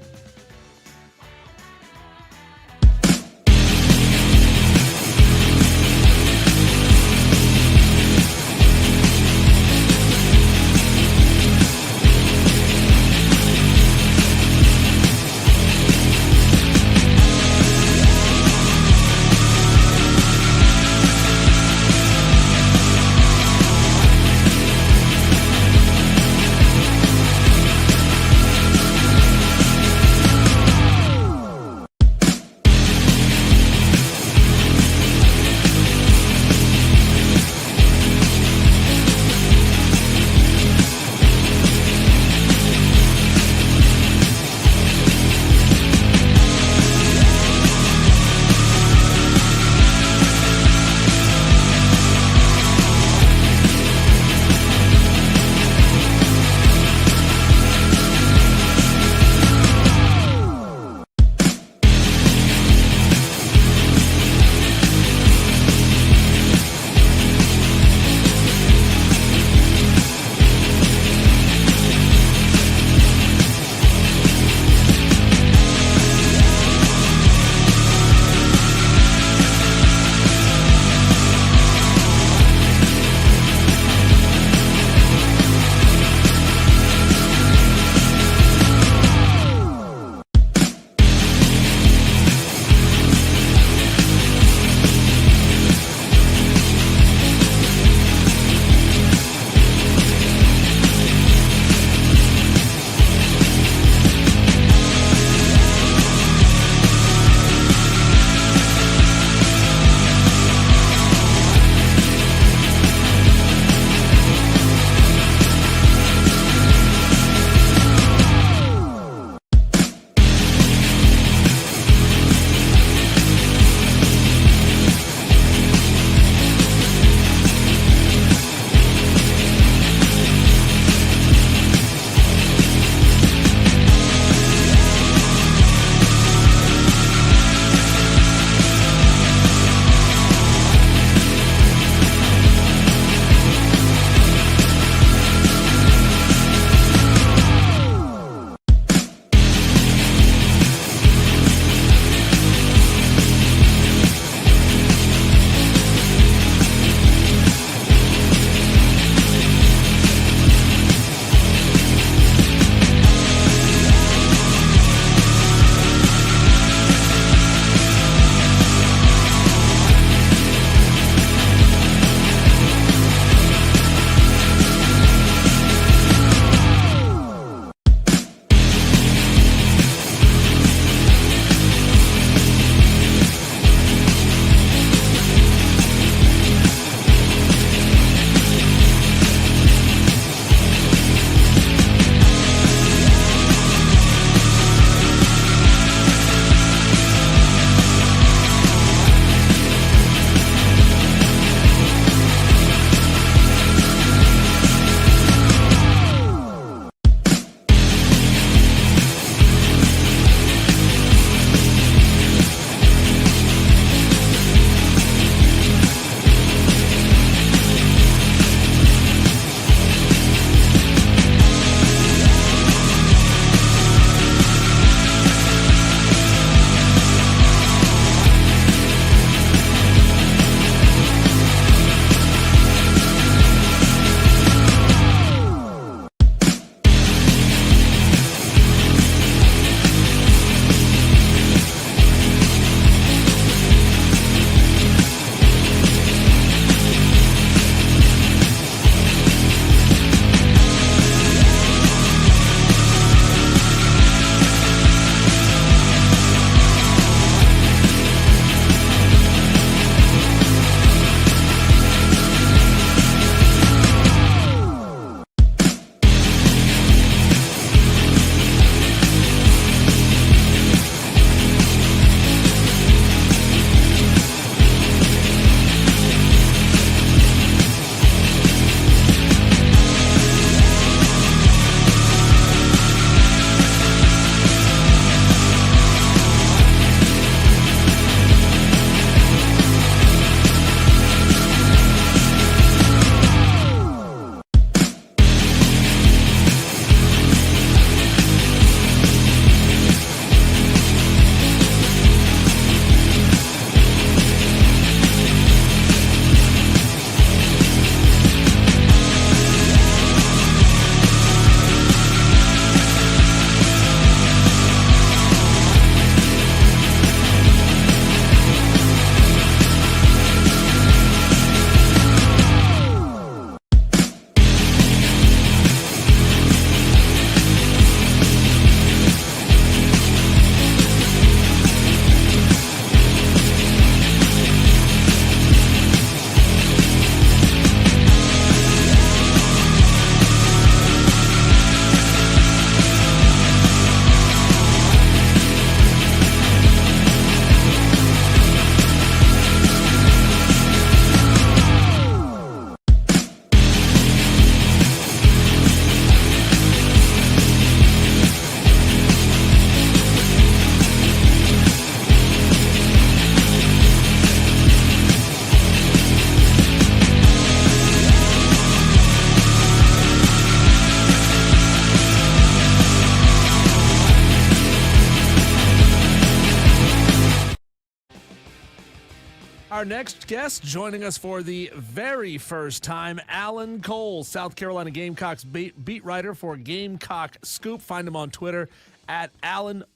Our next guest joining us for the very first time, Alan Cole, South Carolina Gamecocks beat writer for Gamecock Scoop. Find him on Twitter at Alan__Cole.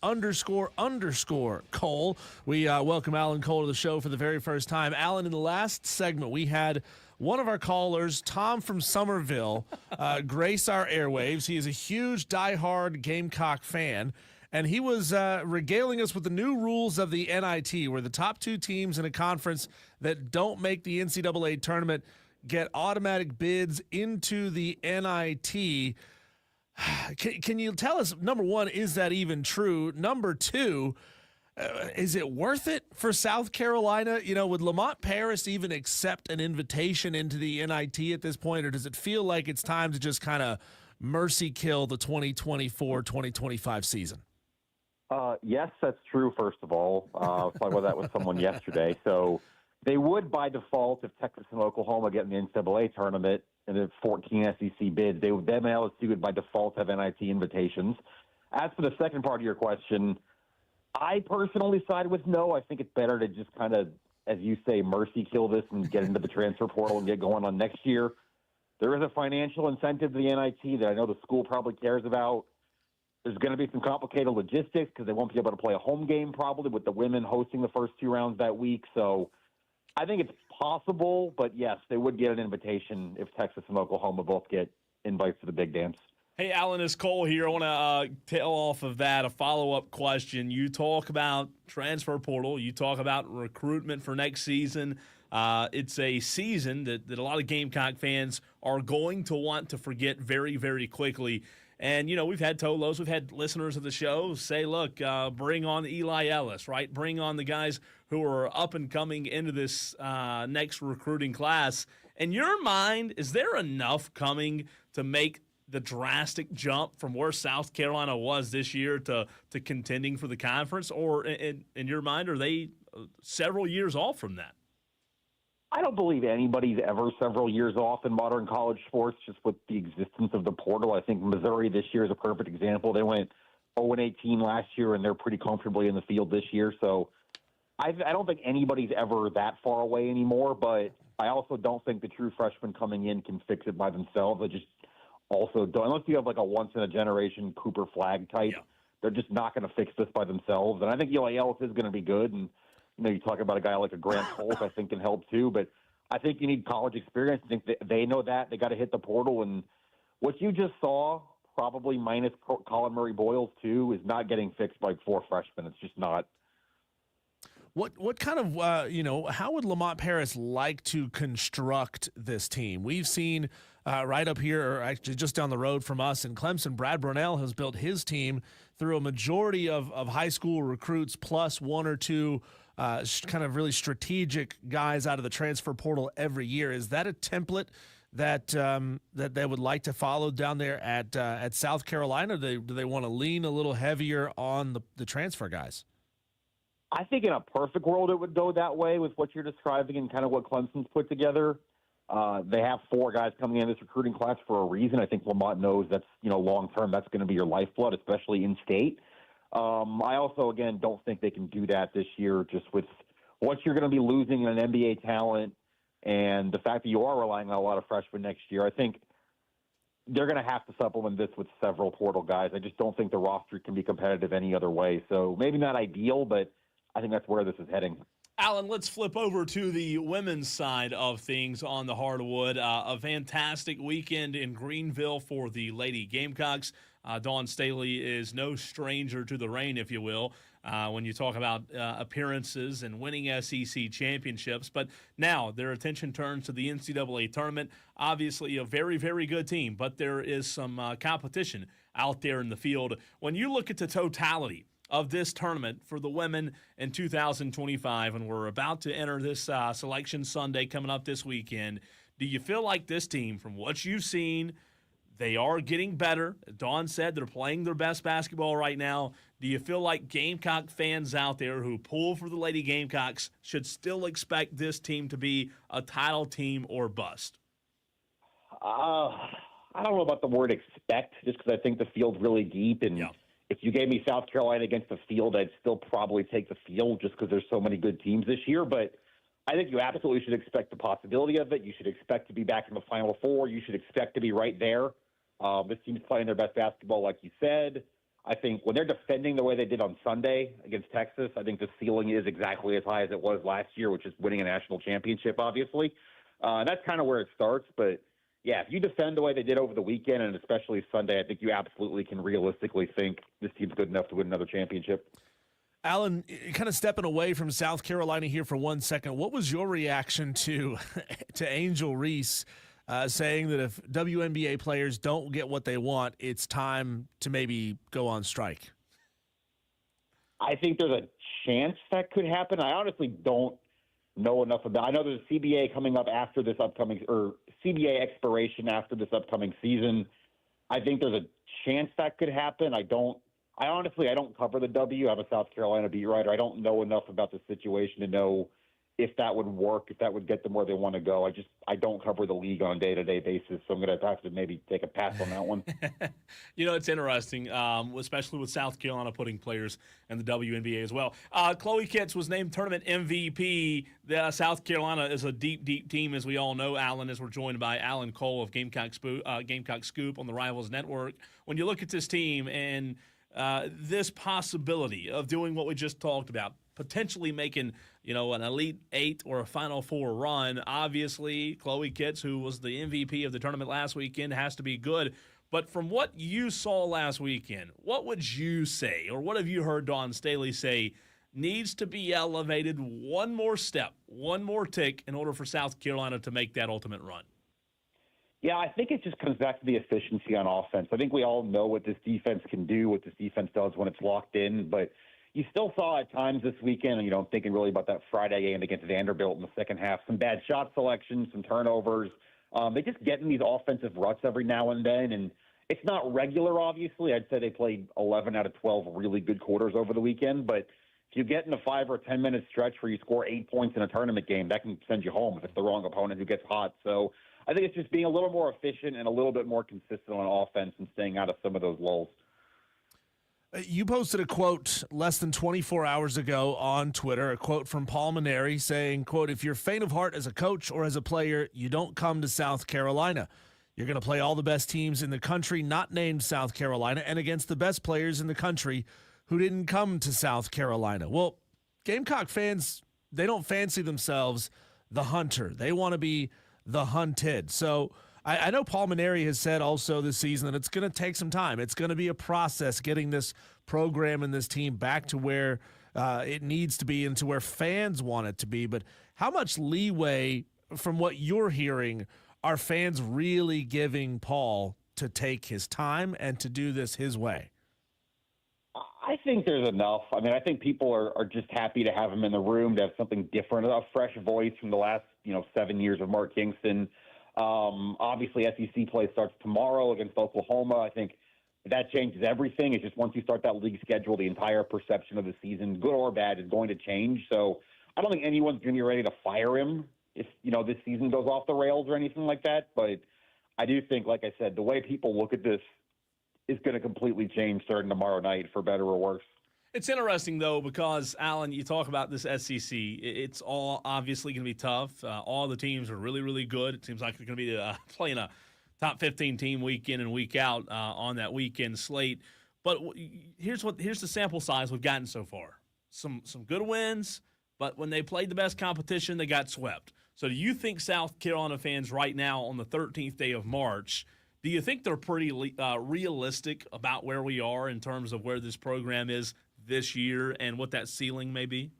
We welcome Alan Cole to the show for the very first time. Alan, in the last segment, we had one of our callers, Tom from Somerville, grace our airwaves. He is a huge, diehard Gamecock fan. And he was regaling us with the new rules of the NIT, where the top two teams in a conference that don't make the NCAA tournament get automatic bids into the NIT. Can you tell us, number one, is that even true? Number two, is it worth it for South Carolina? You know, would Lamont Paris even accept an invitation into the NIT at this point, or does it feel like it's time to just kind of mercy kill the 2024-2025 season? Yes, that's true, first of all. I was talking about that with someone yesterday. So they would, by default, if Texas and Oklahoma get in the NCAA tournament and the 14 SEC bids, then LSU would, by default, have NIT invitations. As for the second part of your question, I personally side with no. I think it's better to just kind of, as you say, mercy kill this and get into the transfer portal and get going on next year. There is a financial incentive to the NIT that I know the school probably cares about. There's going to be some complicated logistics because they won't be able to play a home game probably with the women hosting the first two rounds that week. So I think it's possible, but yes, they would get an invitation if Texas and Oklahoma both get invites to the big dance. Hey, Alan, it's Cole here. I want to tail off of that a follow-up question. You talk about transfer portal. You talk about recruitment for next season. It's a season that a lot of Gamecock fans are going to want to forget very, very quickly. And, you know, we've had Tolos, we've had listeners of the show say, look, bring on Eli Ellis, right? Bring on the guys who are up and coming into this next recruiting class. In your mind, is there enough coming to make the drastic jump from where South Carolina was this year to contending for the conference? Or in your mind, are they several years off from that? I don't believe anybody's ever several years off in modern college sports just with the existence of the portal. I think Missouri this year is a perfect example. They went 0-18 last year, and they're pretty comfortably in the field this year. So I don't think anybody's ever that far away anymore, but I also don't think the true freshmen coming in can fix it by themselves. I just also don't. Unless you have like a once-in-a-generation Cooper Flagg type, they're just not going to fix this by themselves. And I think Eli Ellis is going to be good, and you know, you talk about a guy like a Grant Holt, I think can help too. But I think you need college experience. I think they know that. They got to hit the portal. And what you just saw, probably minus Colin Murray-Boyles too, is not getting fixed by four freshmen. It's just not. What kind of, how would Lamont Paris like to construct this team? We've seen right up here, or actually just down the road from us in Clemson, Brad Brownell has built his team through a majority of high school recruits plus one or two kind of really strategic guys out of the transfer portal every year. Is that a template that that they would like to follow down there at South Carolina? Do they want to lean a little heavier on the transfer guys? I think in a perfect world it would go that way with what you're describing and kind of what Clemson's put together. They have four guys coming in this recruiting class for a reason. I think Lamont knows that's, long term, that's going to be your lifeblood, especially in state. I also, again, don't think they can do that this year just with what you're going to be losing in an NBA talent and the fact that you are relying on a lot of freshmen next year. I think they're going to have to supplement this with several portal guys. I just don't think the roster can be competitive any other way. So maybe not ideal, but I think that's where this is heading. Alan, let's flip over to the women's side of things on the hardwood. A fantastic weekend in Greenville for the Lady Gamecocks. Dawn Staley is no stranger to the rain, if you will, when you talk about appearances and winning SEC championships. But now their attention turns to the NCAA tournament. Obviously a very, very good team, but there is some competition out there in the field. When you look at the totality of this tournament for the women in 2025, and we're about to enter this Selection Sunday coming up this weekend, do you feel like this team, from what you've seen, they are getting better? Dawn said they're playing their best basketball right now. Do you feel like Gamecock fans out there who pull for the Lady Gamecocks should still expect this team to be a title team or bust? I don't know about the word expect, just because I think the field's really deep. And if you gave me South Carolina against the field, I'd still probably take the field just because there's so many good teams this year. But I think you absolutely should expect the possibility of it. You should expect to be back in the Final Four. You should expect to be right there. This team's playing their best basketball, like you said. I think when they're defending the way they did on Sunday against Texas, I think the ceiling is exactly as high as it was last year, which is winning a national championship, obviously. And that's kind of where it starts. But, yeah, if you defend the way they did over the weekend, and especially Sunday, I think you absolutely can realistically think this team's good enough to win another championship. Alan, kind of stepping away from South Carolina here for 1 second, what was your reaction to Angel Reese saying that if WNBA players don't get what they want, it's time to maybe go on strike? I think there's a chance that could happen. I honestly don't know enough about. I know there's a CBA coming up after this upcoming, or CBA expiration after this upcoming season. I think there's a chance that could happen. I don't cover the W. I'm a South Carolina beat writer. I don't know enough about the situation to know if that would work, if that would get them where they want to go. I don't cover the league on a day-to-day basis, so I'm going to have to maybe take a pass on that one. It's interesting, especially with South Carolina putting players in the WNBA as well. Chloe Kitts was named tournament MVP. South Carolina is a deep, deep team, as we all know, Alan, as we're joined by Alan Cole of Gamecock Scoop on the Rivals Network. When you look at this team and this possibility of doing what we just talked about, potentially making, an Elite Eight or a Final Four run. Obviously, Chloe Kitts, who was the MVP of the tournament last weekend, has to be good. But from what you saw last weekend, what would you say, or what have you heard Dawn Staley say needs to be elevated one more step, one more tick in order for South Carolina to make that ultimate run? Yeah, I think it just comes back to the efficiency on offense. I think we all know what this defense can do, what this defense does when it's locked in, but you still saw at times this weekend, and I'm thinking really about that Friday game against Vanderbilt in the second half, some bad shot selection, some turnovers. They just get in these offensive ruts every now and then, and it's not regular, obviously. I'd say they played 11 out of 12 really good quarters over the weekend, but if you get in a 5 or 10 minute stretch where you score 8 points in a tournament game, that can send you home if it's the wrong opponent who gets hot. So I think it's just being a little more efficient and a little bit more consistent on offense and staying out of some of those lulls. You posted a quote less than 24 hours ago on Twitter, a quote from Paul Mainieri saying, quote, "If you're faint of heart as a coach or as a player, you don't come to South Carolina. You're going to play all the best teams in the country, not named South Carolina, and against the best players in the country who didn't come to South Carolina." Well, Gamecock fans, they don't fancy themselves the hunter. They want to be the hunted. So I know Paul Mainieri has said also this season that it's going to take some time. It's going to be a process getting this program and this team back to where it needs to be and to where fans want it to be. But how much leeway, from what you're hearing, are fans really giving Paul to take his time and to do this his way? I think there's enough. I mean, I think people are just happy to have him in the room, to have something different, a fresh voice from the last 7 years of Mark Kingston. Obviously, SEC play starts tomorrow against Oklahoma. I think that changes everything. It's just once you start that league schedule, the entire perception of the season, good or bad, is going to change. So I don't think anyone's going to be ready to fire him if, this season goes off the rails or anything like that. But I do think, like I said, the way people look at this is going to completely change starting tomorrow night, for better or worse. It's interesting, though, because, Alan, you talk about this SEC. It's all obviously going to be tough. All the teams are really, really good. It seems like they're going to be playing a top 15 team week in and week out on that weekend slate. But here's the sample size we've gotten so far. Some good wins, but when they played the best competition, they got swept. So do you think South Carolina fans right now on the 13th day of March, do you think they're pretty realistic about where we are in terms of where this program is this year and what that ceiling may be?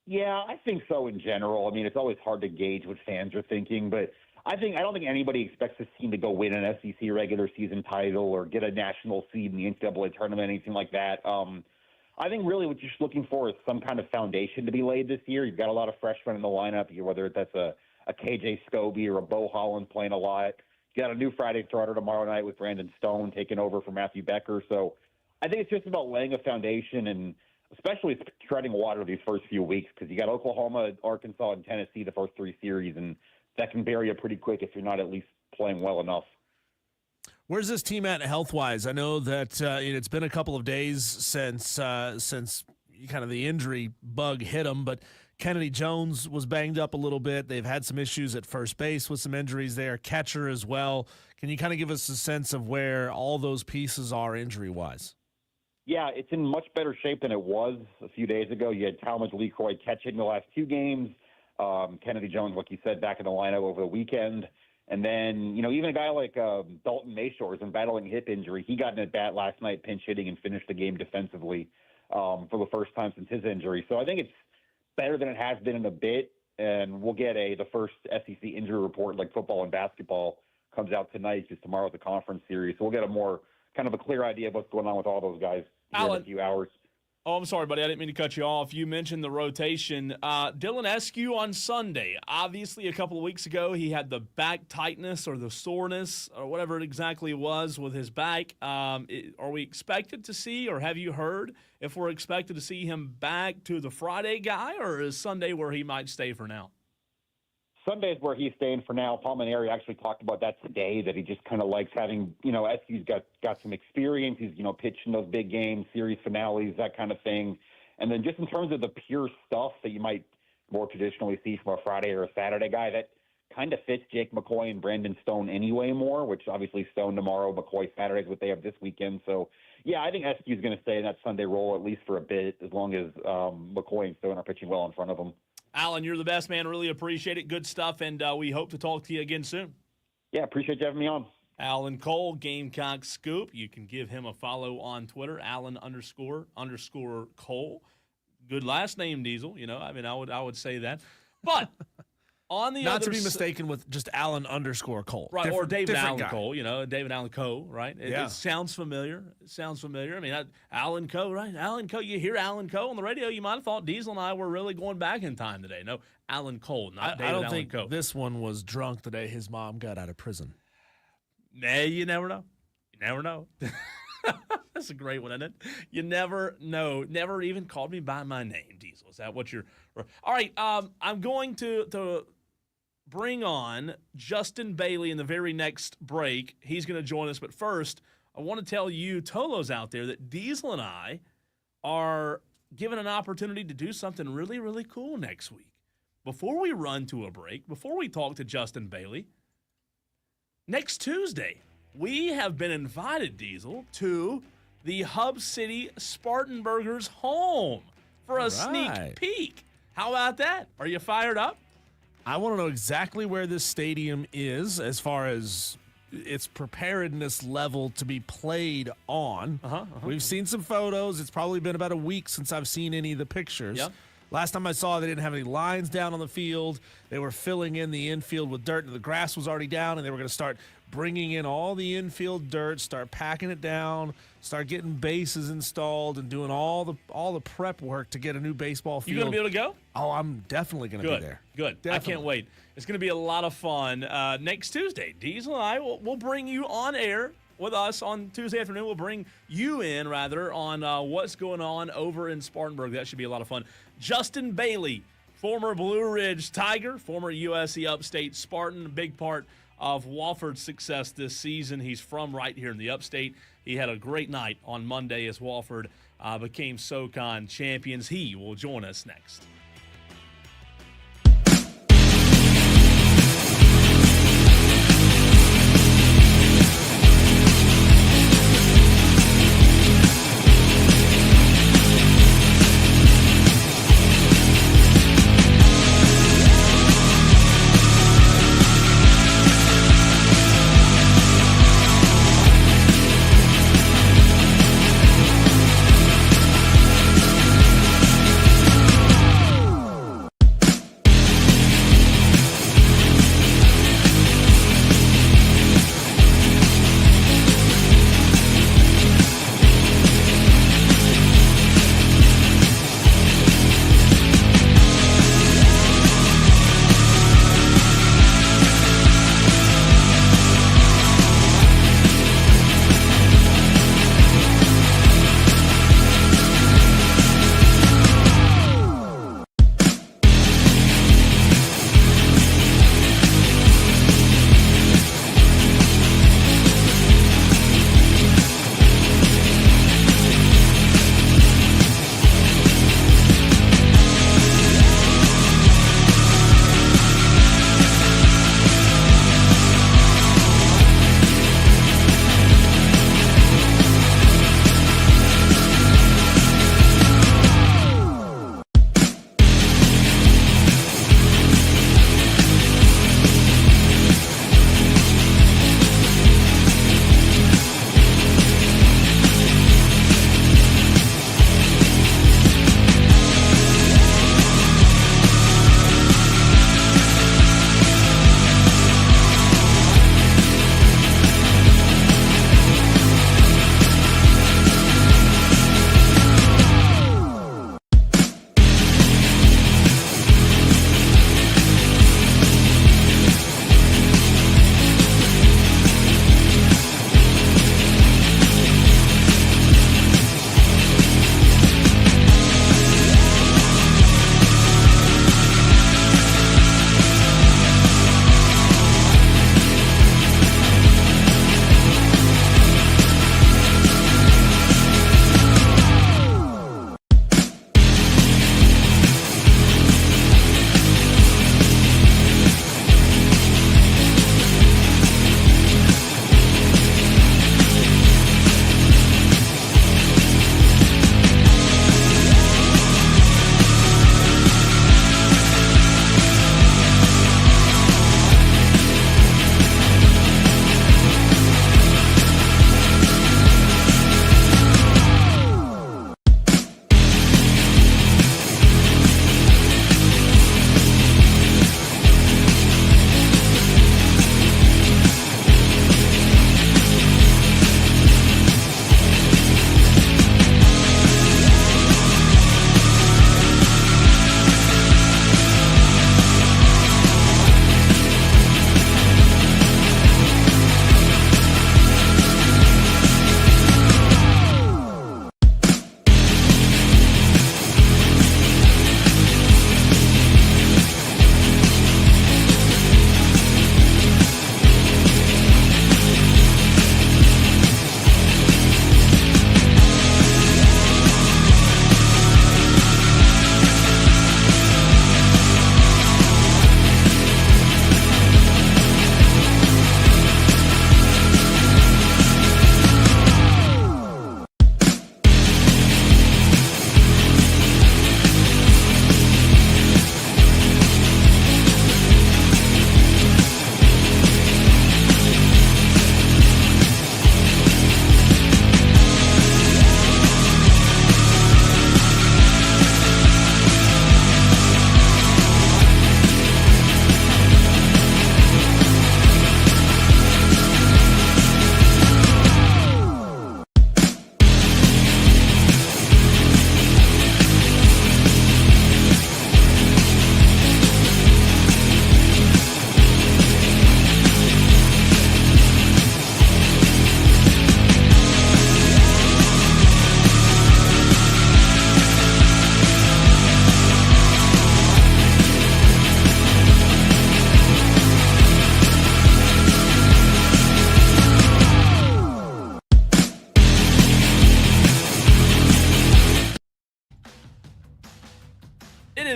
Yeah, I think so in general. I mean, it's always hard to gauge what fans are thinking, but I don't think anybody expects this team to go win an SEC regular season title or get a national seed in the NCAA tournament, anything like that. I think really what you're just looking for is some kind of foundation to be laid this year. You've got a lot of freshmen in the lineup, whether that's a KJ Scobie or a Bo Holland playing a lot. You got a new Friday starter tomorrow night with Brandon Stone taking over for Matthew Becker. So I think it's just about laying a foundation and especially treading water these first few weeks, because you got Oklahoma, Arkansas, and Tennessee the first 3 series, and that can bury you pretty quick if you're not at least playing well enough. Where's this team at health-wise? I know that it's been a couple of days since kind of the injury bug hit them, but Kennedy Jones was banged up a little bit. They've had some issues at first base with some injuries there, catcher as well. Can you kind of give us a sense of where all those pieces are injury-wise? Yeah, it's in much better shape than it was a few days ago. You had Talmadge LeCroy catching the last 2 games. Kennedy Jones, like you said, back in the lineup over the weekend. And then, even a guy like Dalton Mayshore is battling hip injury. He got an at-bat last night, pinch hitting, and finished the game defensively for the first time since his injury. So I think it's better than it has been in a bit, and we'll get the first SEC injury report like football and basketball comes out tonight because tomorrow's a conference series. So we'll get a more kind of a clear idea of what's going on with all those guys in a few hours. Oh, I'm sorry, buddy. I didn't mean to cut you off. You mentioned the rotation. Dylan Eskew on Sunday. Obviously, a couple of weeks ago, he had the back tightness or the soreness or whatever it exactly was with his back. Are we expected to see, or have you heard if we're expected to see him back to the Friday guy, or is Sunday where he might stay for now? Sunday's where he's staying for now. Palmineri actually talked about that today, that he just kind of likes having, Eskew's got some experience. He's, pitching those big games, series finales, that kind of thing. And then just in terms of the pure stuff that you might more traditionally see from a Friday or a Saturday guy, that kind of fits Jake McCoy and Brandon Stone anyway more, which obviously Stone tomorrow, McCoy Saturday's what they have this weekend. So, yeah, I think Eskew's going to stay in that Sunday role at least for a bit, as long as McCoy and Stone are pitching well in front of him. Alan, you're the best, man. Really appreciate it. Good stuff, and we hope to talk to you again soon. Yeah, appreciate you having me on. Alan Cole, Gamecock Scoop. You can give him a follow on Twitter, Alan __ Cole. Good last name, Diesel. I would say that. But on the not other to be mistaken with just Alan _ Cole. Right, or David Allen guy. Cole, David Allen Coe, right? It sounds familiar. I mean, Allen Coe, right? Allen Coe. You hear Allen Coe on the radio, you might have thought Diesel and I were really going back in time today. No, Alan Cole, not David I don't Allen think Coe. this one was drunk the day his mom got out of prison. Nah, you never know. You never know. That's a great one, isn't it? You never know. Never even called me by my name, Diesel. Is that what you're – all right, I'm going to bring on Justin Bailey in the very next break. He's going to join us. But first, I want to tell you, Tolos out there, that Diesel and I are given an opportunity to do something really, really cool next week. Before we run to a break, before we talk to Justin Bailey, next Tuesday, we have been invited, Diesel, to the Hub City Spartanburgers home for a sneak peek. How about that? Are you fired up? I want to know exactly where this stadium is as far as its preparedness level to be played on. We've seen some photos. It's probably been about a week since I've seen any of the pictures. Yep. Last time I saw, they didn't have any lines down on the field. They were filling in the infield with dirt. The grass was already down, and they were going to start bringing in all the infield dirt, start packing it down, start getting bases installed, and doing all the prep work to get a new baseball field. You going to be able to go? Oh, I'm definitely going to be there. Good. Definitely. I can't wait. It's going to be a lot of fun. Next Tuesday, Diesel and I will bring you on air with us on Tuesday afternoon. We'll bring you in, rather, on what's going on over in Spartanburg. That should be a lot of fun. Justin Bailey, former Blue Ridge Tiger, former USC Upstate Spartan, a big part of Wofford's success this season. He's from right here in the Upstate. He had a great night on Monday as Wofford became SoCon champions. He will join us next.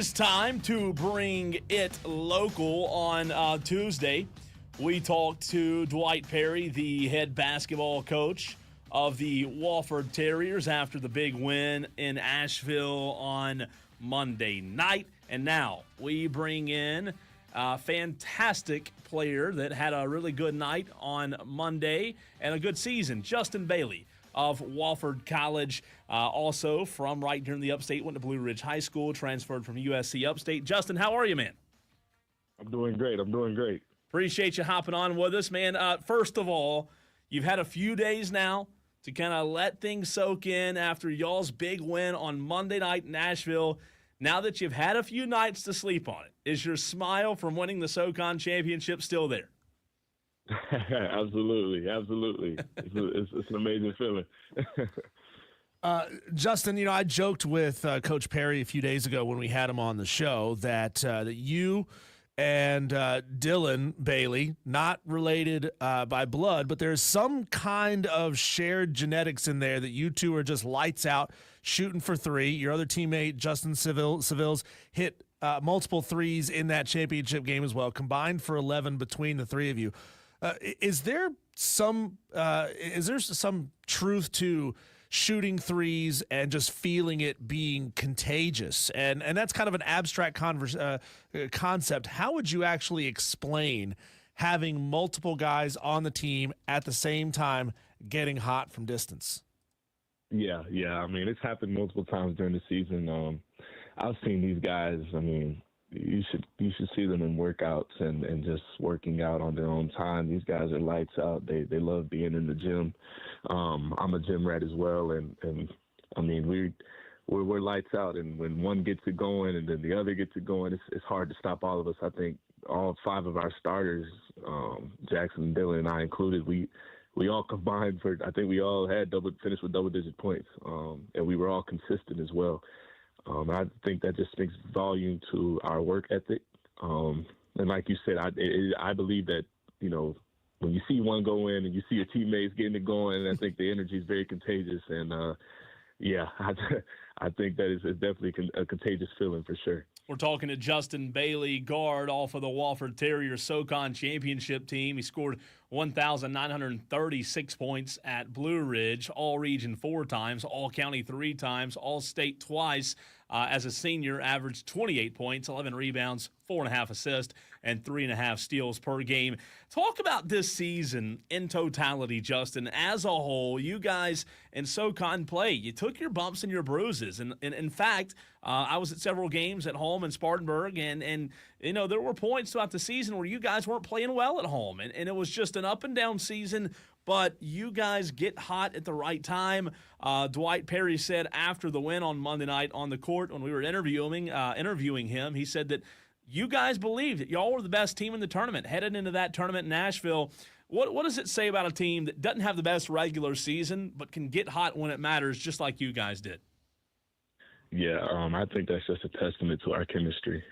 is time to bring it local on Tuesday. We talked to Dwight Perry, the head basketball coach of the Wofford Terriers, after the big win in Asheville on Monday night. And now we bring in a fantastic player that had a really good night on Monday and a good season, Justin Bailey of Wofford College, also from right here in the upstate, went to Blue Ridge High School, transferred from USC Upstate. Justin, how are you, man? I'm doing great. Appreciate you hopping on with us, man. First of all, you've had a few days now to kind of let things soak in after y'all's big win on Monday night in Nashville. Now that you've had a few nights to sleep on it, is your smile from winning the SoCon championship still there? Absolutely. It's an amazing feeling. Justin, I joked with Coach Perry a few days ago when we had him on the show that you and Dylan Bailey, not related by blood, but there's some kind of shared genetics in there that you two are just lights out, shooting for three. Your other teammate, Justin Seville's, hit multiple threes in that championship game as well, combined for 11 between the three of you. Is there some truth to shooting threes and just feeling it being contagious? And that's kind of an abstract concept. How would you actually explain having multiple guys on the team at the same time getting hot from distance? Yeah. I mean, it's happened multiple times during the season. I've seen these guys. I mean, you should see them in workouts and just working out on their own time. These guys are lights out. They love being in the gym. I'm a gym rat as well, and I mean we're lights out. And when one gets it going and then the other gets it going, it's hard to stop all of us. I think all five of our starters, Jackson, Dylan, and I included, we all combined for, I think we all had finished with double-digit points, and we were all consistent as well. I think that just speaks volume to our work ethic. And like you said, I believe that, when you see one go in and you see your teammates getting it going, I think the energy is very contagious. And, I think that is definitely a contagious feeling for sure. We're talking to Justin Bailey, guard off of the Wofford Terriers SoCon championship team. He scored 1,936 points at Blue Ridge, All-Region 4 times, All-County 3 times, All-State twice. As a senior, averaged 28 points, 11 rebounds, 4.5 assists, and 3.5 steals per game. Talk about this season in totality, Justin. As a whole, you guys in SoCon play, you took your bumps and your bruises. And in fact, I was at several games at home in Spartanburg, and there were points throughout the season where you guys weren't playing well at home. And it was just an up-and-down season, but you guys get hot at the right time. Dwight Perry said after the win on Monday night on the court when we were interviewing him, he said that you guys believed that y'all were the best team in the tournament headed into that tournament in Nashville. What does it say about a team that doesn't have the best regular season but can get hot when it matters, just like you guys did? Yeah, I think that's just a testament to our chemistry.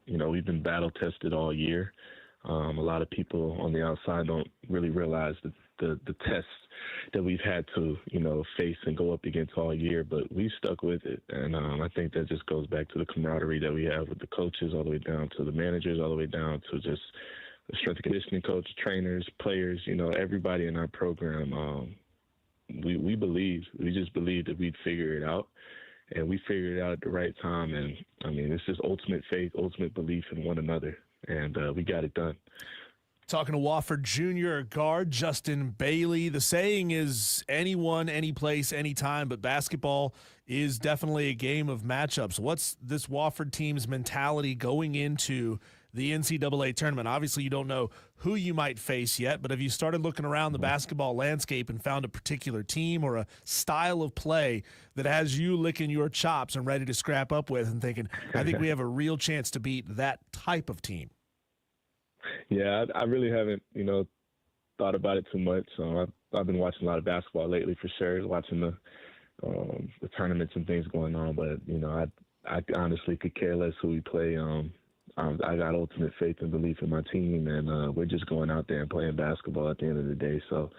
We've been battle tested all year. A lot of people on the outside don't really realize the tests that we've had to, face and go up against all year, but we stuck with it. And I think that just goes back to the camaraderie that we have with the coaches, all the way down to the managers, all the way down to just the strength and conditioning coach, trainers, players, everybody in our program. We just believed that we'd figure it out. And we figured it out at the right time. And, I mean, it's just ultimate faith, ultimate belief in one another. And we got it done. Talking to Wofford Junior guard Justin Bailey. The saying is anyone, any place, anytime, but basketball is definitely a game of matchups. What's this Wofford team's mentality going into the NCAA tournament? Obviously, you don't know who you might face yet, but have you started looking around the basketball landscape and found a particular team or a style of play that has you licking your chops and ready to scrap up with and thinking, I think we have a real chance to beat that type of team? Yeah, I really haven't, thought about it too much. I've been watching a lot of basketball lately for sure, watching the tournaments and things going on. But, I honestly could care less who we play. I got ultimate faith and belief in my team, and we're just going out there and playing basketball at the end of the day. So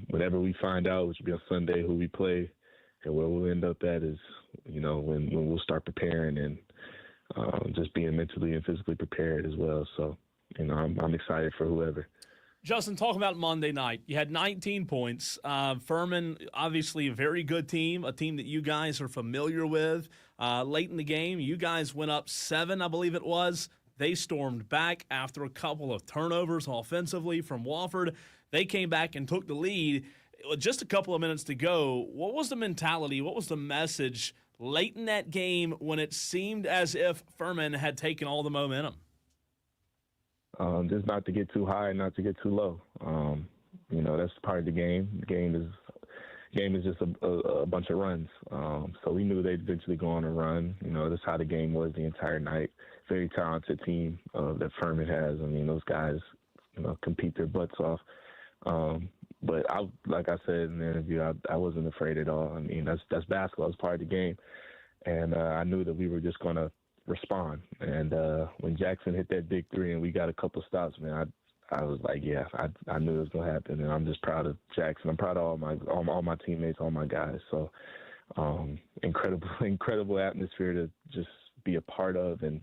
whenever we find out, which will be on Sunday, who we play and where we'll end up at is when we'll start preparing and just being mentally and physically prepared as well. So, I'm excited for whoever. Justin, talk about Monday night. You had 19 points. Furman, obviously a very good team, a team that you guys are familiar with. Late in the game, you guys went up 7, I believe it was. They stormed back after a couple of turnovers offensively from Wofford. They came back and took the lead. With just a couple of minutes to go, what was the mentality? What was the message late in that game when it seemed as if Furman had taken all the momentum? Just not to get too high and not to get too low. That's part of the game. The game is just a bunch of runs. So we knew they'd eventually go on a run. That's how the game was the entire night. Very talented team that Furman has. I mean, those guys, compete their butts off. But like I said in the interview, I wasn't afraid at all. I mean, that's basketball. It's part of the game. And I knew that we were just going to respond. And when Jackson hit that big 3 and we got a couple stops, man, I was like, yeah, I knew it was going to happen. And I'm just proud of Jackson. I'm proud of all my teammates, all my guys. So incredible atmosphere to just be a part of, and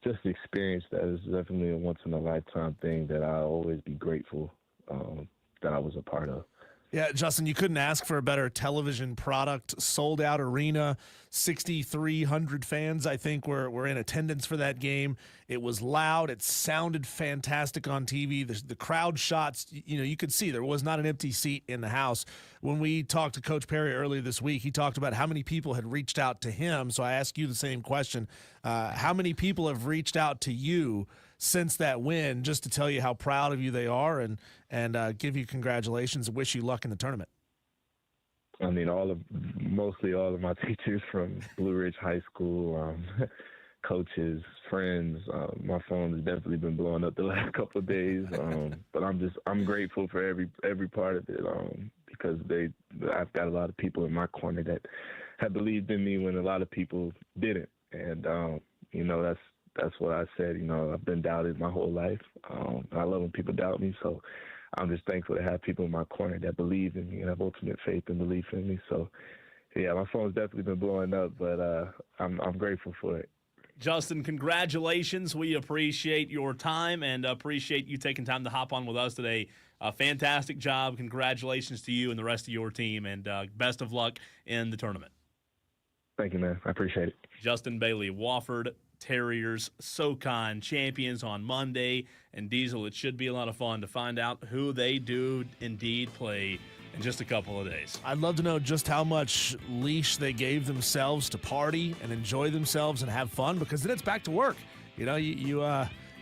just the experience that is definitely a once-in-a-lifetime thing that I'll always be grateful that I was a part of. Yeah, Justin, you couldn't ask for a better television product. Sold out arena, 6,300 fans, I think, were in attendance for that game. It was loud. It sounded fantastic on TV. The crowd shots, you could see there was not an empty seat in the house. When we talked to Coach Perry earlier this week, he talked about how many people had reached out to him. So I ask you the same question. How many people have reached out to you since that win, just to tell you how proud of you they are and give you congratulations and wish you luck in the tournament? I mean, mostly all of my teachers from Blue Ridge High School, coaches, friends. My phone has definitely been blowing up the last couple of days, but I'm grateful for every part of it because I've got a lot of people in my corner that have believed in me when a lot of people didn't, and that's what I said. I've been doubted my whole life. I love when people doubt me, so I'm just thankful to have people in my corner that believe in me and have ultimate faith and belief in me. So, yeah, my phone's definitely been blowing up, but I'm grateful for it. Justin, congratulations. We appreciate your time and appreciate you taking time to hop on with us today. Fantastic job. Congratulations to you and the rest of your team, and best of luck in the tournament. Thank you, man. I appreciate it. Justin Bailey, Wofford Terriers SoCon champions on Monday. And Diesel, it should be a lot of fun to find out who they do indeed play in just a couple of days. I'd love to know just how much leash they gave themselves to party and enjoy themselves and have fun, because then it's back to work. You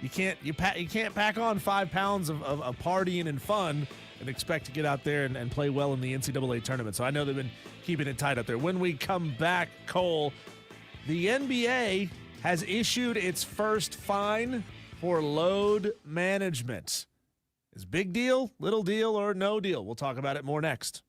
can't pack on 5 pounds of partying and fun and expect to get out there and play well in the NCAA tournament. So I know they've been keeping it tight out there. When we come back, Cole, the NBA has issued its first fine for load management. Is big deal, little deal, or no deal? We'll talk about it more next.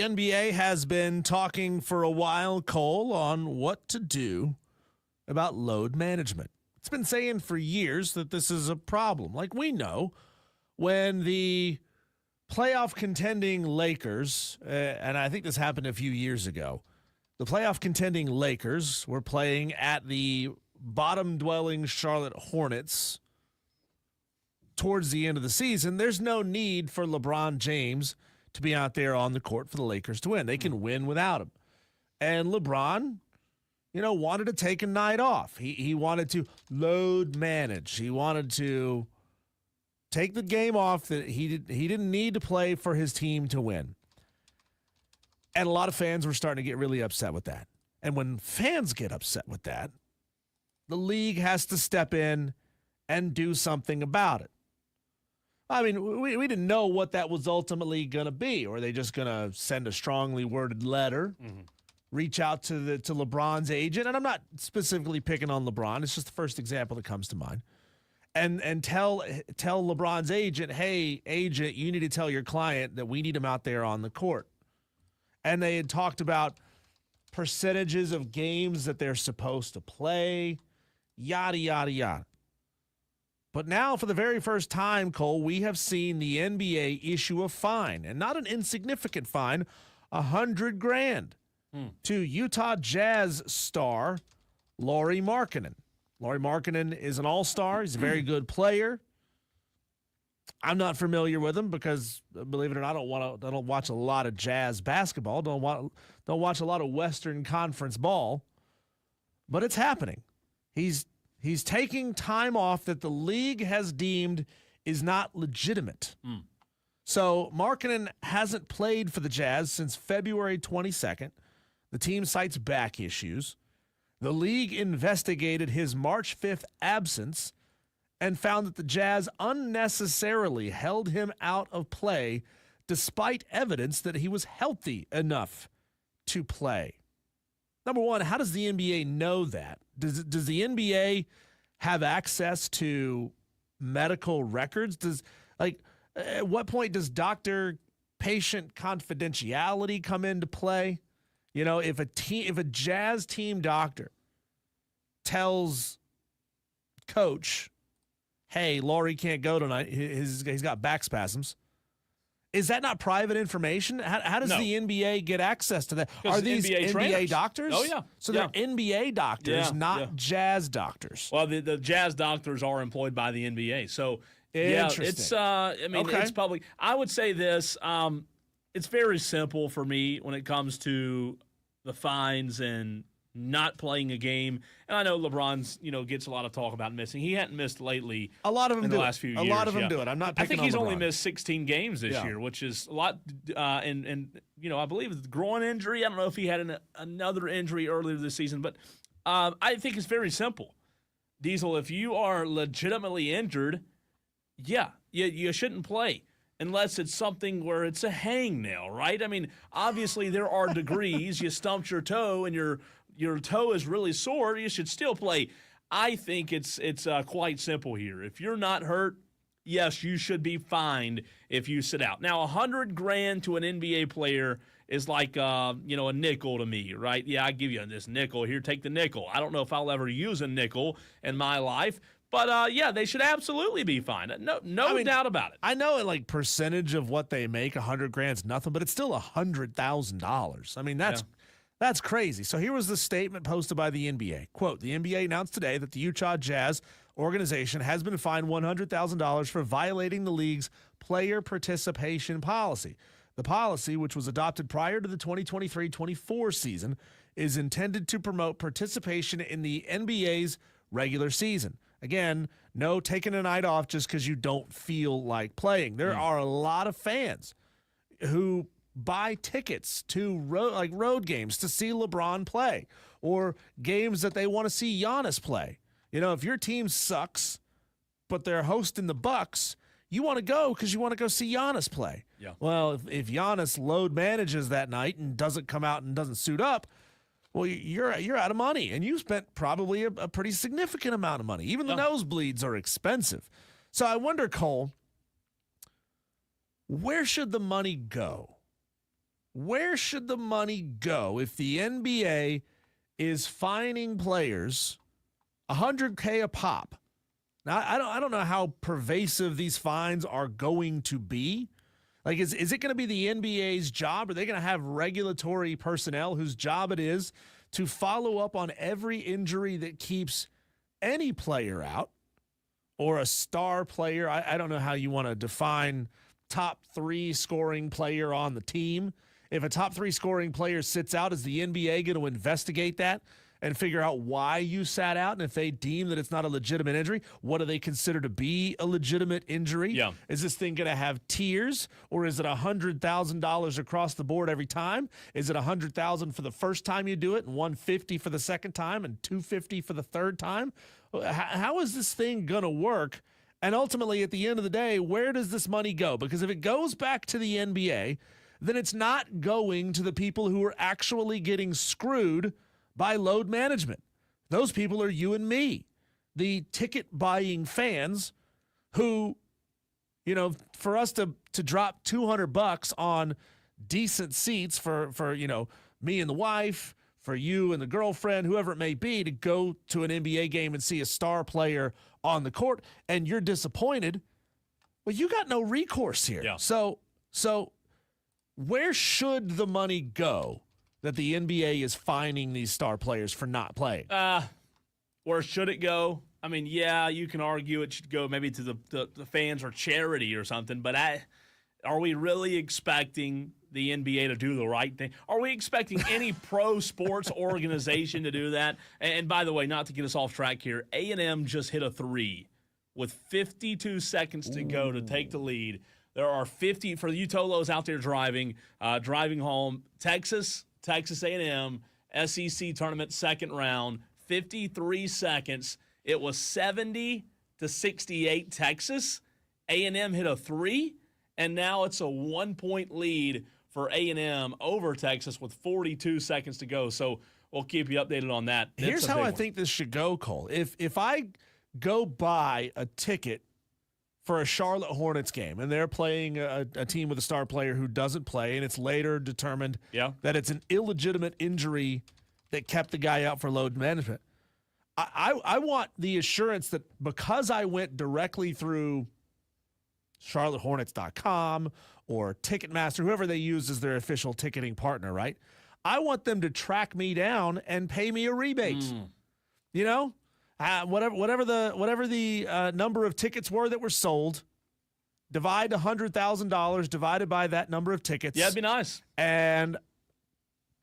NBA has been talking for a while, Cole, on what to do about load management. It's been saying for years that this is a problem. Like, we know when the playoff contending Lakers, and I think this happened a few years ago, the playoff contending Lakers were playing at the bottom dwelling Charlotte Hornets towards the end of the season. There's no need for LeBron James to be out there on the court for the Lakers to win. They can win without him. And LeBron, wanted to take a night off. He wanted to load manage. He wanted to take the game off that he didn't need to play for his team to win. And a lot of fans were starting to get really upset with that. And when fans get upset with that, the league has to step in and do something about it. I mean, we didn't know what that was ultimately going to be. Or are they just going to send a strongly worded letter, reach out to LeBron's agent? And I'm not specifically picking on LeBron. It's just the first example that comes to mind. And tell LeBron's agent, hey, agent, you need to tell your client that we need him out there on the court. And they had talked about percentages of games that they're supposed to play, yada, yada, yada. But now, for the very first time, Cole, we have seen the NBA issue a fine, and not an insignificant fine, $100,000 to Utah Jazz star Lauri Markkanen. Lauri Markkanen is an all-star. He's a very good player. I'm not familiar with him because, believe it or not, I don't watch a lot of Jazz basketball. Don't watch a lot of Western Conference ball. But it's happening. He's taking time off that the league has deemed is not legitimate. So Markkanen hasn't played for the Jazz since February 22nd. The team cites back issues. The league investigated his March 5th absence and found that the Jazz unnecessarily held him out of play despite evidence that he was healthy enough to play. Number one, how does the NBA know that? Does the NBA have access to medical records? At what point does doctor-patient confidentiality come into play? If a Jazz team doctor tells coach, hey, Lauri can't go tonight, he's got back spasms, is that not private information? How does the NBA get access to that? Are these NBA doctors? Oh, yeah. So they're NBA doctors, not Jazz doctors. Well, the Jazz doctors are employed by the NBA. So, yeah, it's it's public. I would say this. It's very simple for me when it comes to the fines and not playing a game. And I know LeBron's, gets a lot of talk about missing. He hadn't missed lately. A lot of them in the last few years. A lot of them do it. I'm not picking on LeBron. I think he's only missed 16 games this year, which is a lot. And I believe it's a groin injury. I don't know if he had another injury earlier this season. But I think it's very simple. Diesel, if you are legitimately injured, you shouldn't play. Unless it's something where it's a hangnail, right? I mean, obviously there are degrees. You stumped your toe and your toe is really sore, you should still play. I think it's quite simple here. If you're not hurt, yes, you should be fined if you sit out. Now, $100,000 to an NBA player is like a nickel to me, right? Yeah, I give you this nickel here. Take the nickel. I don't know if I'll ever use a nickel in my life. But, they should absolutely be fined. No doubt about it. I know percentage of what they make, $100,000 is nothing, but it's still $100,000. I mean, that's crazy. So here was the statement posted by the NBA. Quote, the NBA announced today that the Utah Jazz organization has been fined $100,000 for violating the league's player participation policy. The policy, which was adopted prior to the 2023-24 season, is intended to promote participation in the NBA's regular season. Again, no taking a night off just because you don't feel like playing. There are a lot of fans who buy tickets to road games to see LeBron play or games that they want to see Giannis play. If your team sucks, but they're hosting the Bucks, you want to go because you want to go see Giannis play. Yeah. Well, if Giannis load manages that night and doesn't come out and doesn't suit up, well, you're out of money, and you spent probably a pretty significant amount of money. Even the nosebleeds are expensive. So I wonder, Cole, where should the money go? where should the money go if the NBA is fining players $100K a pop? Now, I don't know how pervasive these fines are going to be. Like, is it going to be the NBA's job? Are they going to have regulatory personnel whose job it is to follow up on every injury that keeps any player out or a star player? I don't know how you want to define top 3 scoring player on the team. If a top 3 scoring player sits out, is the NBA going to investigate that and figure out why you sat out? And if they deem that it's not a legitimate injury, what do they consider to be a legitimate injury? Yeah. Is this thing going to have tiers, or is it $100,000 across the board every time? Is it $100,000 for the first time you do it, and $150 for the second time, and $250 for the third time? How is this thing going to work? And ultimately, at the end of the day, where does this money go? Because if it goes back to the NBA, then it's not going to the people who are actually getting screwed by load management. Those people are you and me, the ticket buying fans who, for us to drop $200 on decent seats for me and the wife, for you and the girlfriend, whoever it may be, to go to an NBA game and see a star player on the court, and you're disappointed, well, you got no recourse here. Yeah. So where should the money go that the NBA is fining these star players for not playing? Where should it go? I mean, yeah, you can argue it should go maybe to the fans or charity or something, but are we really expecting the NBA to do the right thing? Are we expecting any pro sports organization to do that? And by the way, not to get us off track here, A&M just hit a 3 with 52 seconds to go to take the lead. There are 50 for you Tolos out there driving home. Texas A&M, SEC tournament second round, 53 seconds. It was 70-68 Texas. A&M hit a 3, and now it's a 1-point lead for A&M over Texas with 42 seconds to go. So we'll keep you updated on that. Here's how I think this should go, Cole. If I go buy a ticket for a Charlotte Hornets game, and they're playing a team with a star player who doesn't play, and it's later determined that it's an illegitimate injury that kept the guy out for load management, I want the assurance that because I went directly through CharlotteHornets.com or Ticketmaster, whoever they use as their official ticketing partner, right? I want them to track me down and pay me a rebate. Whatever the number of tickets were that were sold, divide $100,000 divided by that number of tickets. Yeah, it'd be nice. And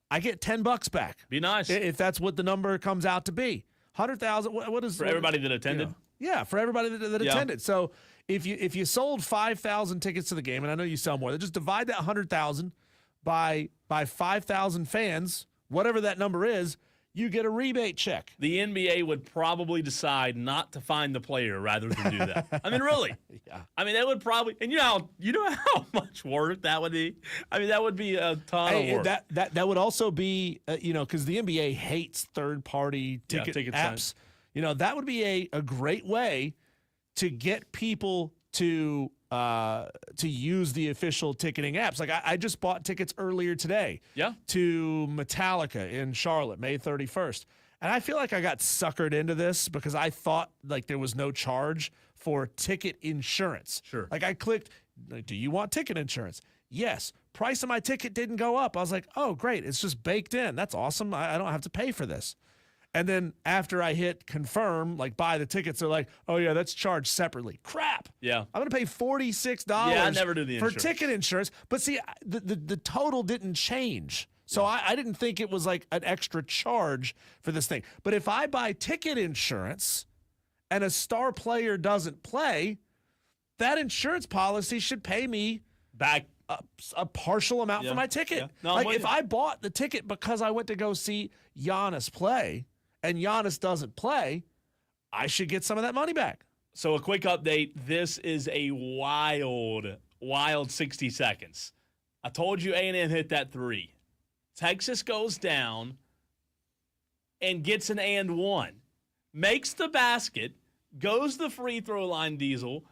I get $10 back. Be nice if that's what the number comes out to be. 100,000. What is for everybody that attended? Yeah, for everybody that attended. So if you sold 5,000 tickets to the game, and I know you sell more, then just divide that 100,000 by 5,000 fans, whatever that number is. You get a rebate check. The NBA would probably decide not to fine the player rather than do that. I mean, really. Yeah. I mean, they would probably, and you know how much work that would be. I mean, that would be a ton of work. That would also be, because the NBA hates third-party ticket apps. That would be a great way to get people to use the official ticketing apps. Like I just bought tickets earlier today to Metallica in Charlotte, May 31st. And I feel like I got suckered into this because I thought like there was no charge for ticket insurance. Sure. Like I clicked, do you want ticket insurance? Yes. Price of my ticket didn't go up. I was like, oh, great. It's just baked in. That's awesome. I don't have to pay for this. And then after I hit confirm, like buy the tickets, they're like, oh, yeah, that's charged separately. Crap. Yeah. I'm going to pay $46 I never do the for insurance. ticket insurance. But see, the total didn't change. So I didn't think it was like an extra charge for this thing. But if I buy ticket insurance and a star player doesn't play, that insurance policy should pay me back a partial amount for my ticket. Yeah. No, like if I bought the ticket because I went to go see Giannis play and Giannis doesn't play, I should get some of that money back. So a quick update. This is a wild 60 seconds. I told you A&M hit that 3. Texas goes down and gets an and one. Makes the basket, goes the free throw line, Diesel,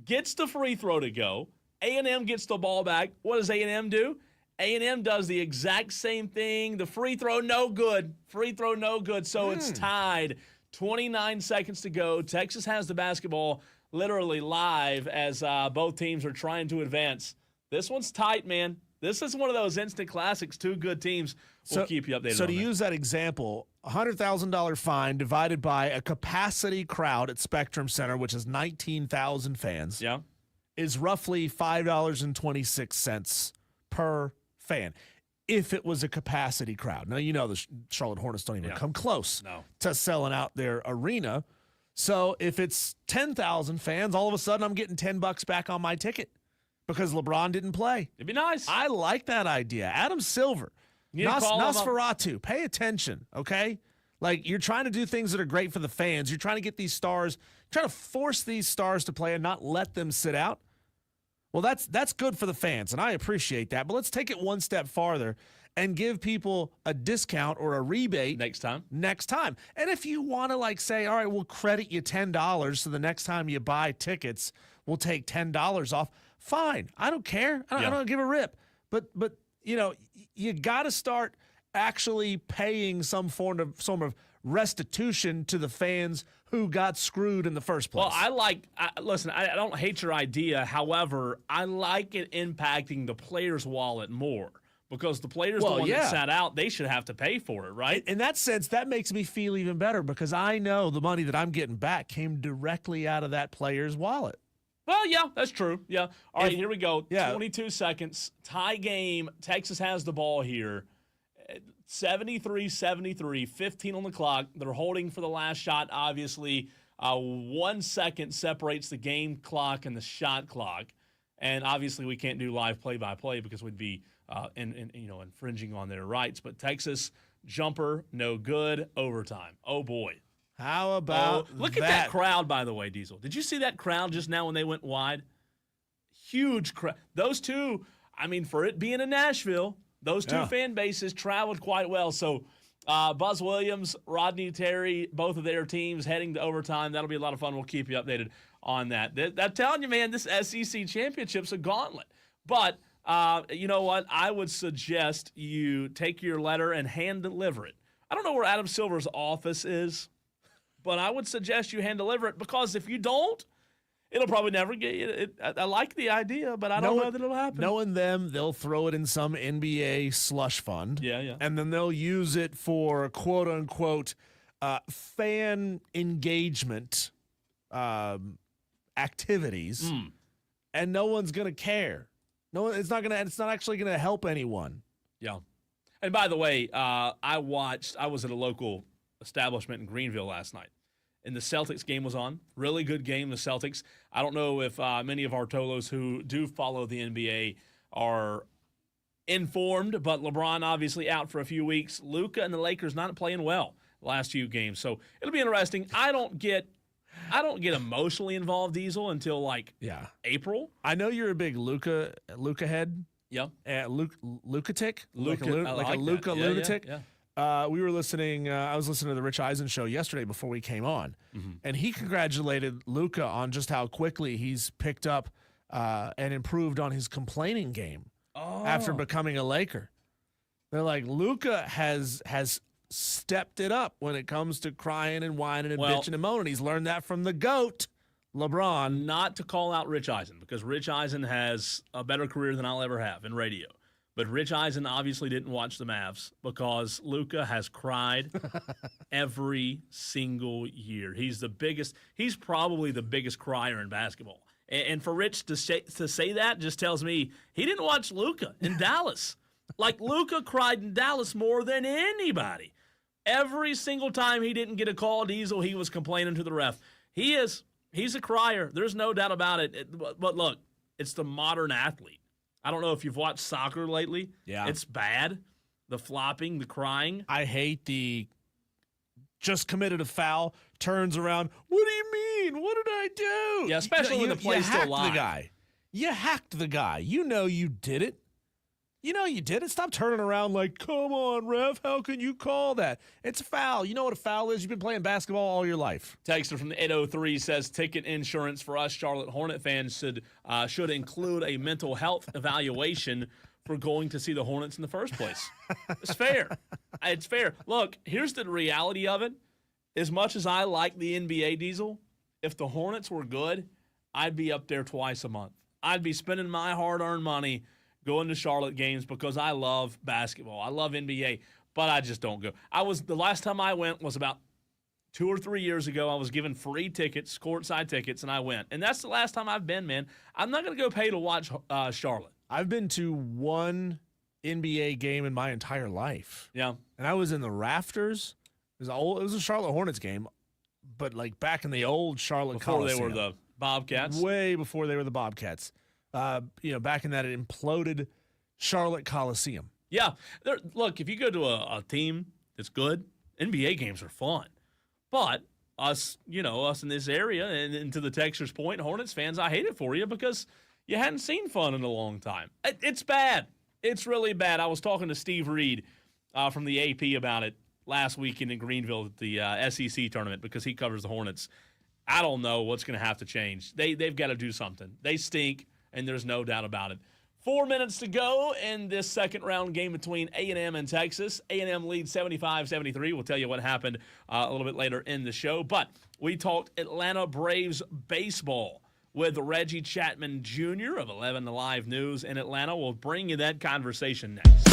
gets the free throw to go. A&M gets the ball back. What does A&M do? A&M does the exact same thing. The free throw, no good. Free throw, no good. So it's tied. 29 seconds to go. Texas has the basketball literally live as both teams are trying to advance. This one's tight, man. This is one of those instant classics. Two good teams. We'll keep you updated. So to use that example, $100,000 fine divided by a capacity crowd at Spectrum Center, which is 19,000 fans, is roughly $5.26 per fan. If it was a capacity crowd. Now, you know the Charlotte Hornets don't even come close to selling out their arena. So if it's 10,000 fans, all of a sudden I'm getting $10 back on my ticket because LeBron didn't play. It'd be nice. I like that idea. Adam Silver, Nosferatu, pay attention, okay? Like, you're trying to do things that are great for the fans. You're trying to get these stars, trying to force these stars to play and not let them sit out. Well, that's good for the fans, and I appreciate that. But let's take it one step farther and give people a discount or a rebate next time. And if you want to, like, say, all right, we'll credit you $10 so the next time you buy tickets, we'll take $10 off. Fine. I don't care. I don't give a rip. But you know, you got to start actually paying some form of restitution to the fans who got screwed in the first place. Well, listen, I don't hate your idea. However, I like it impacting the player's wallet more because the player's the one that sat out. They should have to pay for it, right? In that sense, that makes me feel even better because I know the money that I'm getting back came directly out of that player's wallet. Well, yeah, that's true. Yeah. All right, here we go. 22 seconds. Tie game. Texas has the ball here. 73-73, 15 on the clock. They're holding for the last shot, obviously. 1 second separates the game clock and the shot clock. And obviously we can't do live play-by-play because we'd be infringing on their rights. But Texas, jumper, no good, overtime. Oh, boy. How about look at that crowd, by the way, Diesel. Did you see that crowd just now when they went wide? Huge crowd. Those two, I mean, for it being in Nashville, those two fan bases traveled quite well. So Buzz Williams, Rodney Terry, both of their teams heading to overtime. That'll be a lot of fun. We'll keep you updated on that. I'm telling you, man, this SEC championship's a gauntlet. But you know what? I would suggest you take your letter and hand deliver it. I don't know where Adam Silver's office is, but I would suggest you hand deliver it because if you don't, it'll probably never get you. I like the idea, but I don't know that it'll happen. Knowing them, they'll throw it in some NBA slush fund. Yeah. And then they'll use it for quote-unquote fan engagement activities, and no one's going to care. It's not actually going to help anyone. Yeah. And by the way, I was at a local establishment in Greenville last night, and the Celtics game was on. Really good game, the Celtics. I don't know if many of our Tolos who do follow the NBA are informed, but LeBron obviously out for a few weeks. Luka and the Lakers not playing well the last few games, so it'll be interesting. I don't get emotionally involved, Diesel, until April. I know you're a big Luka head. Yeah. Lukatic? Luka lunatic. Yeah. We were listening. I was listening to the Rich Eisen show yesterday before we came on, and he congratulated Luka on just how quickly he's picked up and improved on his complaining game after becoming a Laker. They're like, Luka has stepped it up when it comes to crying and whining and bitching and moaning. He's learned that from the GOAT, LeBron. Not to call out Rich Eisen because Rich Eisen has a better career than I'll ever have in radio. But Rich Eisen obviously didn't watch the Mavs because Luka has cried every single year. He's probably the biggest crier in basketball. And for Rich to say that just tells me he didn't watch Luka in Dallas. Like, Luka cried in Dallas more than anybody. Every single time he didn't get a call, Diesel, he was complaining to the ref. He's a crier. There's no doubt about it. But look, it's the modern athlete. I don't know if you've watched soccer lately. Yeah. It's bad. The flopping, the crying. I hate the just committed a foul, turns around. What do you mean? What did I do? Yeah, especially when the play's still live. You hacked the guy. You know you did it. Stop turning around like, come on, ref. How can you call that? It's a foul. You know what a foul is? You've been playing basketball all your life. Texter from the 803 says ticket insurance for us Charlotte Hornet fans should include a mental health evaluation for going to see the Hornets in the first place. It's fair. It's fair. Look, here's the reality of it. As much as I like the NBA, Diesel, if the Hornets were good, I'd be up there twice a month. I'd be spending my hard-earned money going to Charlotte games because I love basketball. I love NBA, but I just don't go. The last time I went was about 2 or 3 years ago. I was given free tickets, courtside tickets, and I went. And that's the last time I've been, man. I'm not going to go pay to watch Charlotte. I've been to one NBA game in my entire life. Yeah. And I was in the rafters. It was a Charlotte Hornets game, but like back in the old Charlotte Coliseum. Before they were the Bobcats. Way before they were the Bobcats. Back in that imploded Charlotte Coliseum. Yeah. Look, if you go to a team that's good, NBA games are fun. But us in this area, and to the Texas point, Hornets fans, I hate it for you because you hadn't seen fun in a long time. It's bad. It's really bad. I was talking to Steve Reed from the AP about it last weekend in Greenville at the SEC tournament because he covers the Hornets. I don't know what's going to have to change. They've got to do something. They stink, and there's no doubt about it. 4 minutes to go in this second-round game between A&M and Texas. A&M leads 75-73. We'll tell you what happened a little bit later in the show. But we talked Atlanta Braves baseball with Reggie Chatman Jr. of 11 Live News in Atlanta. We'll bring you that conversation next.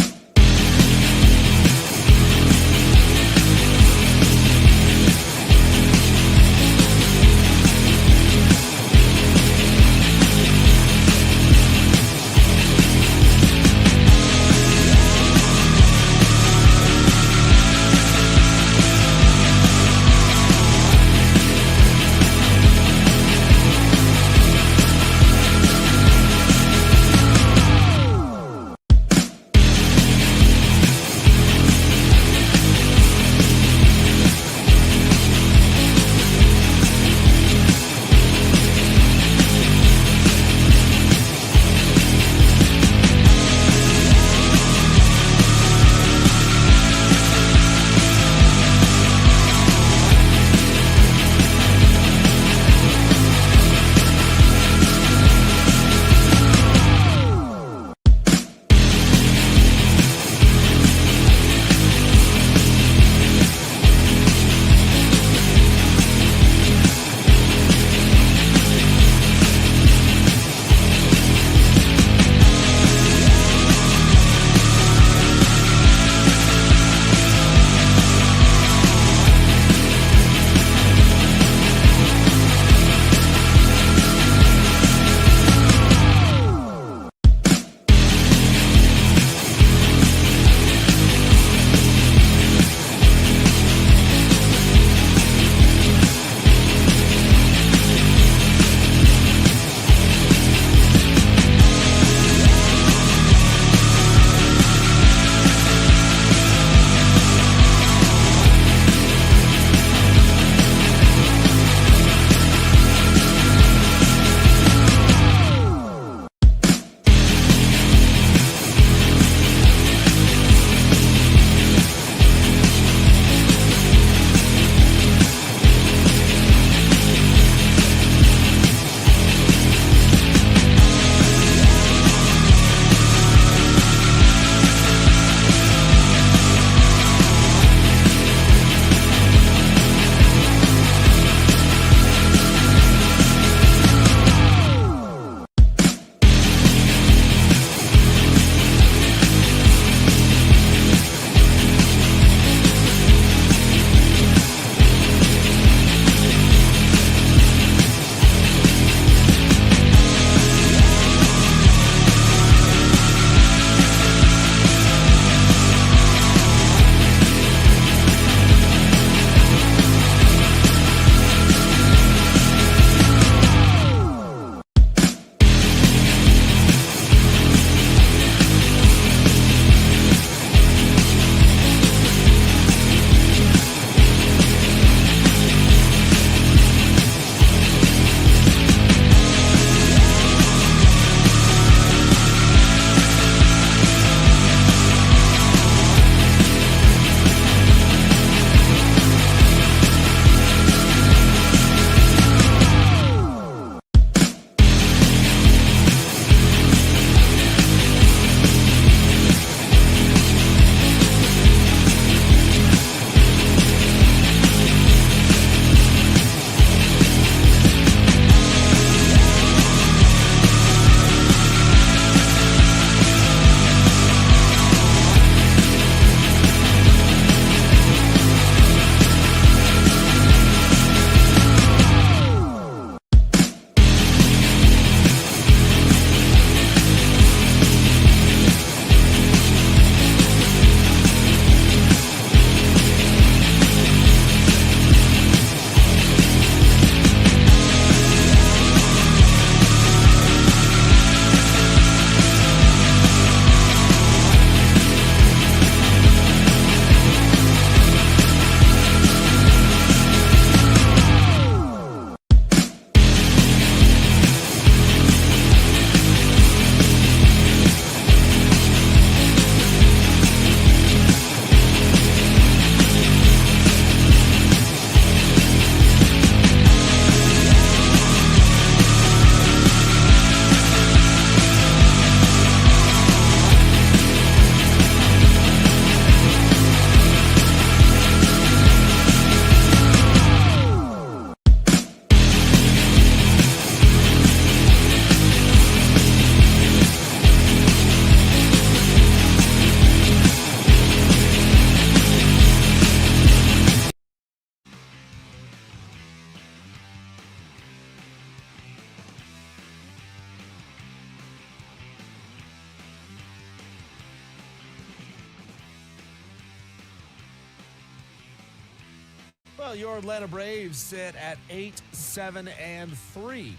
Well, your Atlanta Braves sit at 8-7-3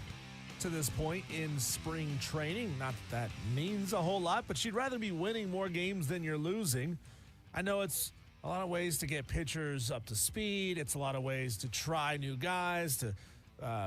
to this point in spring training. Not that means a whole lot, but you'd rather be winning more games than you're losing. I know it's a lot of ways to get pitchers up to speed. It's a lot of ways to try new guys, to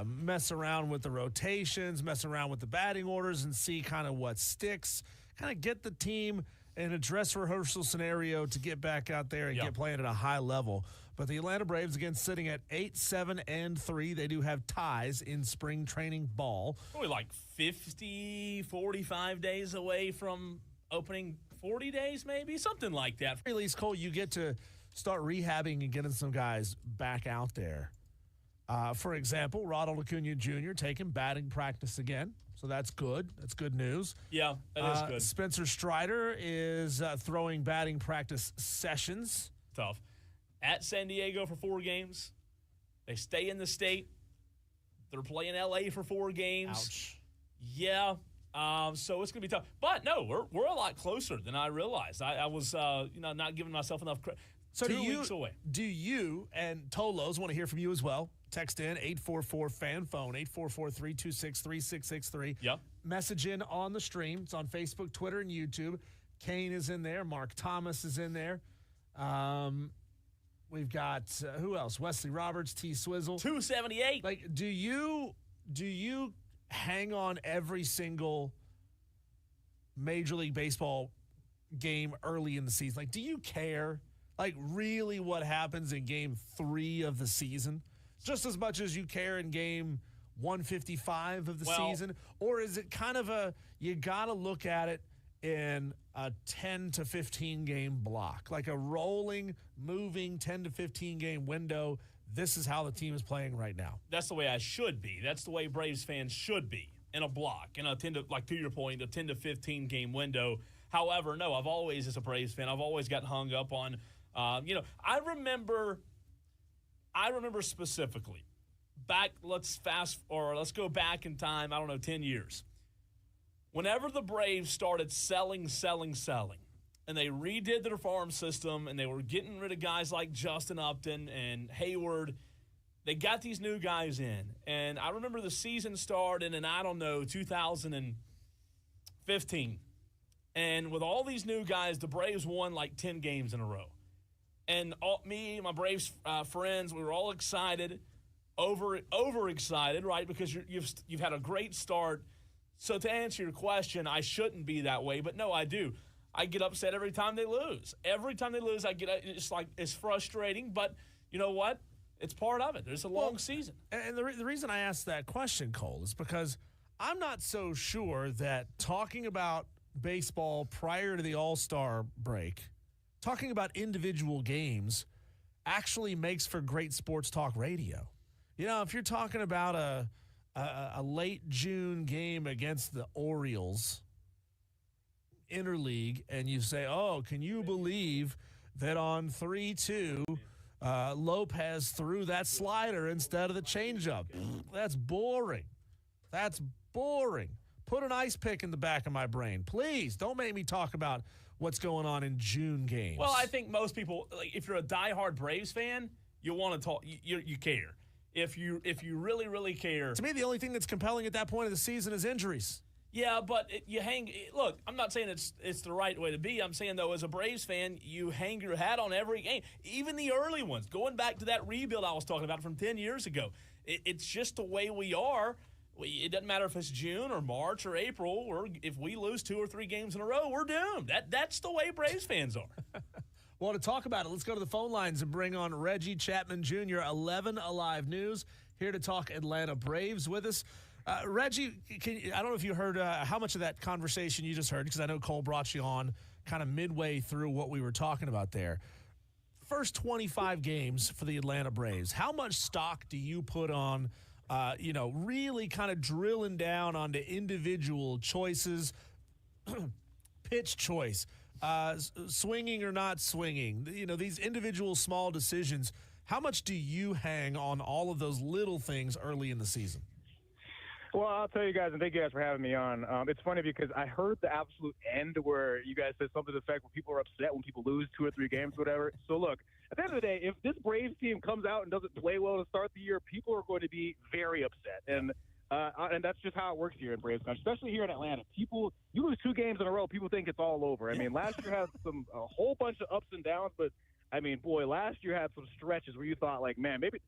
mess around with the rotations, mess around with the batting orders, and see kind of what sticks. Kind of get the team in a dress rehearsal scenario to get back out there and get playing at a high level. But the Atlanta Braves, again, sitting at 8-7-3. They do have ties in spring training ball. Probably like 45 days away from opening, 40 days maybe, something like that. At least, Cole, you get to start rehabbing and getting some guys back out there. For example, Ronald Acuna Jr. taking batting practice again. So that's good. That's good news. Yeah, that is good. Spencer Strider is throwing batting practice sessions. Tough. At San Diego for 4 games. They stay in the state. They're playing L.A. for 4 games. Ouch. Yeah. So it's going to be tough. But, no, we're a lot closer than I realized. I was not giving myself enough credit. So 2 weeks away. Do you and Tolos want to hear from you as well? Text in 844-FAN, phone 844-326-3663. Yep. Message in on the stream. It's on Facebook, Twitter, and YouTube. Kane is in there. Mark Thomas is in there. We've got, who else? Wesley Roberts, T. Swizzle. 278. Like, do you hang on every single Major League Baseball game early in the season? Like, do you care? Like, really what happens in game 3 of the season? Just as much as you care in game 155 of the season? Or is it kind of you got to look at it in a 10 to 15 game block, like a rolling, moving 10 to 15 game window? This is how the team is playing right now. That's the way I should be. That's the way Braves fans should be, in a block, in a 10 to, like to your point, a 10 to 15 game window. However, no, I've always, as a Braves fan, I've always gotten hung up on, I remember specifically let's go back in time, 10 years. Whenever the Braves started selling, and they redid their farm system, and they were getting rid of guys like Justin Upton and Hayward, they got these new guys in. And I remember the season started in, 2015. And with all these new guys, the Braves won like 10 games in a row. And my Braves friends, we were all excited, overexcited, right? Because you've had a great start. So to answer your question, I shouldn't be that way, but no, I do. I get upset every time they lose. Every time they lose, it's frustrating, but you know what? It's part of it. There's a long season. And the reason I asked that question, Cole, is because I'm not so sure that talking about baseball prior to the All-Star break, talking about individual games, actually makes for great sports talk radio. You know, if you're talking about a late June game against the Orioles interleague, and you say, oh, can you believe that on 3-2 Lopez threw that slider instead of the changeup? That's boring. Put an ice pick in the back of my brain. Please, don't make me talk about what's going on in June games. Well, I think most people, like, if you're a diehard Braves fan, you want to talk. You care. If you really, really care. To me, the only thing that's compelling at that point of the season is injuries. Yeah, but look, I'm not saying it's the right way to be. I'm saying, though, as a Braves fan, you hang your hat on every game, even the early ones. Going back to that rebuild I was talking about from 10 years ago. It's just the way we are. It doesn't matter if it's June or March or April, or if we lose 2 or 3 games in a row, we're doomed. That's the way Braves fans are. Well, to talk about it, let's go to the phone lines and bring on Reggie Chatman Jr., 11 Alive News, here to talk Atlanta Braves with us. Reggie, I don't know if you heard how much of that conversation you just heard, because I know Cole brought you on kind of midway through what we were talking about there. First 25 games for the Atlanta Braves, how much stock do you put on really kind of drilling down onto individual choices, pitch choice, swinging or not swinging, these individual small decisions? How much do you hang on all of those little things early in the season? Well, I'll tell you guys, and thank you guys for having me on. It's funny because I heard the absolute end where you guys said something to the effect where people are upset when people lose 2 or 3 games, whatever. So look, at the end of the day, if this Braves team comes out and doesn't play well to start the year, people are going to be very upset. And that's just how it works here in Braves country, especially here in Atlanta. People, you lose 2 games in a row, people think it's all over. I mean, last year had a whole bunch of ups and downs, but I mean, boy, last year had some stretches where you thought, like, man, maybe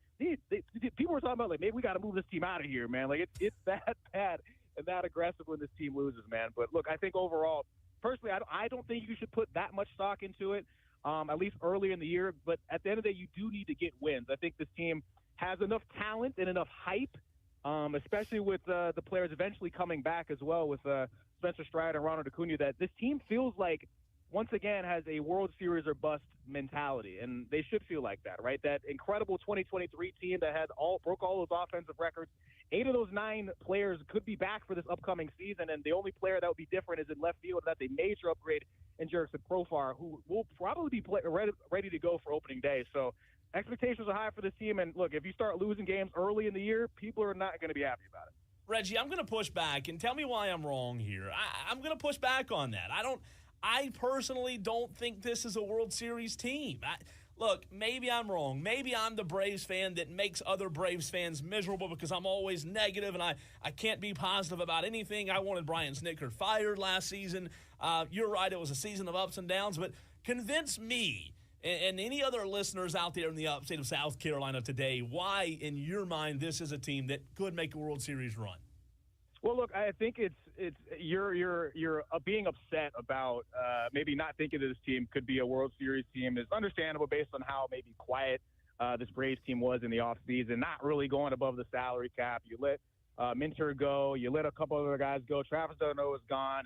people were talking about, like, maybe we got to move this team out of here, man. Like, it's that bad and that aggressive when this team loses, man. But look, I think overall, personally, I don't think you should put that much stock into it, at least early in the year. But at the end of the day, you do need to get wins. I think this team has enough talent and enough hype, especially with the players eventually coming back as well with Spencer Strider and Ronald Acuna, that this team feels like, once again, has a World Series or bust mentality, and they should feel like that, right? That incredible 2023 team that broke all those offensive records. 8 of those 9 players could be back for this upcoming season, and the only player that would be different is in left field. That's a major upgrade in Jurickson Profar, who will probably be ready to go for opening day. So expectations are high for this team, and look, if you start losing games early in the year, people are not going to be happy about it. Reggie, I'm going to push back, and tell me why I'm wrong here. I'm going to push back on that. I personally don't think this is a World Series team. Look, maybe I'm wrong. Maybe I'm the Braves fan that makes other Braves fans miserable because I'm always negative and I can't be positive about anything. I wanted Brian Snitker fired last season. You're right, it was a season of ups and downs, but convince me and any other listeners out there in the upstate of South Carolina today why, in your mind, this is a team that could make a World Series run. Well, look, I think you're being upset about maybe not thinking that this team could be a World Series team is understandable based on how maybe quiet this Braves team was in the offseason, not really going above the salary cap. You let Minter go. You let a couple other guys go. Travis D'Arnaud is gone.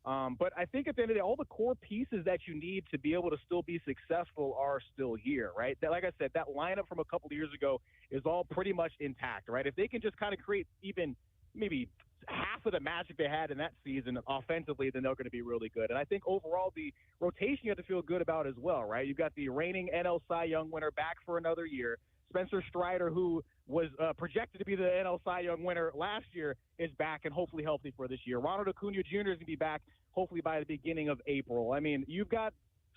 But I think at the end of the day, all the core pieces that you need to be able to still be successful are still here, right? Like I said, that lineup from a couple of years ago is all pretty much intact, right? If they can just kind of create even maybe half of the magic they had in that season offensively, then they're going to be really good. And I think overall the rotation you have to feel good about as well, right? You've got the reigning NL Cy Young winner back for another year. Spencer Strider, who was projected to be the NL Cy Young winner last year, is back and hopefully healthy for this year. Ronald Acuna Jr. is going to be back hopefully by the beginning of April. I mean, you've got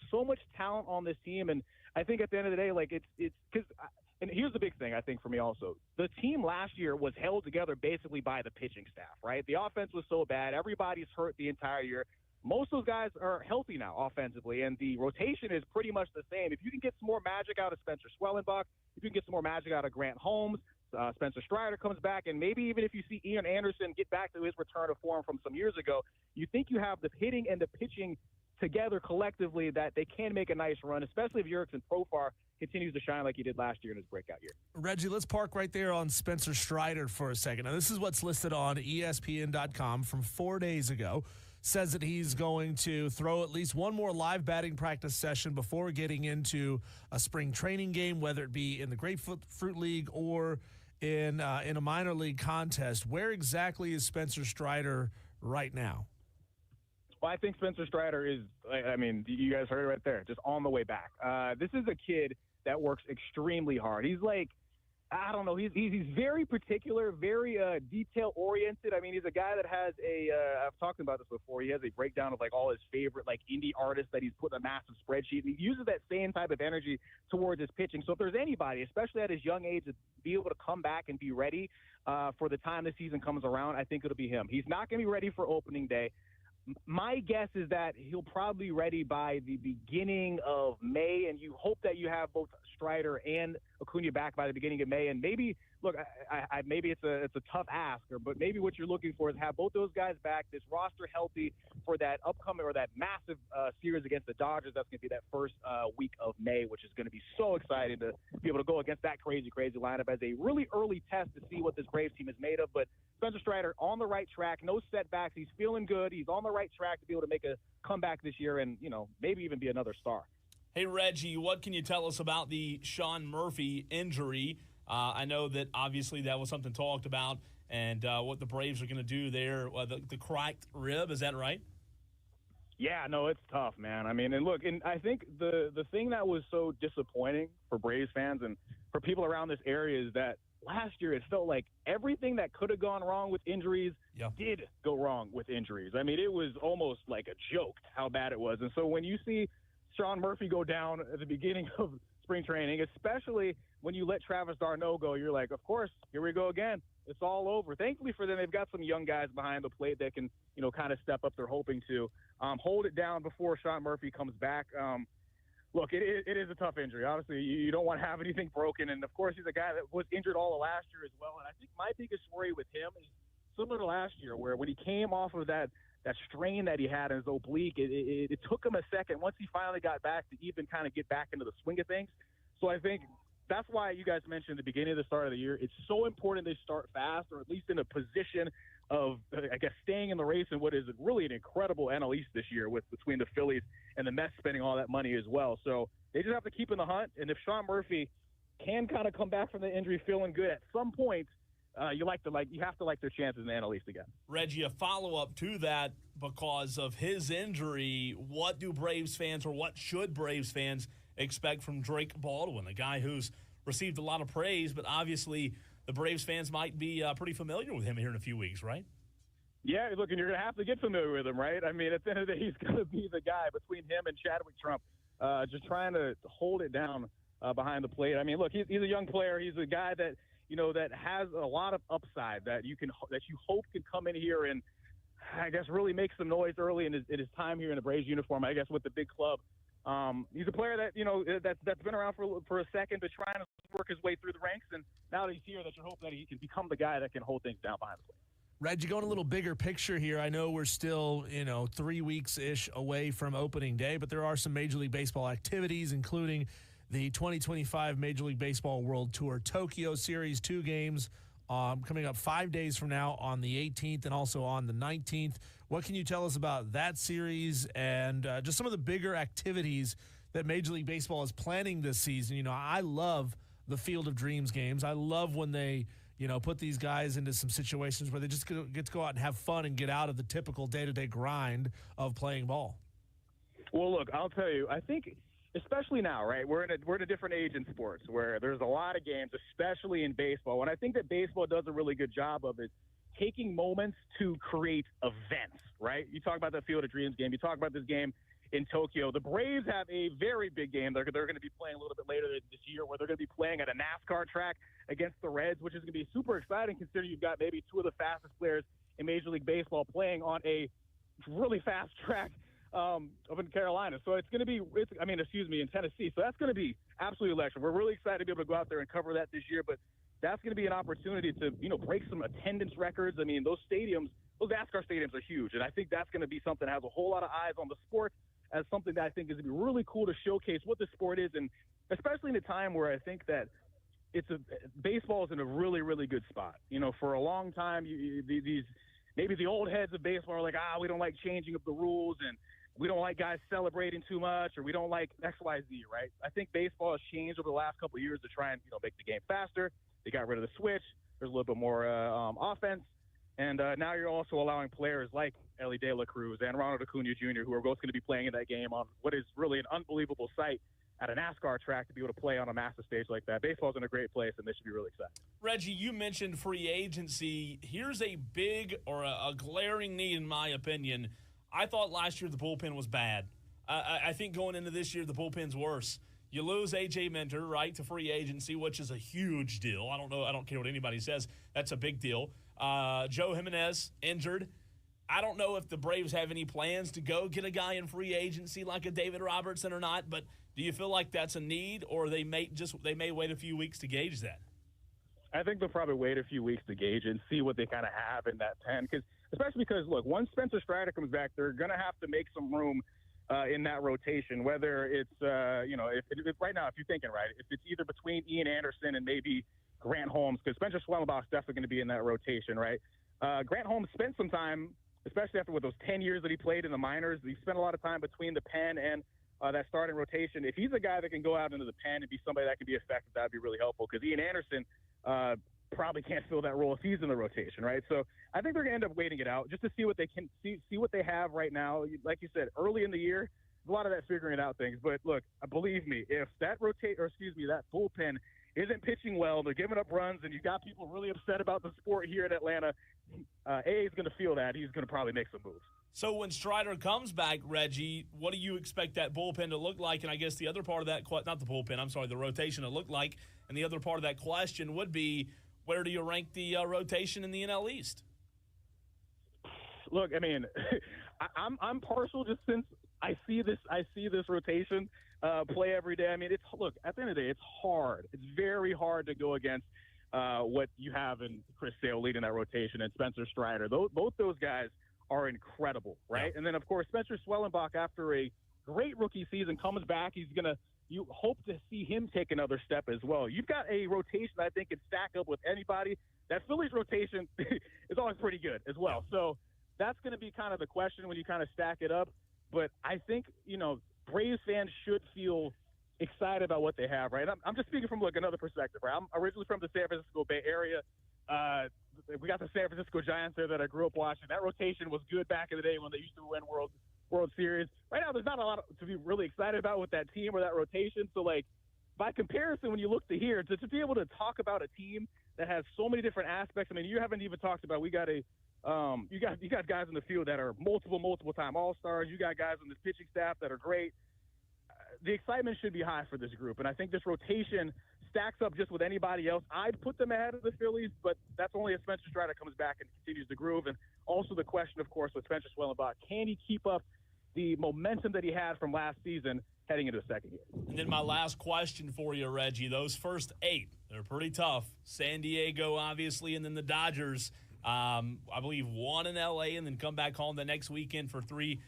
so much talent on this team, and I think at the end of the day, like it's because – and here's the big thing, I think, for me also. The team last year was held together basically by the pitching staff, right? The offense was so bad. Everybody's hurt the entire year. Most of those guys are healthy now offensively, and the rotation is pretty much the same. If you can get some more magic out of Spencer Schwellenbach, if you can get some more magic out of Grant Holmes, Spencer Strider comes back, and maybe even if you see Ian Anderson get back to his return to form from some years ago, you think you have the hitting and the pitching together collectively that they can make a nice run, especially if Jurickson Profar continues to shine like he did last year in his breakout year. Reggie, let's park right there on Spencer Strider for a second. Now, this is what's listed on ESPN.com from 4 days ago. Says that he's going to throw at least one more live batting practice session before getting into a spring training game, whether it be in the Grapefruit League or in a minor league contest. Where exactly is Spencer Strider right now? Well, I think Spencer Strider is, I mean, you guys heard it right there, just on the way back. This is a kid that works extremely hard. He's like, I don't know, he's very particular, very detail-oriented. I mean, he's a guy that has I've talked about this before, he has a breakdown of, like, all his favorite, like, indie artists that he's put in a massive spreadsheet. And he uses that same type of energy towards his pitching. So if there's anybody, especially at his young age, to be able to come back and be ready for the time the season comes around, I think it'll be him. He's not going to be ready for opening day. My guess is that he'll probably be ready by the beginning of May, and you hope that you have both Strider and Acuna back by the beginning of May. And maybe, look, maybe it's a tough ask, but maybe what you're looking for is have both those guys back, this roster healthy for that upcoming or that massive series against the Dodgers. That's going to be that first week of May, which is going to be so exciting to be able to go against that crazy lineup as a really early test to see what this Braves team is made of. But Spencer Strider on the right track, no setbacks. He's feeling good. He's on the right track to be able to make a comeback this year and, maybe even be another star. Hey, Reggie, what can you tell us about the Sean Murphy injury? I know that obviously that was something talked about and what the Braves are going to do there. The cracked rib, is that right? Yeah, no, it's tough, man. I mean, and look, and I think the thing that was so disappointing for Braves fans and for people around this area is that last year it felt like everything that could have gone wrong with injuries did go wrong with injuries. I mean, it was almost like a joke how bad it was. And so when you see Sean Murphy go down at the beginning of spring training, especially when you let Travis Darno go. You're like, of course, here we go again. It's all over. Thankfully for them, they've got some young guys behind the plate that can, kind of step up. They're hoping to hold it down before Sean Murphy comes back. Look, it is a tough injury. Obviously, you don't want to have anything broken. And, of course, he's a guy that was injured all of last year as well. And I think my biggest worry with him is similar to last year, where when he came off of that strain that he had in his oblique, it took him a second once he finally got back to even kind of get back into the swing of things. So I think that's why you guys mentioned at the beginning of the start of the year, it's so important they start fast, or at least in a position of, I guess, staying in the race in what is really an incredible NL East this year between the Phillies and the Mets spending all that money as well. So they just have to keep in the hunt. And if Sean Murphy can kind of come back from the injury feeling good at some point, you have to like their chances in the NL East again. Reggie, a follow-up to that, because of his injury, what do Braves fans, or what should Braves fans expect from Drake Baldwin, a guy who's received a lot of praise, but obviously the Braves fans might be pretty familiar with him here in a few weeks, right? Yeah, look, and you're going to have to get familiar with him, right? I mean, at the end of the day, he's going to be the guy between him and Chadwick Trump, just trying to hold it down behind the plate. I mean, look, he's a young player. He's a guy that, that has a lot of upside that you hope can come in here and, I guess, really make some noise early in his time here in the Braves uniform, I guess, with the big club. He's a player that, that's been around for a second, but trying to work his way through the ranks. And now that he's here, that you're hoping that he can become the guy that can hold things down behind the plate. Reggie, going a little bigger picture here. I know we're still, 3 weeks-ish away from opening day, but there are some Major League Baseball activities, including the 2025 Major League Baseball World Tour Tokyo Series, 2 games coming up 5 days from now on the 18th and also on the 19th. What can you tell us about that series and just some of the bigger activities that Major League Baseball is planning this season? I love the Field of Dreams games. I love when they put these guys into some situations where they just get to go out and have fun and get out of the typical day-to-day grind of playing ball. Well, look, I'll tell you, I think especially now, right, we're in a different age in sports where there's a lot of games, especially in baseball. And I think that baseball does a really good job of it, taking moments to create events, right? You talk about the Field of Dreams game. You talk about this game in Tokyo. The Braves have a very big game. They're going to be playing a little bit later this year, where they're going to be playing at a NASCAR track against the Reds, which is going to be super exciting considering you've got maybe 2 of the fastest players in Major League Baseball playing on a really fast track up in Carolina. So it's going to be, in Tennessee. So that's going to be absolutely electric. We're really excited to be able to go out there and cover that this year, but that's going to be an opportunity to, break some attendance records. I mean, those NASCAR stadiums are huge, and I think that's going to be something that has a whole lot of eyes on the sport, as something that I think is going to be really cool to showcase what the sport is, and especially in a time where I think that baseball is in a really, really good spot. For a long time, maybe the old heads of baseball are like, we don't like changing up the rules, and we don't like guys celebrating too much, or we don't like X, Y, Z, right? I think baseball has changed over the last couple of years to try and, make the game faster. They got rid of the switch. There's a little bit more offense. And now you're also allowing players like Ellie De La Cruz and Ronald Acuna Jr., who are both going to be playing in that game on what is really an unbelievable sight at a NASCAR track, to be able to play on a massive stage like that. Baseball's in a great place, and they should be really excited. Reggie, you mentioned free agency. Here's a big, or a glaring need, in my opinion. I thought last year the bullpen was bad. I think going into this year, the bullpen's worse. You lose A.J. Minter, right, to free agency, which is a huge deal. I don't care what anybody says. That's a big deal. Joe Jimenez, injured. I don't know if the Braves have any plans to go get a guy in free agency like a David Robertson or not, but do you feel like that's a need, or they may wait a few weeks to gauge that? I think they'll probably wait a few weeks to gauge and see what they kind of have in that pen, especially because, look, once Spencer Strider comes back, they're going to have to make some room in that rotation, whether it's, if right now, if you're thinking right, if it's either between Ian Anderson and maybe Grant Holmes, because Spencer Schwellenbach's definitely going to be in that rotation, right? Grant Holmes spent some time, especially after those 10 years that he played in the minors. He spent a lot of time between the pen and that starting rotation. If he's a guy that can go out into the pen and be somebody that can be effective, that would be really helpful, because Ian Anderson probably can't fill that role if he's in the rotation, right? So I think they're going to end up waiting it out just to see what they can see what they have right now. Like you said, early in the year, a lot of that figuring out things. But look, believe me, if that that bullpen isn't pitching well, they're giving up runs, and you've got people really upset about the sport here in Atlanta, A is going to feel that. He's going to probably make some moves. So when Strider comes back, Reggie, what do you expect that bullpen to look like? And I guess the other part of that, not the bullpen, I'm sorry, the rotation to look like. And the other part of that question would be, where do you rank the rotation in the NL East? Look, I mean, I'm partial just since I see this rotation play every day. I mean, look, at the end of the day, it's hard. It's very hard to go against what you have in Chris Sale leading that rotation and Spencer Strider. Both those guys are incredible, right? Yeah. And then, of course, Spencer Swellenbach, after a great rookie season, comes back. You hope to see him take another step as well. You've got a rotation that I think can stack up with anybody. That Phillies rotation is always pretty good as well. So that's going to be kind of the question when you kind of stack it up. But I think, Braves fans should feel excited about what they have, right? I'm just speaking from, another perspective, right? I'm originally from the San Francisco Bay Area. We got the San Francisco Giants there that I grew up watching. That rotation was good back in the day when they used to win World Series. Right now, there's not a lot to be really excited about with that team or that rotation. So, by comparison, when you look to here, to be able to talk about a team that has so many different aspects. I mean, you haven't even talked about. We got you got guys in the field that are multiple time All-Stars. You got guys on the pitching staff that are great. The excitement should be high for this group, and I think this rotation stacks up just with anybody else. I'd put them ahead of the Phillies, but that's only if Spencer Strider comes back and continues to groove. And also the question, of course, with Spencer Swellenbach, can he keep up the momentum that he had from last season heading into the second year? And then my last question for you, Reggie, those first 8, they're pretty tough. San Diego, obviously, and then the Dodgers. I believe 1 in L.A. and then come back home the next weekend for three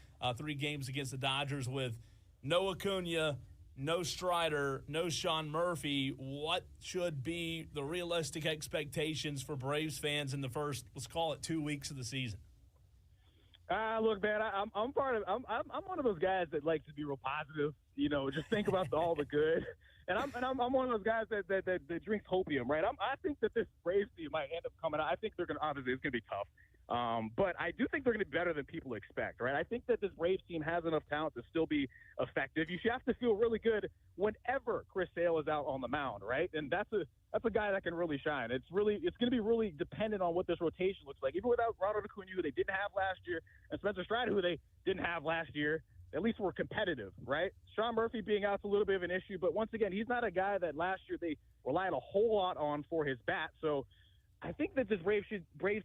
games against the Dodgers with no Acuna, no Strider, no Sean Murphy. What should be the realistic expectations for Braves fans in the first, let's call it, 2 weeks of the season? Look, man, I'm one of those guys that likes to be real positive. Just think about all the good. And I'm one of those guys that drinks hopium, right? I think that this Braves team might end up coming out. I think obviously it's gonna be tough. But I do think they're going to be better than people expect, right? I think that this Braves team has enough talent to still be effective. You should have to feel really good whenever Chris Sale is out on the mound, right? And that's a guy that can really shine. It's going to be really dependent on what this rotation looks like. Even without Ronald Acuna, who they didn't have last year, and Spencer Strider, who they didn't have last year, at least we're competitive, right? Sean Murphy being out's a little bit of an issue, but once again, he's not a guy that last year they relied a whole lot on for his bat. So I think that this Braves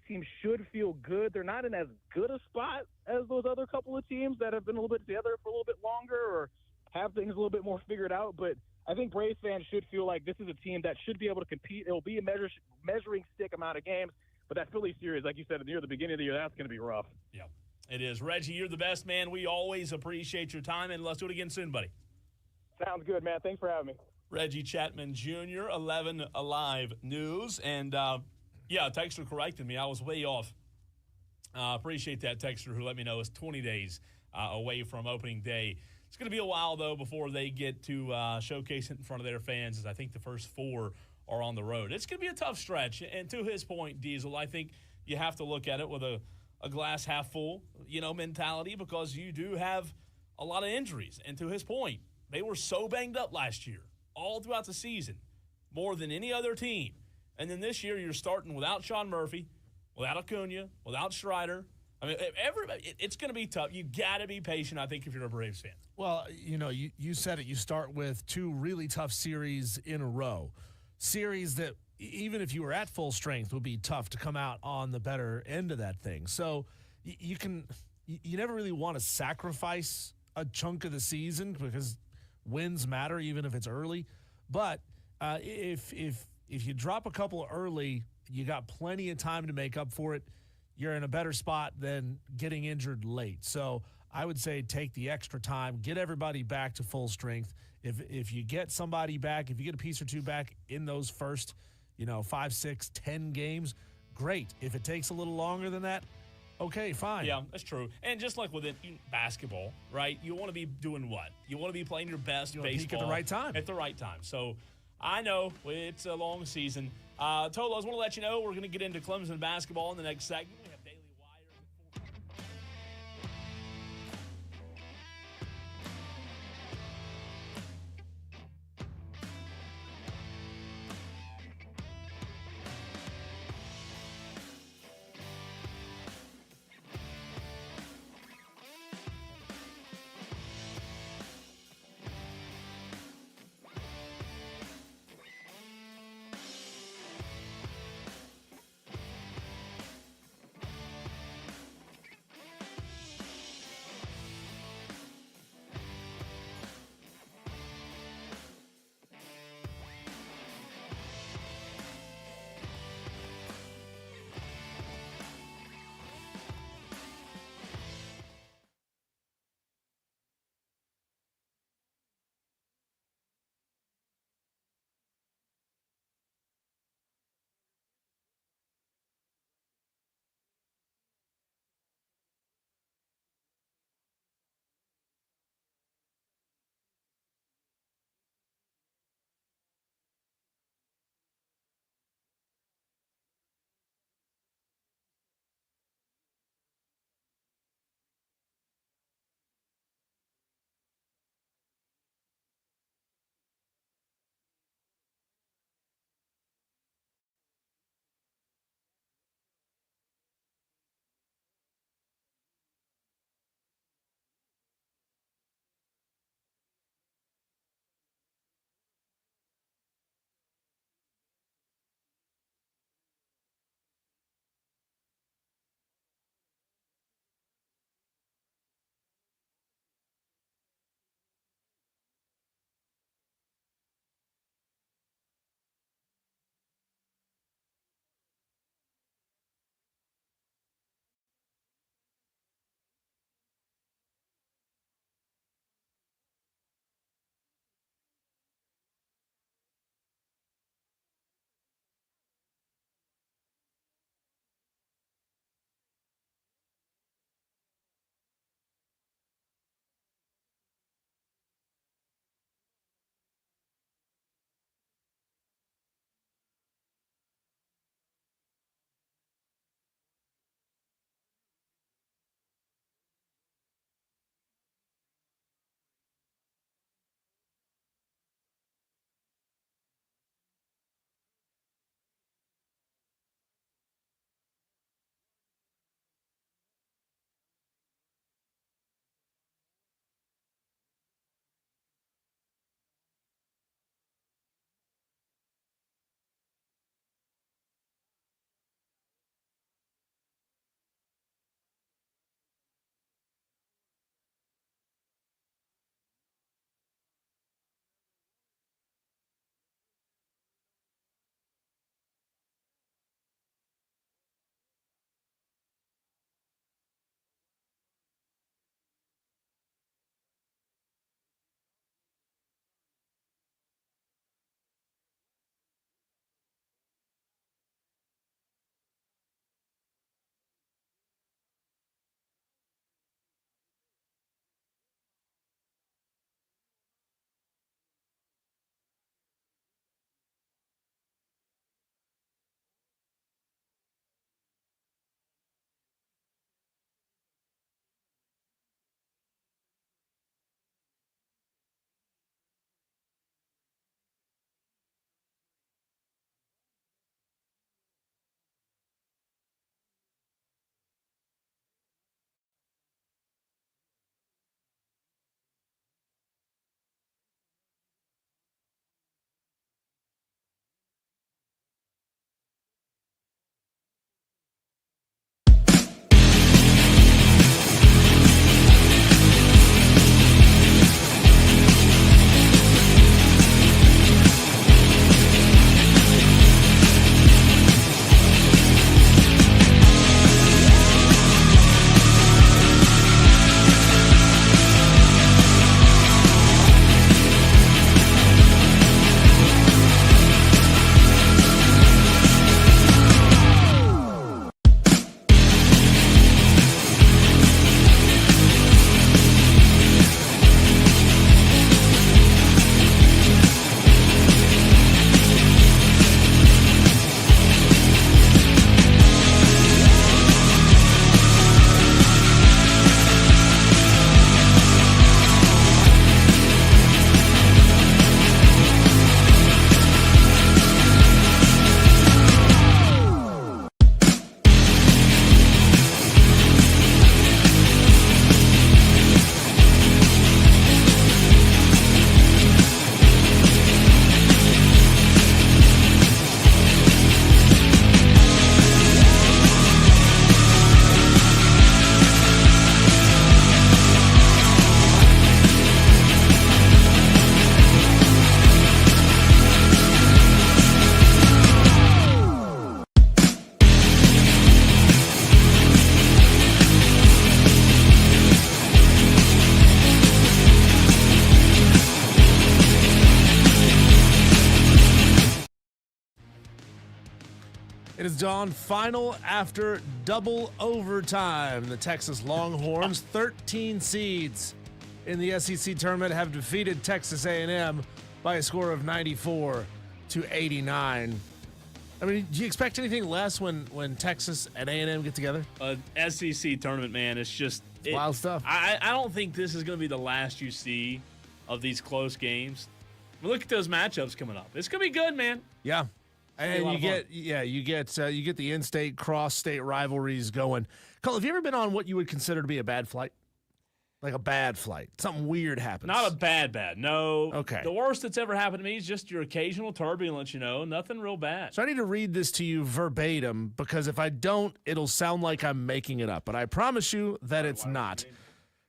team should feel good. They're not in as good a spot as those other couple of teams that have been a little bit together for a little bit longer or have things a little bit more figured out. But I think Braves fans should feel like this is a team that should be able to compete. It will be a measuring stick amount of games. But that Philly series, like you said, near the beginning of the year, that's going to be rough. Yeah, it is. Reggie, you're the best, man. We always appreciate your time, and let's do it again soon, buddy. Sounds good, man. Thanks for having me. Reggie Chatman Jr., 11 Alive News. And, yeah, texter corrected me. I was way off. Appreciate that texter who let me know it's 20 days away from opening day. It's going to be a while, though, before they get to showcase it in front of their fans, as I think the first 4 are on the road. It's going to be a tough stretch. And to his point, Diesel, I think you have to look at it with a glass half full, mentality, because you do have a lot of injuries. And to his point, they were so banged up last year, all throughout the season, more than any other team. And then this year, you're starting without Sean Murphy, without Acuna, without Strider. I mean, everybody, it's going to be tough. You got to be patient, I think, if you're a Braves fan. Well, you said it. You start with 2 really tough series in a row. Series that, even if you were at full strength, would be tough to come out on the better end of that thing. So you never really want to sacrifice a chunk of the season because wins matter, even if it's early. But if you drop a couple early, you got plenty of time to make up for it. You're in a better spot than getting injured late. So I would say take the extra time, get everybody back to full strength. If you get somebody back, if you get a piece or 2 back in those first, 5, 6, 10 games, great. If it takes a little longer than that, okay, fine. Yeah, that's true. And just like with basketball, right? You want to be doing what? You want to be playing your best baseball peak at the right time. At the right time. So I know it's a long season. Tolo, I just want to let you know we're going to get into Clemson basketball in the next segment. We have Daily Wire. It is dawn final after double overtime. The Texas Longhorns, 13 seeds in the SEC tournament, have defeated Texas A&M by a score of 94-89. I mean, do you expect anything less when Texas and A&M get together? SEC tournament, man, it's just wild stuff. I don't think this is going to be the last you see of these close games. But look at those matchups coming up. It's going to be good, man. Yeah. And you get the in-state, cross-state rivalries going. Cole, have you ever been on what you would consider to be a bad flight? Like a bad flight. Something weird happens. Not a bad. No. Okay. The worst that's ever happened to me is just your occasional turbulence, nothing real bad. So I need to read this to you verbatim because if I don't, it'll sound like I'm making it up. But I promise you that it's not.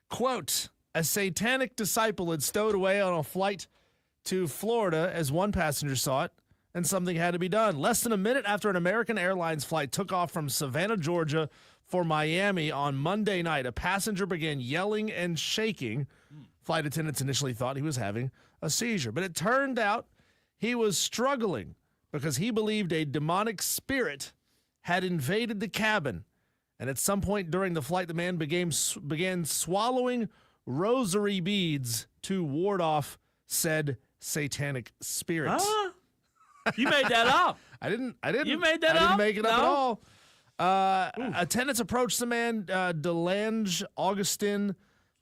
Quote, a satanic disciple had stowed away on a flight to Florida as one passenger saw it, and something had to be done. Less than a minute after an American Airlines flight took off from Savannah, Georgia for Miami on Monday night, a passenger began yelling and shaking. Flight attendants initially thought he was having a seizure, but it turned out he was struggling because he believed a demonic spirit had invaded the cabin. And at some point during the flight, the man began swallowing rosary beads to ward off said satanic spirits. Huh? You made that up. I didn't. You made that up? I didn't make it up at No? all. Attendants approached the man, DeLange Augustin,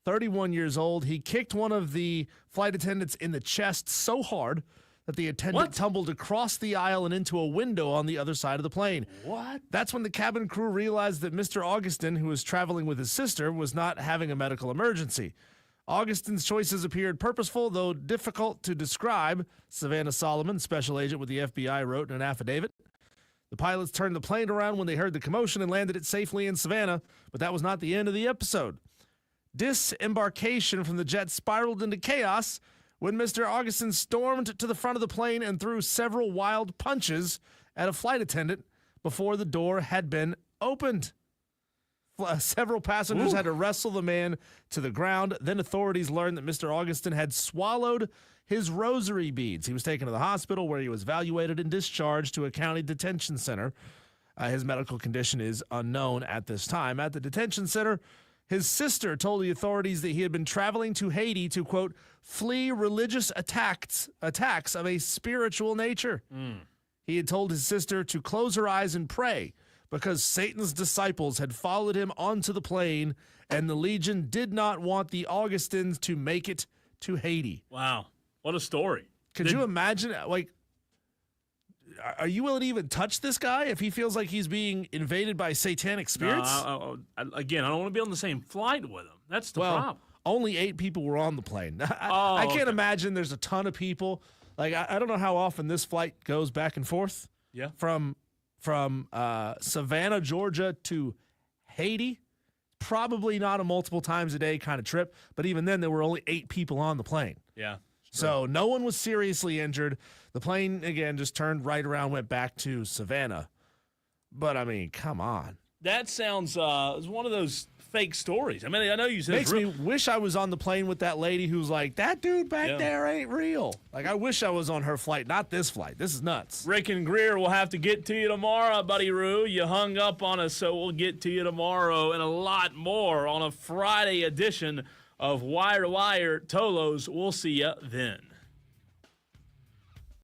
31 years old. He kicked one of the flight attendants in the chest so hard that the attendant tumbled across the aisle and into a window on the other side of the plane. What? That's when the cabin crew realized that Mr. Augustin, who was traveling with his sister, was not having a medical emergency. Augustin's choices appeared purposeful, though difficult to describe, Savannah Solomon, special agent with the FBI, wrote in an affidavit. The pilots turned the plane around when they heard the commotion and landed it safely in Savannah, but that was not the end of the episode. Disembarkation from the jet spiraled into chaos when Mr. Augustin stormed to the front of the plane and threw several wild punches at a flight attendant before the door had been opened. Several passengers had to wrestle the man to the ground. Then authorities learned that Mr. Augustin had swallowed his rosary beads. He was taken to the hospital where he was evaluated and discharged to a county detention center. His medical condition is unknown at this time. At the detention center, his sister told the authorities that he had been traveling to Haiti to, quote, flee religious attacks of a spiritual nature. He had told his sister to close her eyes and pray because Satan's disciples had followed him onto the plane, and the Legion did not want the Augustins to make it to Haiti. Wow. What a story. Could you imagine, like, are you willing to even touch this guy if he feels like he's being invaded by satanic spirits? No, again, I don't want to be on the same flight with him. That's the problem. Only 8 people were on the plane. I can't imagine there's a ton of people. Like, I don't know how often this flight goes back and forth. Yeah. From Savannah, Georgia to Haiti. Probably not a multiple times a day kind of trip, but even then there were only 8 people on the plane. Yeah. So no one was seriously injured. The plane, again, just turned right around, went back to Savannah. But, I mean, come on. That sounds is one of those fake stories. I mean, I know you said Makes me wish I was on the plane with that lady who's like, that dude back there ain't real. Like, I wish I was on her flight, not this flight. This is nuts. Rick and Greer will have to get to you tomorrow, Buddy Roo. You hung up on us, so we'll get to you tomorrow and a lot more on a Friday edition of Wire to Wire Tolos. We'll see you then.